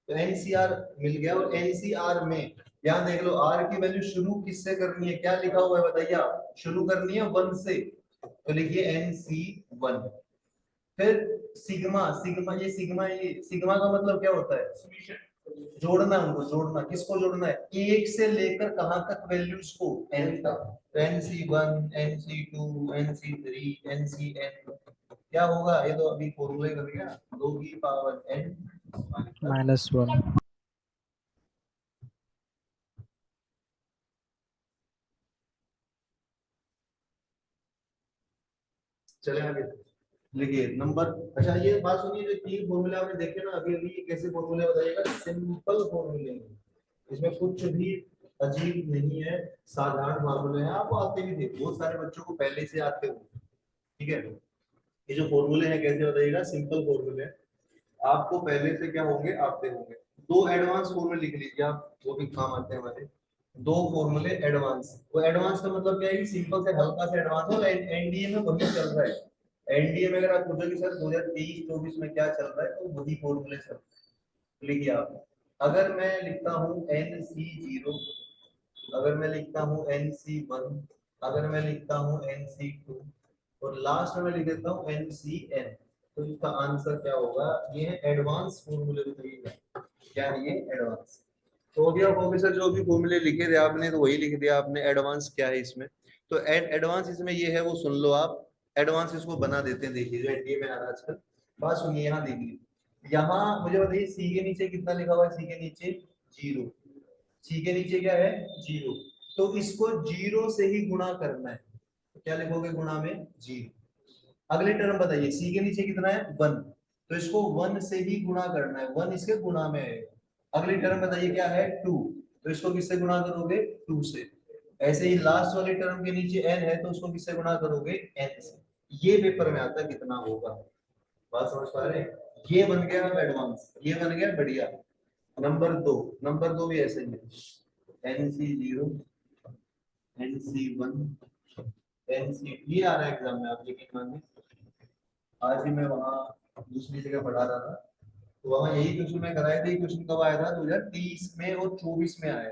तो एनसीआर मिल गया। और एनसीआर में यहाँ देख लो, आर की वैल्यू शुरू किससे करनी है? क्या लिखा हुआ है बताइए आप? शुरू करनी है 1 से, तो लिखिए NC1। फिर सिग्मा, सिग्मा ये सिग्मा का मतलब क्या होता है? जोड़ना, उनको जोड़ना। किसको जोड़ना है? एक से लेकर कहां तक वैल्यूज को? n तक। तो NC1 NC2 NC3 NCn क्या होगा? ये तो अभी फॉर्मूले कर दिया, 2 की पावर n -1। चले आगे, लिखिए नंबर। अच्छा ये बात सुनिए, जो 3 फॉर्मूले आपने देखे ना अभी अभी, ये कैसे फॉर्मूले बताइएगा? सिंपल फॉर्मूले हैं, इसमें कुछ भी अजीब नहीं है, साधारण फॉर्मूले हैं। आपको आते भी थे, बहुत सारे बच्चों को पहले से आते हो, ठीक है। ये जो फॉर्मूले हैं कैसे बताइएगा? सिंपल फॉर्मूले आपको पहले से क्या होंगे? आते होंगे। 2 एडवांस फॉर्मूले लिख लीजिए आप, वो भी काम आते हैं हमारे। 2 फॉर्मूले एडवांस, वो एडवांस का मतलब क्या है कि सिंपल से हल्का से एडवांस है, एनडीए में वही चल रहा है। एनडीए में अगर आप पूछोगे सर 2023-24 में क्या चल रहा है, तो वही फॉर्मूले चल रहे हैं। लिखिए आप, अगर मैं लिखता हूँ NC0, अगर मैं लिखता हूँ NC1, अगर मैं लिखता हूँ NC2, और लास्ट में लिख देता हूँ NCn, तो इसका आंसर क्या होगा? ये है एडवांस फॉर्मूले बताइएगा। क्या है ये? एडवांस। तो अभी आप ऑफिसर जो भी फॉर्मूले लिखे थे आपने, तो वही लिख दिया आपने। एडवांस क्या है इसमें? तो एडवांस इसमें ये है, वो सुन लो आप। एडवांस इसको बना देते हैं, देखिए जो एनडीए में आ रहा है आजकल। बात सुनिए, यहाँ देखिए, यहाँ मुझे बताइए सी के नीचे कितना लिखा हुआ है? सी के नीचे 0। सी के नीचे क्या है 0, तो इसको 0 से ही गुणा करना है, तो क्या लिखोगे गुणा में 0। अगले टर्म बताइए, सी के नीचे कितना है 1, तो इसको 1 से ही गुणा करना है, 1 इसके गुणा में है। अगली टर्म बताइए क्या है 2, तो इसको किससे गुणा करोगे 2 से। ऐसे ही लास्ट वाले टर्म के नीचे n है, तो उसको किससे गुणा करोगे n से। ये पेपर में आता कितना होगा, बात समझ पा रहे हैं? ये बन गया एडवांस, ये बन गया बढ़िया। नंबर दो भी ऐसे ही है, NC0 NC1 NC, ये आ रहा है एग्जाम में, आप यकीन मानिए। आज ही मैं वहाँ दूसरी जगह पढ़ा रहा था, तो वहाँ यही क्वेश्चन मैं कराया था। क्वेश्चन कब आया था 2023 में और 24 में आया,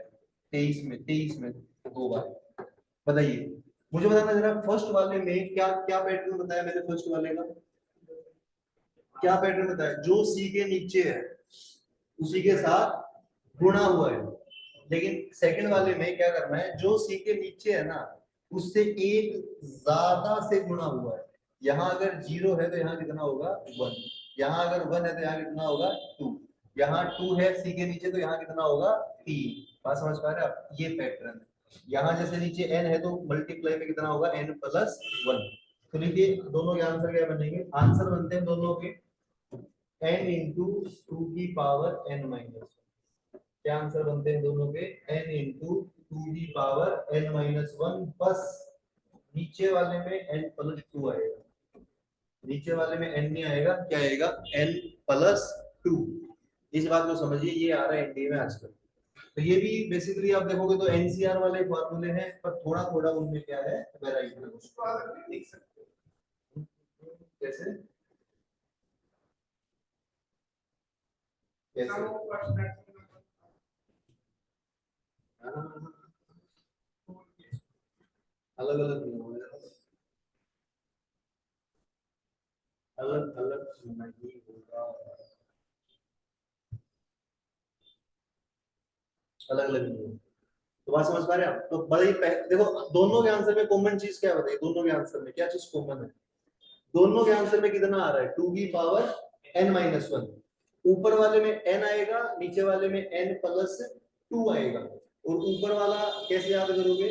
23 में 2 बार। बताइए मुझे, बताना जरा फर्स्ट वाले में क्या क्या पैटर्न बताया मैंने, फर्स्ट वाले का क्या पैटर्न बताया, जो सी के नीचे है उसी के साथ गुणा हुआ है। लेकिन सेकंड वाले में क्या करना है, जो सी के नीचे है ना उससे एक ज्यादा से गुणा हुआ है। यहाँ अगर 0 है तो यहाँ कितना होगा 1, यहाँ अगर 1 है तो यहाँ कितना होगा 2, यहाँ 2 है सी के नीचे तो यहाँ कितना होगा 3। बात समझ पा रहे हैं आप? ये पैटर्न है। यहाँ जैसे नीचे n है तो मल्टीप्लाई में कितना होगा n+1। तो लिखिए दोनों के आंसर क्या बनेंगे, आंसर बनते हैं दोनों के n इंटू 2 की पावर n-1। क्या आंसर बनते हैं दोनों के, n इंटू 2 की पावर n-1। बस नीचे वाले में n+2 आएगा, नीचे वाले में n नहीं आएगा, क्या आएगा n+2। इस बात को समझिए, ये आ रहा है एनडीए में आजकल। तो ये भी बेसिकली आप देखोगे तो एनसीआर वाले फॉर्मूले हैं, पर थोड़ा थोड़ा उनमें क्या है वैरायटी है, उसको देख सकते हैं कैसे अलग अलग नहीं होगा, अलग अलग नहीं होगा, अलग अलग नहीं होगा। तो बात समझ पा रहे हैं आप? तो बताइए देखो दोनों के आंसर में कॉमन चीज क्या बताइए, दोनों के आंसर में क्या चीज कॉमन है, दोनों के आंसर में कितना आ रहा है 2 की पावर n-1। ऊपर वाले में n आएगा, नीचे वाले में n+2 आएगा। और ऊपर वाला कैसे याद करोगे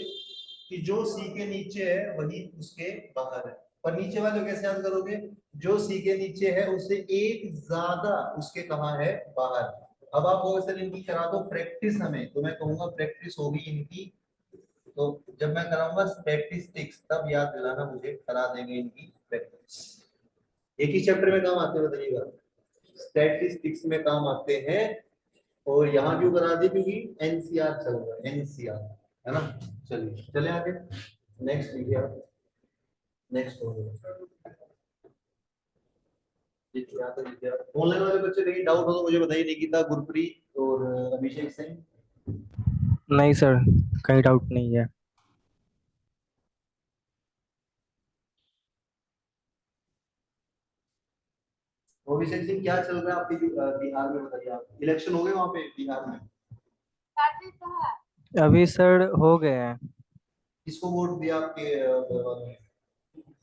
कि जो c के नीचे है वही उसके बाहर है, और नीचे वाले कैसे याद करोगे, जो c के नीचे है उससे एक ज्यादा उसके कहाँ है बाहर। अब आप वो सर इनकी करा दो प्रैक्टिस हमें, तो मैं कहूंगा प्रैक्टिस होगी इनकी, तो जब मैं कराऊंगा स्टैटिस्टिक्स तब याद दिलाना मुझे, करा देंगे इनकी प्रैक्टिस। एक ही चैप्टर में काम आते हैं बताइएगा, स्टैटिस्टिक्स में काम आते हैं। और यहाँ क्यों करा दी, क्योंकि एनसीआर चल रहा है, एनसीआर है ना। चलिए चले आगे, नेक्स्ट लीजिए आप, नेक्स्ट हो ऑनलाइन वाले बच्चे कहीं डाउट हो तो मुझे बताइए, निकिता, गुरप्रीत और अभिषेक सिंह। नहीं सर, कहीं डाउट नहीं है। अभिषेक सिंह क्या चल रहा है आपके बिहार में, बताइए आप, इलेक्शन हो गए वहाँ पे बिहार में? अभी सर हो गए हैं। किसको वोट दिया आपके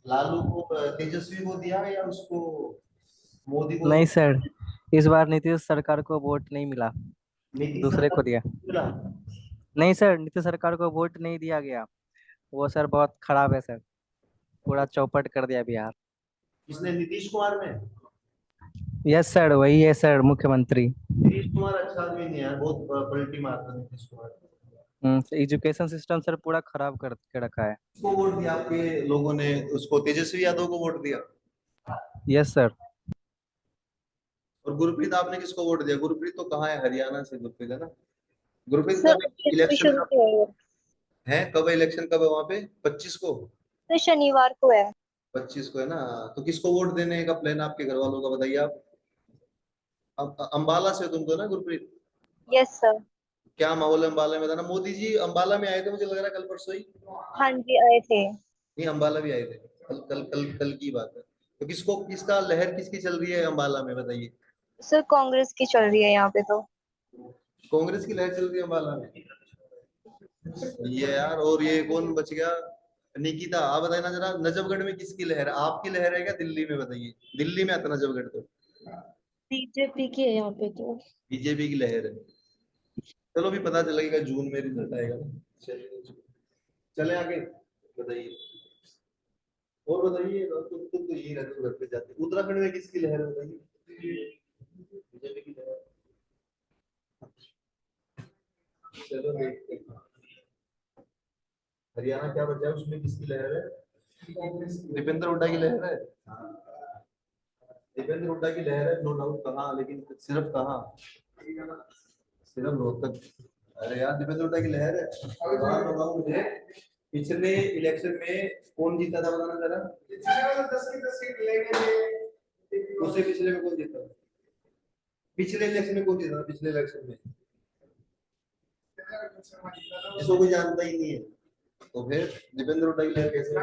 लालू को, तेजस्वी को दिया या उसको मोदी को? नहीं सर, इस बार नीतीश सरकार को वोट नहीं मिला, नीतीश दूसरे सरकार को दिया। को मिला? नहीं सर, नीतीश सरकार को वोट नहीं दिया गया, वो सर बहुत खराब है सर, पूरा चौपट कर दिया बिहार। किसने, नीतीश कुमार ने? यस सर, वही है सर मुख्यमंत्री। नीतीश कुमार अच्छा आदमी नहीं है, बहुत पलटी मारता है Nitish Kumar. Education system sir पूरा खराब करके रखा है। किसको वोट दिया आपके लोगों ने, उसको तेजस्वी यादव को वोट दिया? Yes sir. और गुरप्रीत आपने किसको वोट दिया? गुरप्रीत तो कहाँ है, हरियाणा से गुरप्रीत है ना। गुरप्रीत सर कब इलेक्शन, शुरू को है, है कब इलेक्शन, कब है वहां पे? 25 को? सर शनिवार को है। 25 को है ना। तो किसको वोट देने का प्लान आपके घर वालों का, बताइए आप। अंबाला से हो तुम तो ना गुरप्रीत? Yes sir. क्या माहौल है अंबाला में, था ना मोदी जी अंबाला में आए थे, मुझे लग रहा है कल परसों ही। हाँ जी आए थे। नहीं अंबाला भी आए थे, कल कल कल कल की बात है। तो किसको, किसका लहर किसकी चल रही है अंबाला में, बताइए। सर कांग्रेस की चल रही है यहाँ पे तो। कांग्रेस की लहर चल रही है अंबाला में, ये यार। और ये कौन बच गया, निकिता, आप बताइए ना जरा, नजफगढ़ में किसकी लहर है, आपकी लहर है क्या दिल्ली में, बताइए। दिल्ली में आता नजफगढ़ तो बीजेपी की है यहाँ पे तो। बीजेपी की लहर है। चलो भी पता चलेगा जून में रिजल्ट आएगा ना। चले आगे बताइए। और बताइए तुम तो यही रहते हो घर पे जाते। उत्तराखंड में किसकी लहर है बताइए? बीजेपी की लहर। चलो देखते हैं हरियाणा क्या बचा है, उसमें किसकी लहर है? दीपेंद्र हुड्डा की लहर है। दीपेंद्र हुड्डा की लहर है, नो डाउट। कहाँ लेकिन सिर्फ कहाँ? सिर्फ रोहतक। अरे यार दीपेंद्र हुड्डा की लहर है। बात बताऊं मुझे, पिछले इलेक्शन में कौन जीता था बताना जरा। उससे पिछले में कौन जीता? पिछले इलेक्शन में कौन जीता? पिछले इलेक्शन में जिसको कोई जानता ही नहीं है, तो फिर दीपेंद्र हुड्डा की लहर कैसे?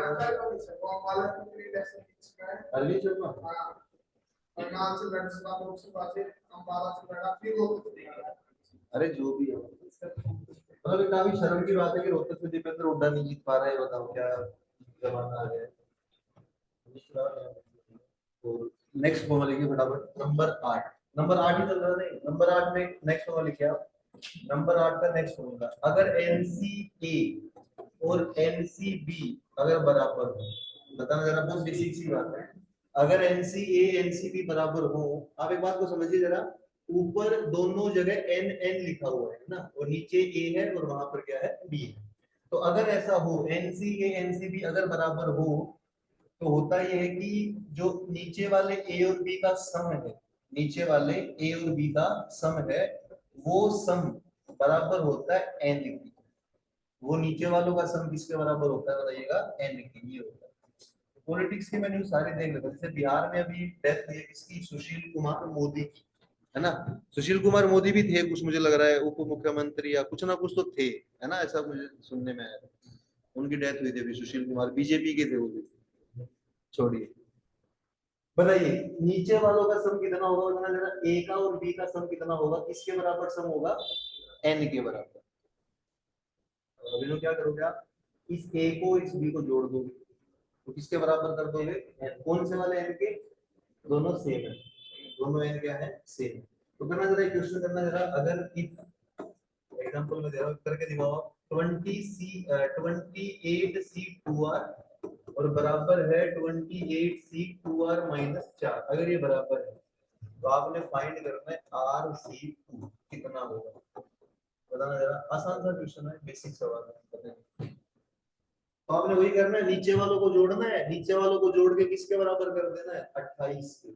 अरविंद शर्मा। अरे जो भी है, मतलब काफी शर्म की बात है कि रोहतक में दीपेंद्र हुड्डा नहीं जीत पा रहा है। बताओ क्या जमाना आ गया है। तो नेक्स्ट फॉर्मूला लिखिए फटाफट। नंबर 8, नंबर 8 ही चल रहा है। नंबर 8 में नेक्स्ट फॉर्मूला लिखिए आप। नंबर 8 का नेक्स्ट फॉर्मूला, अगर NCA और NCB अगर बराबर हो, बताना जरा, बहुत बेसिक सी बात है। अगर NCA NCB बराबर हो, आप एक बात को समझिए जरा, ऊपर दोनों जगह NN लिखा हुआ है ना, और नीचे A है और वहां पर क्या है? B है। तो अगर ऐसा हो NCA NCB अगर बराबर हो, तो होता यह है कि जो नीचे वाले A और B का सम है, नीचे वाले A और B का सम है, वो सम बराबर होता है N की। वो नीचे वालों का सम किसके बराबर होता है बताइएगा? N की। ये होता है। पॉलिटिक्स के मैंने सारे देख लेते। जैसे बिहार में अभी डेथ हुई है किसकी? सुशील कुमार मोदी की, है ना। सुशील कुमार मोदी भी थे कुछ, मुझे लग रहा है उप मुख्यमंत्री या कुछ ना कुछ तो थे, है ना, ऐसा मुझे सुनने में आया। उनकी डेथ हुई थी अभी। सुशील कुमार बीजेपी के थे वो भी। छोड़िए, बताइए नीचे वालों का सम कितना होगा बताना जरा। ए का और बी का सम कितना होगा? किसके बराबर सम होगा? एन के बराबर। अभी लोग क्या करोगे आप? इस ए को इस बी को जोड़ दोगे तो किसके बराबर कर दोगे? कौन से वाले एन के? दोनों सेम है, दोनों एन क्या है? सेम। तो करना जरा क्वेश्चन करना जरा। अगर एग्जांपल में दे रहा हूं, करके दिखाओ आप। 28C2R और बराबर है 28C2R - 4। अगर ये बराबर है तो आपने फाइंड करना है RC2 कितना होगा, बताना जरा। आसान सा क्वेश्चन है, बेसिक सवाल है। तो आपने वही करना है, नीचे वालों को जोड़ना है। नीचे वालों को जोड़ के किसके बराबर कर देना है? 28 के।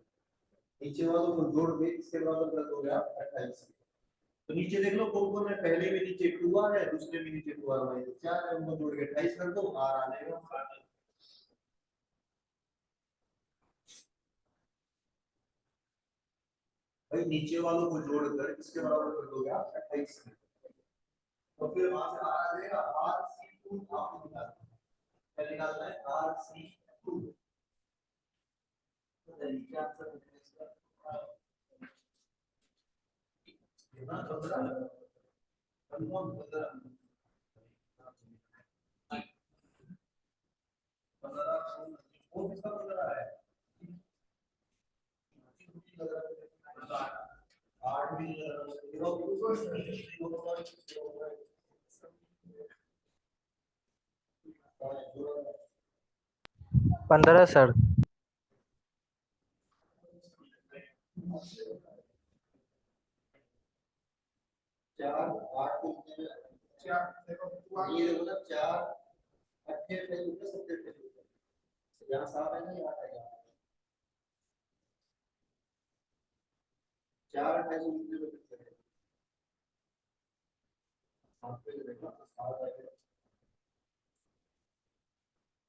नीचे वालों को जोड़ के किसके बराबर कर दोगे आप? 28 के। तो नीचे देख लो कौन कौन है। पहले में नीचे 2R है, दूसरे में नीचे 2R - 4 है। उनको जोड़ के 28 कर दो, R आ जाएगा। भाई नीचे वालों को जोड़कर किसके बराबर कर दोगे आप? 28 के। तो फिर वहां से R आ जाएगा। RC2 आपको निकालना है। क्या निकालना है? RC2। तो क्या आंसर है इसका? कितना? 15 कंफर्म 15 वो किसका 15 है? 8 भी 15 सर। 4 8 को 4 देखो ये देखो ना, 4 28 है, 27 है। यहाँ 7 है ना, 8 है। 4 28 29 है। आप पे देखो 7 है।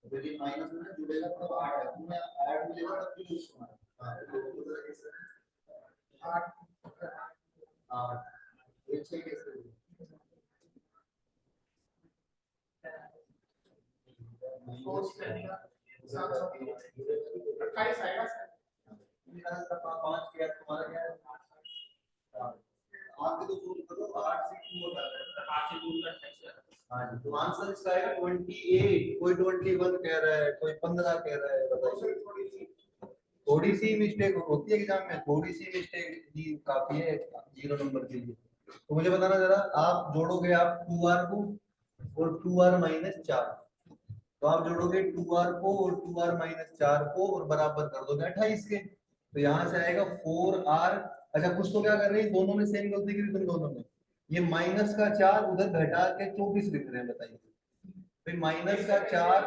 तो ये माइनस में जुड़ेगा तो 8 है। तुम्हें ऐड मिलेगा तब भी यूज करना। हां तो उधर कैसे 8 8 ये 6 कैसे? आगे तो सोल्व करो। 8 से 2 होता है, 8 से 2 का 28 है। हां जी, तो आंसर इसका आएगा 28। कोई 21 कह रहा है, कोई 15 कह रहा है। बताइए, थोड़ी सी मिस्टेक होती है एग्जाम में, थोड़ी सी मिस्टेक ही काफी है 0 नंबर के लिए। तो मुझे बताना जरा, आप जोड़ोगे आप 2r को और 2r माइनस 4, तो आप जोड़ोगे 2r को और 2r माइनस 4 को और बराबर कर दोगे 28 के, तो यहाँ से आएगा 4r। अच्छा कुछ तो क्या कर रहे हैं, दोनों में सेम गलती करी तुम दोनों में, ये माइनस का 4 उधर घटा के 24 लिख रहे हैं, बताइए भाई माइनस का 4,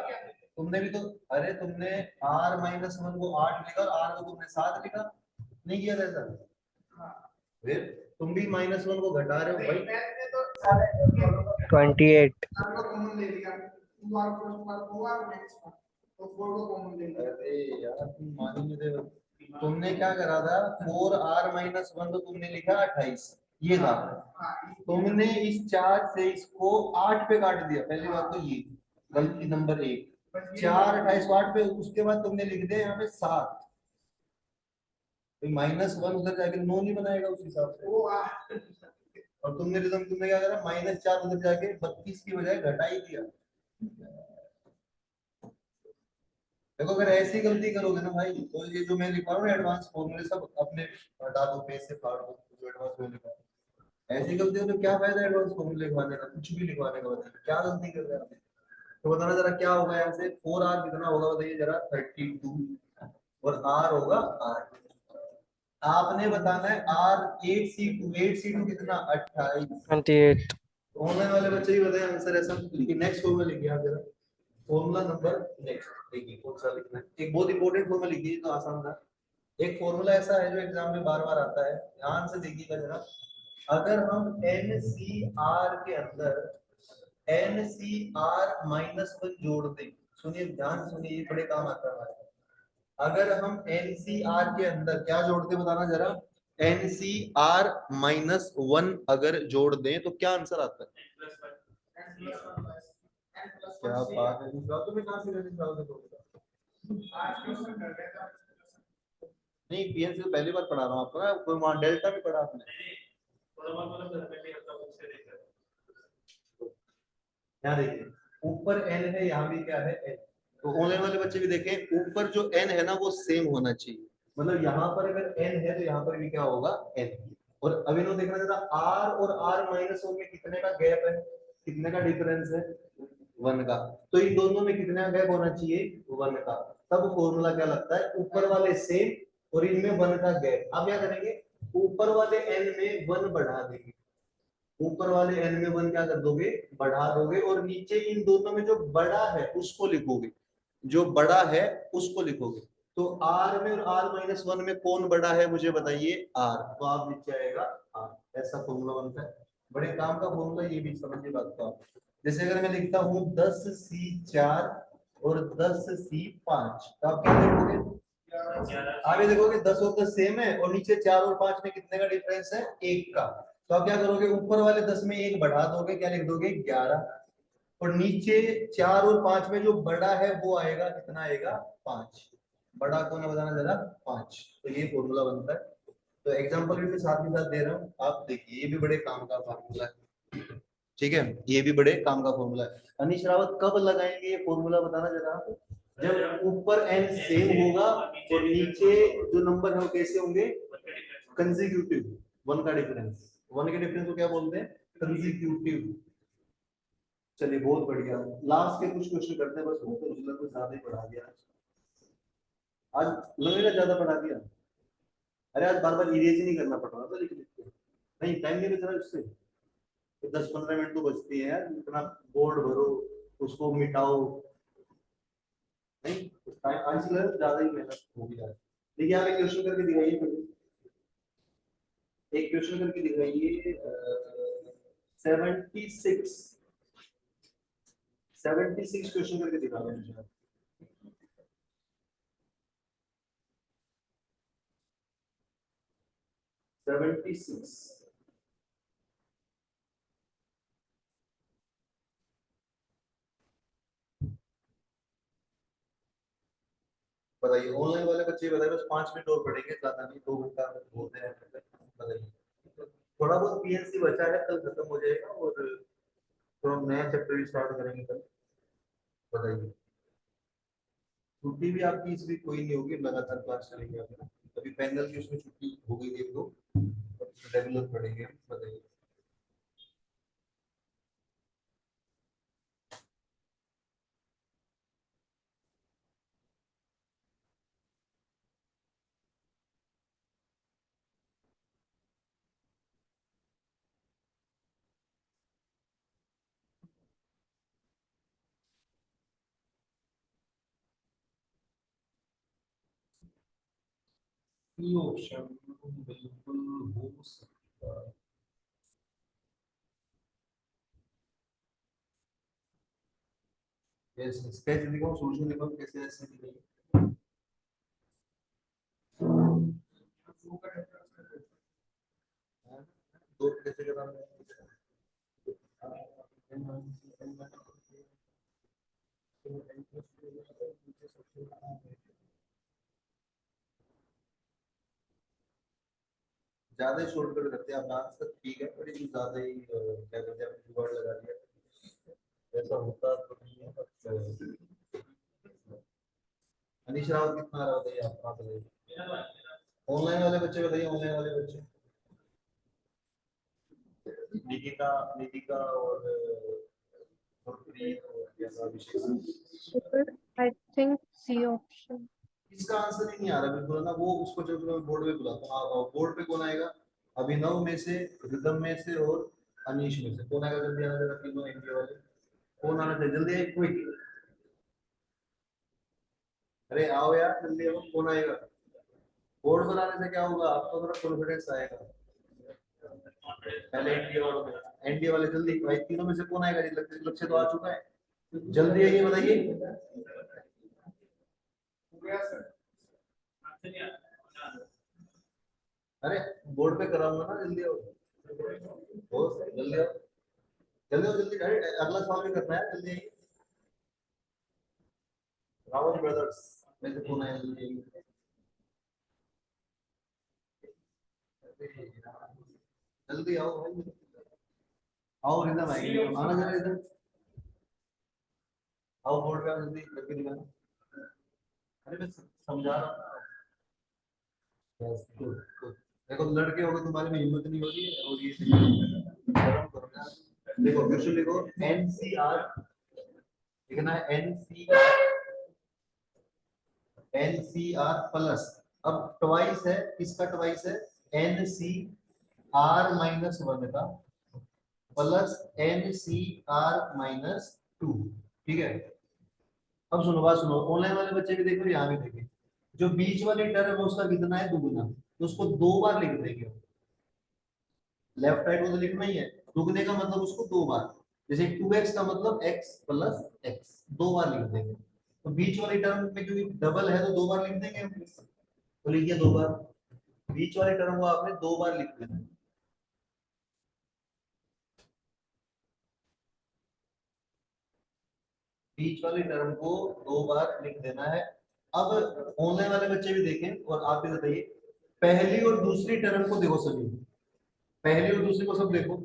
तुमने भी तो, अरे तुमने r माइनस 1 को 8 लिखा और r को तुमने 7 लिखा, नहीं किया था ऐसा? फिर तुम भी माइनस 1 को घटा रहे हो भाई। 28। अरे यार तुम मान ही नहीं रहे हो। तुमने क्या करा था, 4r माइनस 1 तो तुमने लिखा 28, ये था, तुमने इस 4 से इसको 8 पे काट दिया, पहली बात तो ये गलती नंबर 1, 4 28 को 8 पे, उसके बाद तुमने लिख दिया यहाँ पे 7, माइनस 1 उधर जाके 9 नहीं बनाएगा उस हिसाब से, और तुमने क्या करा, माइनस 4 उधर जाके 32 की बजाय घटा ही दिया। देखो अगर ऐसी गलती करोगे ना भाई, तो ये जो मैं लिखा रहा हूँ एडवांस फॉर्मूले सब अपने हटा दो, पेज से फाड़ दो, जो एडवांस में लिखा है। ऐसी गलती हो तो क्या फायदा एडवांस फॉर्मूले लिखवाने का, कुछ भी लिखवाने का, बताइए क्या गलती कर रहे हैं आपने। तो बताना जरा क्या होगा यहाँ से, 4r कितना होगा बताइए जरा, 32, और r होगा 8। आपने बताना है r 8c2, 8c2 कितना 28। 28। ऑनलाइन वाले बच्चे ही बताए आंसर ऐसा लिखिए, नेक्स्ट फॉर्मूला लिखिए आप जरा, फॉर्मूला नंबर नेक्स्ट देखिए कौन सा लिखना है, एक बहुत इंपॉर्टेंट फॉर्मूला लिखिए तो आसान था। एक फॉर्मूला ऐसा है जो एग्जाम में बार बार आता है, ध्यान से देखिएगा जरा, अगर हम NCR के अंदर NCR माइनस 1 जोड़ दें, सुनिए ध्यान सुनिए, ये बड़े काम आता है हमारे, अगर हम NCR के अंदर क्या जोड़ते बताना जरा, NCR माइनस 1 अगर जोड़ दें तो क्या आंसर आता है? क्या बात है, तो मैं कहां से लेने जाऊंगा? नहीं पीएन से पहली बार पढ़ा रहा हूँ आपको ना, कोई वहां डेल्टा भी पढ़ा आपने? यहाँ देखिए ऊपर n है, यहाँ भी क्या है n, तो ऑनलाइन वाले बच्चे भी देखें, ऊपर जो n है ना वो सेम होना चाहिए, मतलब यहाँ पर अगर n है तो यहाँ पर भी क्या होगा n। और अभी नो देखना जरा, r और r माइनस 1 में कितने का गैप है, कितने का डिफरेंस है, 1 का, तो इन दोनों में कितने का गैप होना चाहिए, 1 का, तब फॉर्मूला क्या लगता है, ऊपर वाले सेम और इनमें 1 का गैप। अब क्या करेंगे, ऊपर वाले n में 1 बढ़ा देंगे, ऊपर वाले n में 1 क्या कर दोगे, बढ़ा दोगे, और नीचे इन दोनों में जो बड़ा है उसको लिखोगे, जो बड़ा है उसको लिखोगे, तो r में और r माइनस 1 में कौन बड़ा है मुझे बताइए, r, तो आप नीचे आएगा r, ऐसा फॉर्मूला बनता है, बड़े काम का फॉर्मूला, ये भी समझिए बात को आप। जैसे अगर मैं लिखता हूँ 10c4 और 10c5, तो आप क्या देखोगे, आप ये देखोगे 10 और 10 सेम है, और नीचे 4 और 5 में कितने का डिफरेंस है, 1 का, तो आप क्या करोगे, ऊपर वाले 10 में 1 बढ़ा दोगे, क्या लिख दोगे 11, और नीचे 4 और 5 में जो बड़ा है वो आएगा, कितना आएगा 5, बड़ा कौन है बताना जरा, 5, तो ये फॉर्मूला बनता है। तो एग्जांपल भी मैं साथ ही साथ दे रहा हूँ, आप देखिए ये भी बड़े काम का फॉर्मूला है, ठीक है, ये भी बड़े काम का फॉर्मूला है। अनीश रावत कब लगाएंगे ये फॉर्मूला बताना जरा, जब ऊपर n सेम होगा और नीचे जो नंबर है वो कैसे होंगे, कंसेक्यूटिव, 1 का डिफरेंस, 1 के डिफरेंस को क्या बोलते हैं, कंसेक्यूटिव। चलिए बहुत बढ़िया, लास्ट के कुछ क्वेश्चन करते हैं बस, हो तो मतलब कुछ ज्यादा ही पढ़ा दिया आज, लगेगा ज्यादा पढ़ा दिया, अरे आज बार बार इरेज नहीं करना पड़ रहा था, लिख लिख के, नहीं टाइम नहीं बच रहा उससे, तो 10-15 मिनट तो बचती है यार, इतना बोर्ड भरो उसको मिटाओ, नहीं टाइम आज ज्यादा ही मेहनत होगी यार। देखिए आप एक क्वेश्चन करके दिखाइए मुझे, एक क्वेश्चन करके दिखाइए, 76 क्वेश्चन करके दिखा रहे हैं। 76 बताइए, ऑनलाइन वाले बच्चे बताइए, बस 5 मिनट और पढ़ेंगे, ज्यादा नहीं, 2 घंटा बोलते हैं, बताइए थोड़ा बहुत पीएनसी बचा है, कल खत्म हो जाएगा और थोड़ा नया चैप्टर भी स्टार्ट करेंगे कल, बताइए। छुट्टी भी आपकी इस वीक कोई नहीं होगी, लगातार क्लास चलेगी आपका, अभी पैनल की उसमें छुट्टी हो गई थी तो रेगुलर पढ़ेंगे, बताइए। ये ऑप्शन बिल्कुल हो सकता है। स्केच दिखाओ, सॉल्यूशन दिखाओ, कैसे ऐसे दिखाइए। दो कैसे कराना है? ज्यादा ही शॉर्टकट करते हैं आप, आंसर ठीक है पर ये ज्यादा ही क्या कहते हैं, जुगाड़ लगा दिया। ऐसा होता तो नहीं है, बट अनीश रावत कितना आ रहा बताइए आप, कहाँ से बताइए। ऑनलाइन वाले बच्चे बताइए, ऑनलाइन वाले बच्चे। निकिता, नितिका और गुरप्रीत और कैसा अभिषेक। Sir, I think C option. इसका आंसर ही नहीं आ रहा बिल्कुल ना, वो उसको जो मैं बोर्ड पे बुलाता हूँ, बोर्ड पे कौन आएगा? अभिनव में से, रिदम में से और अनीश में से कौन आएगा? जल्दी आना जरा, तीनों एनडीए वाले कौन आना चाहिए? जल्दी आइए कोई। अरे आओ यार जल्दी आओ, कौन आएगा? बोर्ड बनाने से क्या होगा, आपको थोड़ा कॉन्फिडेंस आएगा। पहले एनडीए वाले जल्दी भाई, तीनों में से कौन आएगा? लक्ष्य तो आ चुका है, जल्दी आइए बताइए। अरे बोर्ड पे कराऊंगा ना, जल्दी आओ। जल्दी आओ, जल्दी आओ, जल्दी। अरे अगला सवाल भी करना है, जल्दी आइए। रावल ब्रदर्स में से कौन आया? जल्दी आइए। जल्दी आओ भाई, आओ रिदम आएगी, आना जरा इधर आओ, बोर्ड पे जल्दी करके दिखाना। अरे मैं समझा रहा हूँ ना। Yes, good, good. देखो लड़के हो गए, तुम्हारे में हिम्मत नहीं हो रही है, और ये गरम करो यार। देखो क्वेश्चन लिखो, एनसीआर लिखना है, एनसीआर प्लस, अब ट्वाइस है, किसका ट्वाइस है? एनसीआर माइनस 1 का प्लस एनसीआर माइनस 2। ठीक है, अब सुनो बात सुनो, ऑनलाइन वाले बच्चे भी देखो, यहाँ भी देखें, जो बीच वाली टर्म है उसका कितना है? दुगुना, तो उसको 2 बार लिख देंगे। लेफ्ट राइट को तो लिखना ही है, दुगने का मतलब उसको 2 बार, जैसे 2x का मतलब x प्लस x, 2 बार लिख देंगे। तो बीच वाली टर्म में क्योंकि डबल है तो 2 बार लिख देंगे हम, तो लिखिए 2 बार, बीच वाली टर्म को आपने 2 बार लिख देना है। बीच वाली टर्म को 2 बार लिख देना है। अब ऑनलाइन वाले बच्चे भी देखें और आप भी बताइए, पहली और दूसरी टर्म को देखो सभी, पहली और दूसरी को सब देखो,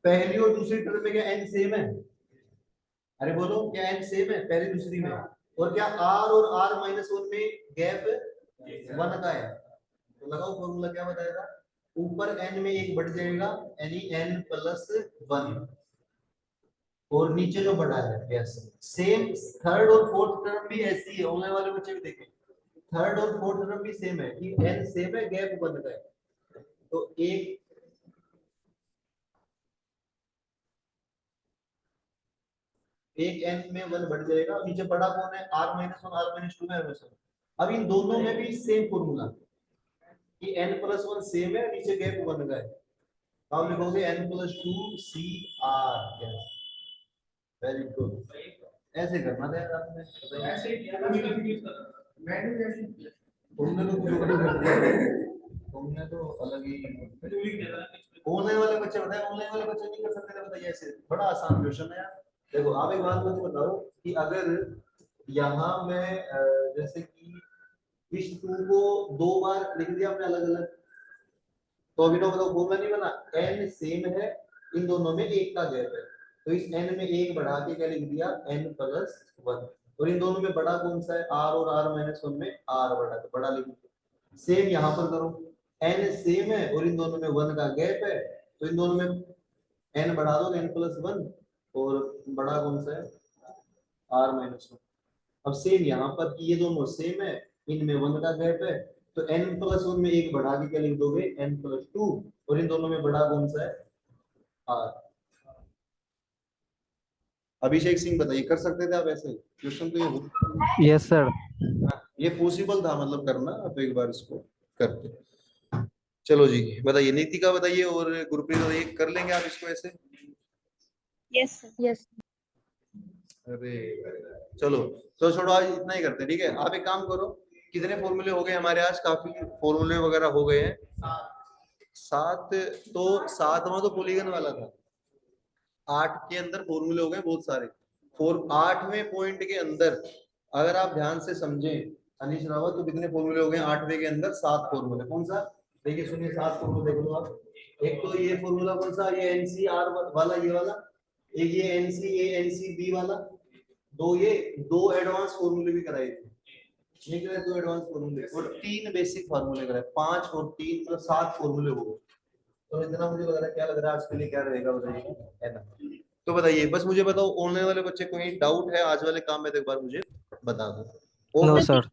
पहली और दूसरी टर्म में क्या n सेम है? अरे बोलो क्या n सेम है पहली दूसरी में? और क्या r और r माइनस 1 में गैप 1 का है? तो लगाओ फॉर्मूला, क्या बताएगा? ऊपर n में एक बढ़ जाएगा, यानी n प्लस 1, और नीचे जो बढ़ा है यस सेम। थर्ड और फोर्थ टर्म भी ऐसी है, ऑनलाइन वाले बच्चे भी देखें, थर्ड और फोर्थ टर्म भी सेम है कि n सेम है, गैप 1 का है। तो एक n में 1 बढ़ जाएगा, नीचे बड़ा कौन है? r माइनस 1 r माइनस 2 में हमेशा। अब इन दोनों में भी सेम फॉर्मूला कि n प्लस 1 सेम है, नीचे गैप 1 का है, तो आप लिखोगे n plus 2 C R. Very good, ऐसे करना था यार आपने, तुमने तो कुछ और कर दिया, तुमने तो अलग ही। ऑनलाइन वाले बच्चे बताए, ऑनलाइन वाले बच्चे नहीं कर सकते थे बताइए, ऐसे बड़ा आसान क्वेश्चन है यार। देखो आप एक बात मुझे बताओ कि अगर यहाँ मैं जैसे कि इस 2 को 2 बार लिख दिया आपने अलग अलग, तो अभी तो बताओ फॉर्मूला नहीं बना, n सेम है, इन दोनों में 1 का गैप है, तो इस n में 1 बढ़ा के क्या लिख दिया? n प्लस 1, और इन दोनों में बड़ा कौन सा है? r, और r माइनस 1 में r बड़ा, तो बड़ा लिख दिया। सेम यहाँ पर करो, n सेम है और इन दोनों में 1 का गैप है, तो इन दोनों में n बढ़ा दो, n प्लस 1, और बड़ा कौन सा है? r minus 1। अब सेम यहाँ पर कि ये दोनों सेम है, इनमें 1 का गैप है, तो n प्लस 1 में 1 बढ़ा के क्या लिख दोगे? n प्लस 2, और इन दोनों में बड़ा कौन सा है? r। अभिषेक सिंह बताइए, कर सकते थे आप ऐसे क्वेश्चन? तो यस सर। ये पॉसिबल था मतलब करना, आप एक बार इसको करते। चलो जी बताइए, नीतिका बताइए और गुरप्रीत बताइए, कर लेंगे आप इसको ऐसे? Yes yes. अरे चलो तो छोड़ो, आज इतना ही करते हैं, ठीक है। आप एक काम करो, कितने फॉर्मूले हो गए हमारे आज? काफी फॉर्मूले वगैरह हो गए हैं। 7। तो 7वां तो पॉलीगन वाला था। 8 के अंदर फॉर्मूले हो गए बहुत सारे। 8वें पॉइंट के अंदर अगर आप ध्यान से समझें अनिश रावत, तो कितने फॉर्मूले हो गए 8वें के अंदर? 7 फॉर्मूले। कौन सा? देखिए सुनिए, 7 फॉर्मूले देख लो आप। एक तो ये फॉर्मूला कौन सा? ये एनसीआर वाला, ये वाला। एक ये एनसीबी वाला। दो एडवांस फॉर्मूले भी कराए थे। ये क्या है? 2 एडवांस फॉर्मूले और 3 बेसिक फॉर्मूले कराए। 5 और 3 मतलब 7 फॉर्मूले हो गए। तो इतना मुझे लग रहा है, क्या लग रहा है आज के लिए क्या रहेगा बताइए, है ना? तो बताइए, बस मुझे बताओ, ऑनलाइन वाले बच्चे कोई डाउट है आज वाले काम में? तो एक बार मुझे बता दो। No sir.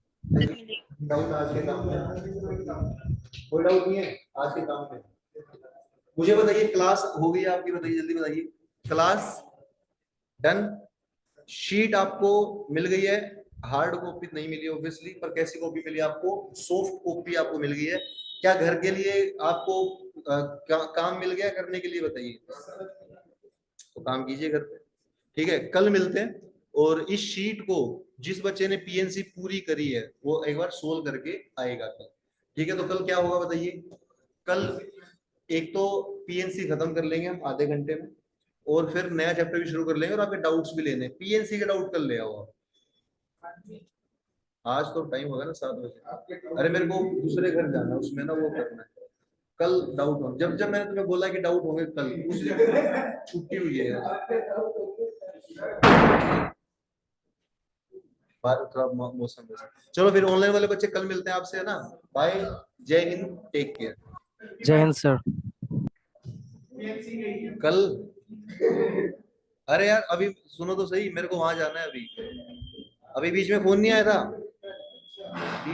डाउट आज के काम में? कोई डाउट नहीं है आज के काम में? मुझे बताइए, क्लास हो गई आपकी? बताइए जल्दी बताइए। Class done. शीट आपको मिल गई है। हार्ड कॉपी नहीं मिली ऑब्वियसली, पर कैसी कॉपी मिली आपको? सॉफ्ट कॉपी आपको मिल गई है। क्या घर के लिए आपको काम मिल गया करने के लिए? बताइए। तो काम कीजिए घर पे, ठीक है। कल मिलते हैं, और इस शीट को जिस बच्चे ने पीएनसी पूरी करी है वो एक बार सोल्व करके आएगा कल, ठीक है। तो कल क्या होगा बताइए? कल एक तो पीएनसी खत्म कर लेंगे हम आधे घंटे में, और फिर नया चैप्टर भी शुरू कर लेंगे, और आपके डाउट्स भी लेने। पीएनसी के डाउट कल ले आओ आप। आज तो टाइम होगा ना 7 बजे। अरे मेरे को दूसरे घर जाना है, उसमें ना वो करना है। कल डाउट हो, जब जब मैंने तुम्हें बोला कि डाउट होंगे कल, उस दिन छुट्टी हुई है बाहर थोड़ा मौसम वैसा। चलो फिर ऑनलाइन वाले बच्चे कल मिलते हैं आपसे, है ना? बाय, जय हिंद, टेक केयर। जय हिंद सर। कल अरे यार अभी सुनो तो सही, मेरे को वहां जाना है अभी। अभी बीच में फोन नहीं आया था।